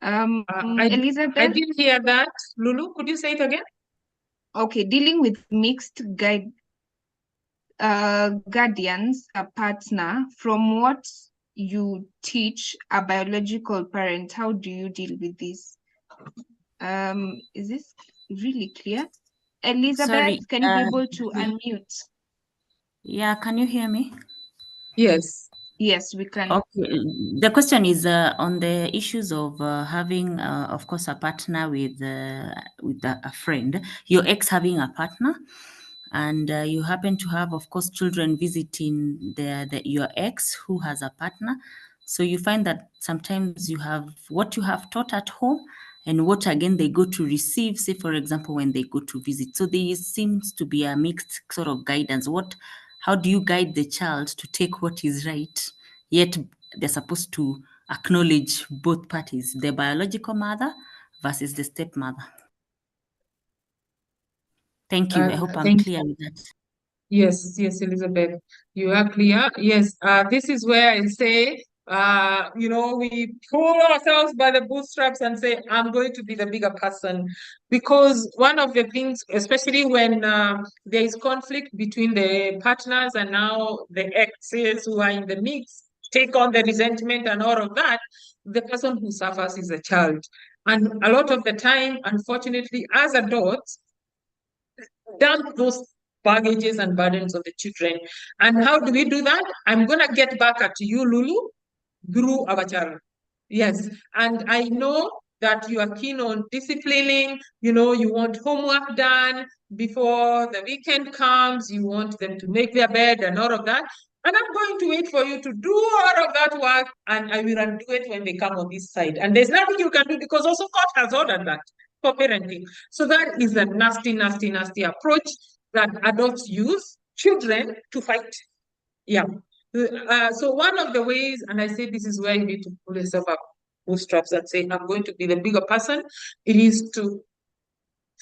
Elizabeth? I didn't hear that. Lulu, could you say it again? Okay, dealing with mixed guardians, a partner, from what you teach a biological parent, how do you deal with this? Is this really clear? Elizabeth, Sorry, can you be able to unmute? Yeah, can you hear me? Yes. Yes, we can. Okay, the question is on the issues of having, of course, a partner with a friend, your ex having a partner, and you happen to have, of course, children visiting your ex who has a partner. So you find that sometimes you have what you have taught at home and what again they go to receive, say, for example, when they go to visit. So there seems to be a mixed sort of guidance. How do you guide the child to take what is right, yet they're supposed to acknowledge both parties, the biological mother versus the stepmother? Thank you. I hope I'm clear with that. Yes, Elizabeth, you are clear. Yes, this is where I say, we pull ourselves by the bootstraps and say, I'm going to be the bigger person. Because one of the things, especially when there is conflict between the partners and now the exes who are in the mix take on the resentment and all of that, the person who suffers is a child. And a lot of the time, unfortunately, as adults, dump those baggages and burdens of the children. And how do we do that? I'm going to get back at you, Lulu, through our child. Yes. And I know that you are keen on disciplining, you want homework done before the weekend comes, you want them to make their bed and all of that. And I'm going to wait for you to do all of that work, and I will undo it when they come on this side. And there's nothing you can do because also God has ordered that for parenting. So that is a nasty, nasty, nasty approach that adults use children to fight. Yeah. So one of the ways, and I say this is where you need to pull yourself up bootstraps and say, I'm going to be the bigger person. It is to,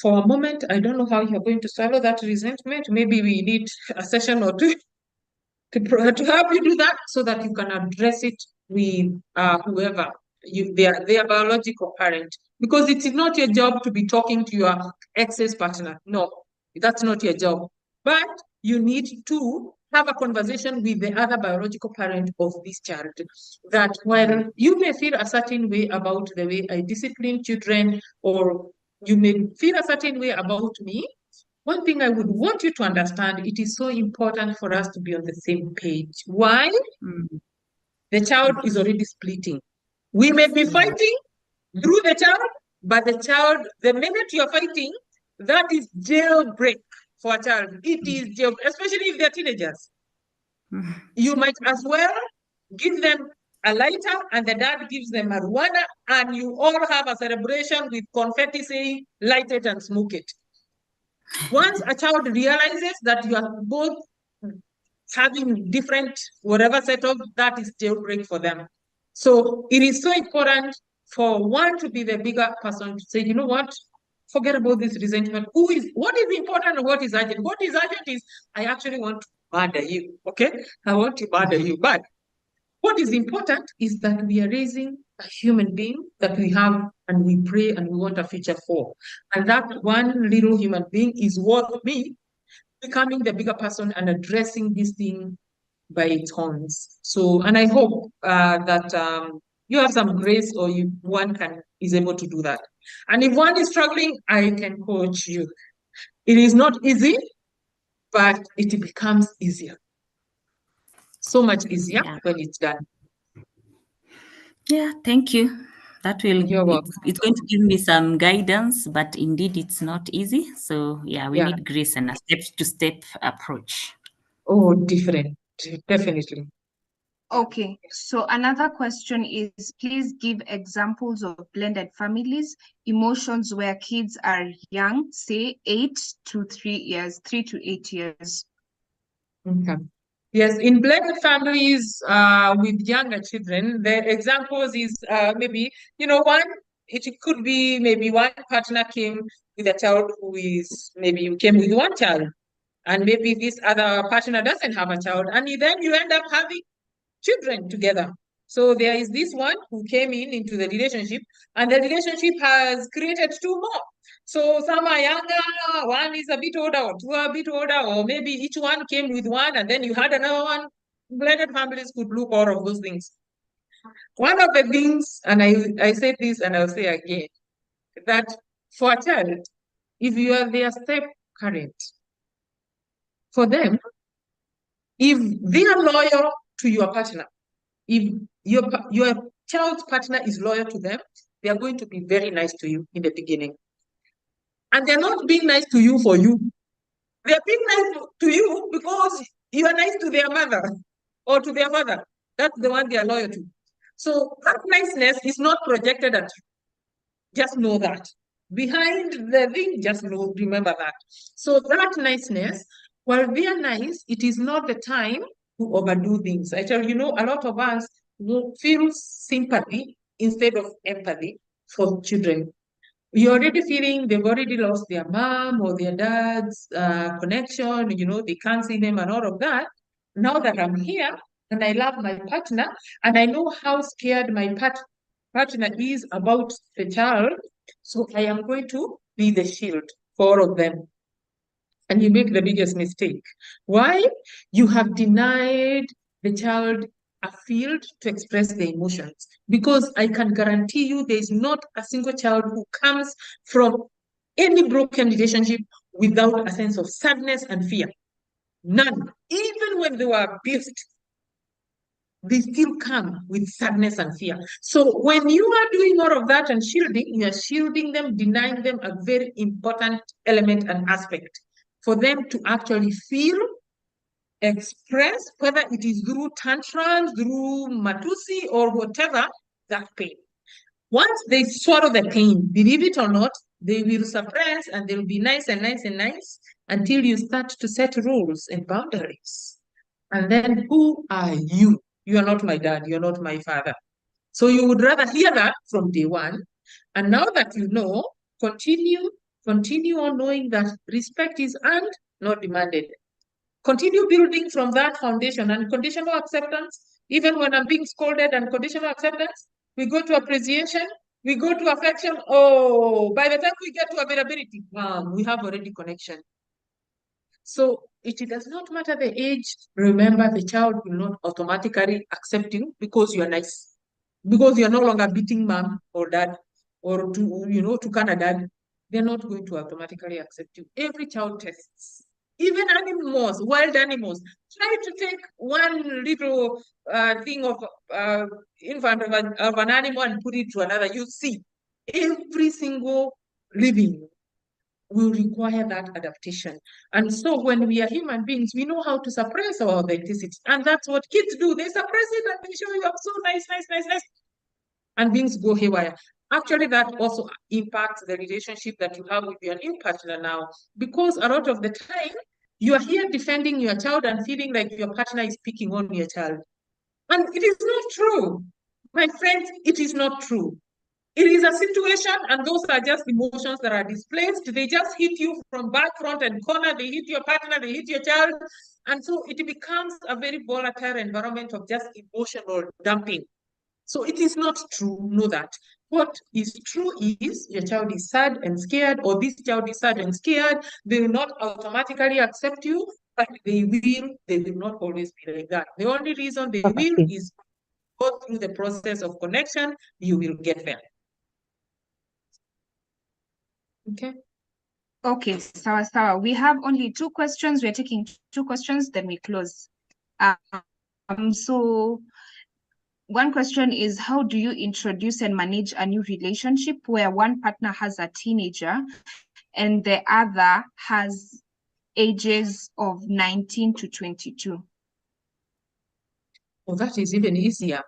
for a moment, I don't know how you're going to swallow that resentment. Maybe we need a session or two to help you do that so that you can address it with whoever their biological parent. Because it is not your job to be talking to your ex's partner. No, that's not your job. But you need to have a conversation with the other biological parent of this child. That while you may feel a certain way about the way I discipline children, or you may feel a certain way about me, one thing I would want you to understand, it is so important for us to be on the same page. Why? The child is already splitting. We may be fighting through the child, but the child, the minute you're fighting, that is jailbreak for a child. It is jail, especially if they're teenagers. You might as well give them a lighter and the dad gives them marijuana, and you all have a celebration with confetti saying, light it and smoke it. Once a child realizes that you are both having different whatever setup, that is jailbreak for them. So it is so important for one to be the bigger person to say, you know what, forget about this resentment. What is important and what is urgent? What is urgent is, I actually want to murder you, okay? I want to murder you. But what is important is that we are raising a human being that we have and we pray and we want a future for. And that one little human being is worth me becoming the bigger person and addressing this thing by its horns. So, and I hope that you have some grace, or one is able to do that. And if one is struggling, I can coach you. It is not easy, but it becomes easier. So much easier when it's done. Yeah, thank you. That will, it's going to give me some guidance, but indeed it's not easy. So yeah, we need grace and a step-to-step approach. Oh, definitely. Okay, so another question is, please give examples of blended families, emotions where kids are young, say 3 to 8 years. Okay. Yes, in blended families with younger children, the examples is maybe, it could be maybe one partner came with a child who is, maybe you came with one child, and maybe this other partner doesn't have a child, and then you end up having children together. So there is this one who came into the relationship, and the relationship has created 2 more. So some are younger, one is a bit older, or 2 are a bit older, or maybe each one came with one, and then you had another one. Blended families could look all of those things. One of the things, and I say this and I'll say again, that for a child, if you are their step parent, for them, if they are loyal to your partner, if your child's partner is loyal to them, they are going to be very nice to you in the beginning. And they're not being nice to you for you. They're being nice to you because you are nice to their mother or to their father. That's the one they are loyal to. So that niceness is not projected at you. Just know that. Behind the thing, just remember that. So that niceness, while they are nice, it is not the time to overdo things. I tell you, a lot of us will feel sympathy instead of empathy for children. You're already feeling they've already lost their mom or their dad's connection, they can't see them and all of that. Now that I'm here and I love my partner and I know how scared my partner is about the child, so I am going to be the shield for all of them. And you make the biggest mistake. Why? You have denied the child a field to express their emotions. Because I can guarantee you there is not a single child who comes from any broken relationship without a sense of sadness and fear. None. Even when they were abused, they still come with sadness and fear. So when you are doing all of that and shielding, you are shielding them, denying them a very important element and aspect for them to actually feel express, whether it is through tantrums, through matusi, or whatever, that pain. Once they swallow the pain, believe it or not, they will suppress and they'll be nice and nice and nice until you start to set rules and boundaries. And then who are you? You are not my dad, you're not my father. So you would rather hear that from day one. And now that you know, continue on knowing that respect is earned, not demanded. Continue building from that foundation. And conditional acceptance, even when I'm being scolded, and conditional acceptance, we go to appreciation, we go to affection. Oh, by the time we get to availability, we have already connection. So it does not matter the age. Remember, the child will not automatically accept you because you are nice, because you are no longer beating mom or dad, or to Canada. They're not going to automatically accept you. Every child tests. Even animals, wild animals, try to take one little thing of infant of an animal and put it to another. You see, every single living will require that adaptation. And so when we are human beings, we know how to suppress our authenticity. And that's what kids do. They suppress it and they show you up so nice. And things go haywire. Actually, that also impacts the relationship that you have with your new partner now. Because a lot of the time, you are here defending your child and feeling like your partner is picking on your child. And it is not true. My friends, it is not true. It is a situation, and those are just emotions that are displaced. They just hit you from back, front, and corner. They hit your partner, they hit your child. And so it becomes a very volatile environment of just emotional dumping. So it is not true. Know that. What is true is your child is sad and scared, or this child is sad and scared. They will not automatically accept you, but they will not always be like that. The only reason they will is go through the process of connection. You will get there. Okay. Okay, sawa. We have only 2 questions. We're taking 2 questions, then we close. So one question is, how do you introduce and manage a new relationship where one partner has a teenager and the other has ages of 19 to 22? Well, that is even easier,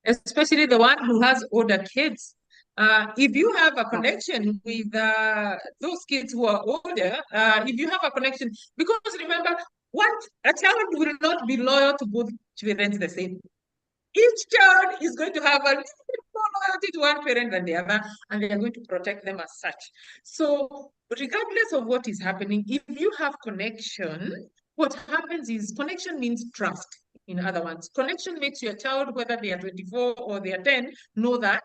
especially the one who has older kids. If you have a connection with those kids who are older, if you have a connection, because remember, a child will not be loyal to both parents the same. Each child is going to have a little bit more loyalty to one parent than the other, and they are going to protect them as such. So regardless of what is happening, if you have connection, what happens is connection means trust. In other words, connection makes your child, whether they are 24 or they are 10, know that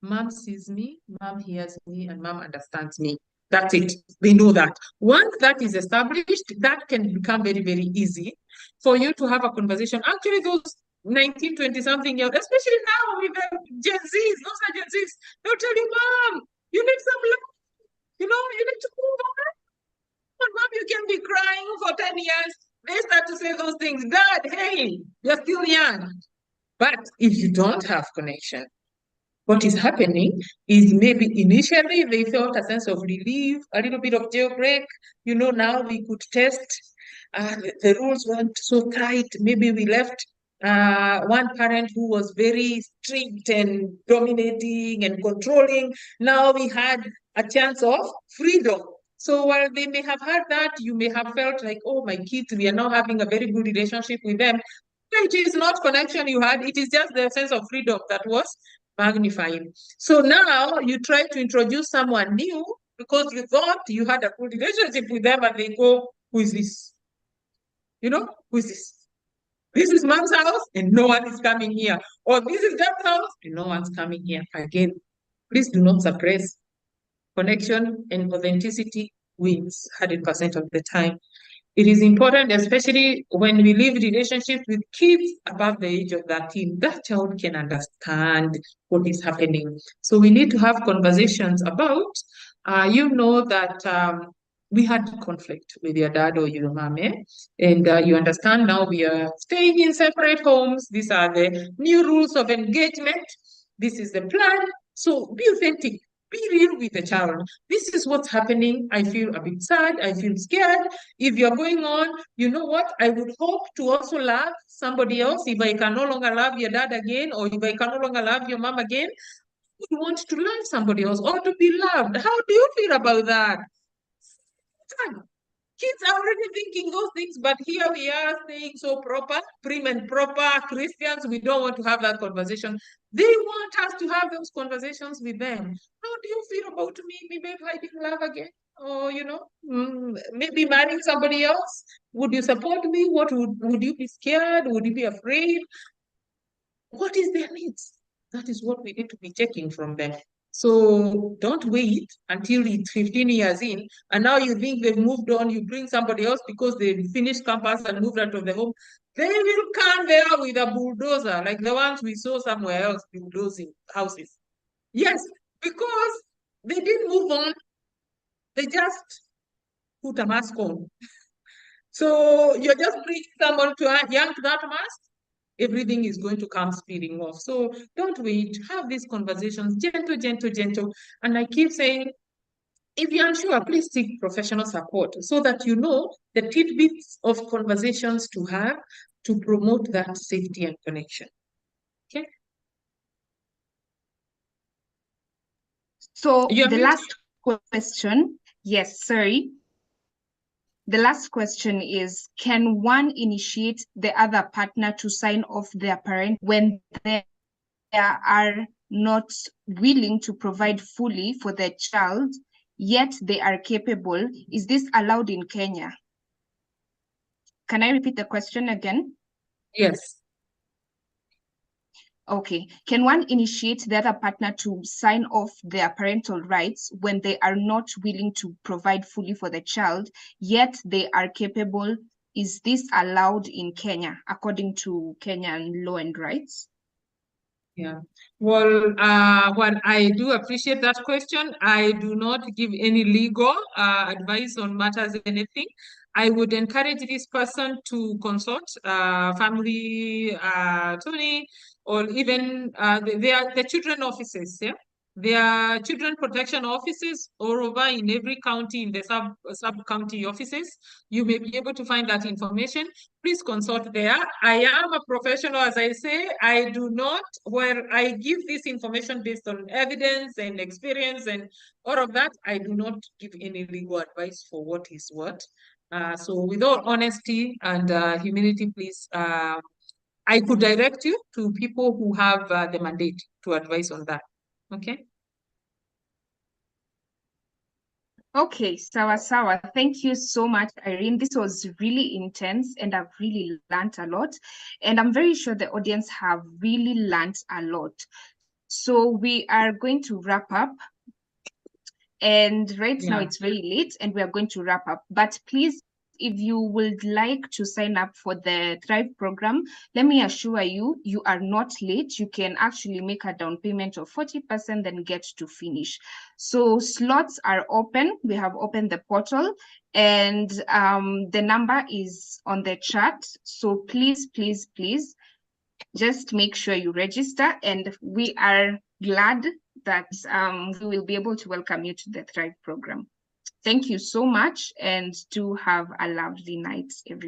mom sees me, mom hears me, and mom understands me. That's it. They know that. Once that is established, that can become very, very easy for you to have a conversation. Actually, those 19, 20-something years, especially now with the Gen Zs, those are Gen Zs, they'll tell you, mom, you need some love. You need to move on. But mom, you can be crying for 10 years. They start to say those things. Dad, hey, you're still young. But if you don't have connection, what is happening is maybe initially they felt a sense of relief, a little bit of jailbreak. Now we could test. The rules weren't so tight. Maybe we left one parent who was very strict and dominating and controlling. Now we had a chance of freedom. So while they may have had that, you may have felt like, oh, my kids, we are now having a very good relationship with them. It is not connection you had. It is just the sense of freedom that was magnifying. So now you try to introduce someone new because you thought you had a good relationship with them, and they go, who is this? Who is this? This is mom's house and no one is coming here. Or this is dad's house and no one's coming here. Again, please do not suppress. Connection and authenticity wins 100% of the time. It is important, especially when we live relationships with kids above the age of 13, that child can understand what is happening. So we need to have conversations about, that we had conflict with your dad or your mom, and you understand now we are staying in separate homes. These are the new rules of engagement. This is the plan. So be authentic. Be real with the child. This is what's happening. I feel a bit sad. I feel scared. If you're going on, you know what? I would hope to also love somebody else. If I can no longer love your dad again, or if I can no longer love your mom again, you want to love somebody else or to be loved. How do you feel about that? Kids are already thinking those things, but here we are saying so proper, prim and proper Christians. We don't want to have that conversation. They want us to have those conversations with them. How do you feel about me maybe hiding love again? Or, you know, maybe marrying somebody else? Would you support me? What would you be scared? Would you be afraid? What is their needs? That is what we need to be checking from them. So don't wait until it's 15 years in, and now you think they've moved on, you bring somebody else because they finished campus and moved out of the home. They will come there with a bulldozer, like the ones we saw somewhere else, bulldozing houses. Yes, because they didn't move on. They just put a mask on. So you're just bringing someone to young to that mask, everything is going to come speeding off. So don't wait, have these conversations, gentle, gentle, gentle. And I keep saying, if you're unsure, please seek professional support so that you know the tidbits of conversations to have to promote that safety and connection. Okay? So You're the muted. last question, yes, sorry. The last question is, can one initiate the other partner to sign off their parent when they are not willing to provide fully for their child, yet they are capable? Is this allowed in Kenya? Can I repeat the question again? Yes. Okay. Can one initiate the other partner to sign off their parental rights when they are not willing to provide fully for the child, yet they are capable? Is this allowed in Kenya according to Kenyan law and rights? Yeah. Well, I do appreciate that question. I do not give any legal advice on matters, anything. I would encourage this person to consult family attorney, or even the children offices, yeah? There are children protection offices all over in every county, in the sub-county offices. You may be able to find that information. Please consult there. I am a professional, as I say. I do not, where I give this information based on evidence and experience and all of that, I do not give any legal advice for what is what. So with all honesty and humility, please, I could direct you to people who have the mandate to advise on that. Okay. Okay, sawa sawa. Thank you so much, Irene. This was really intense and I've really learned a lot. And I'm very sure the audience have really learned a lot. So we are going to wrap up. And right now it's very late and we are going to wrap up. But please, if you would like to sign up for the Thrive program, let me assure you, you are not late. You can actually make a down payment of 40%, then get to finish. So slots are open. We have opened the portal and the number is on the chat. So please, please, please, just make sure you register, and we are glad that we will be able to welcome you to the Thrive program. Thank you so much, and do have a lovely night, everyone.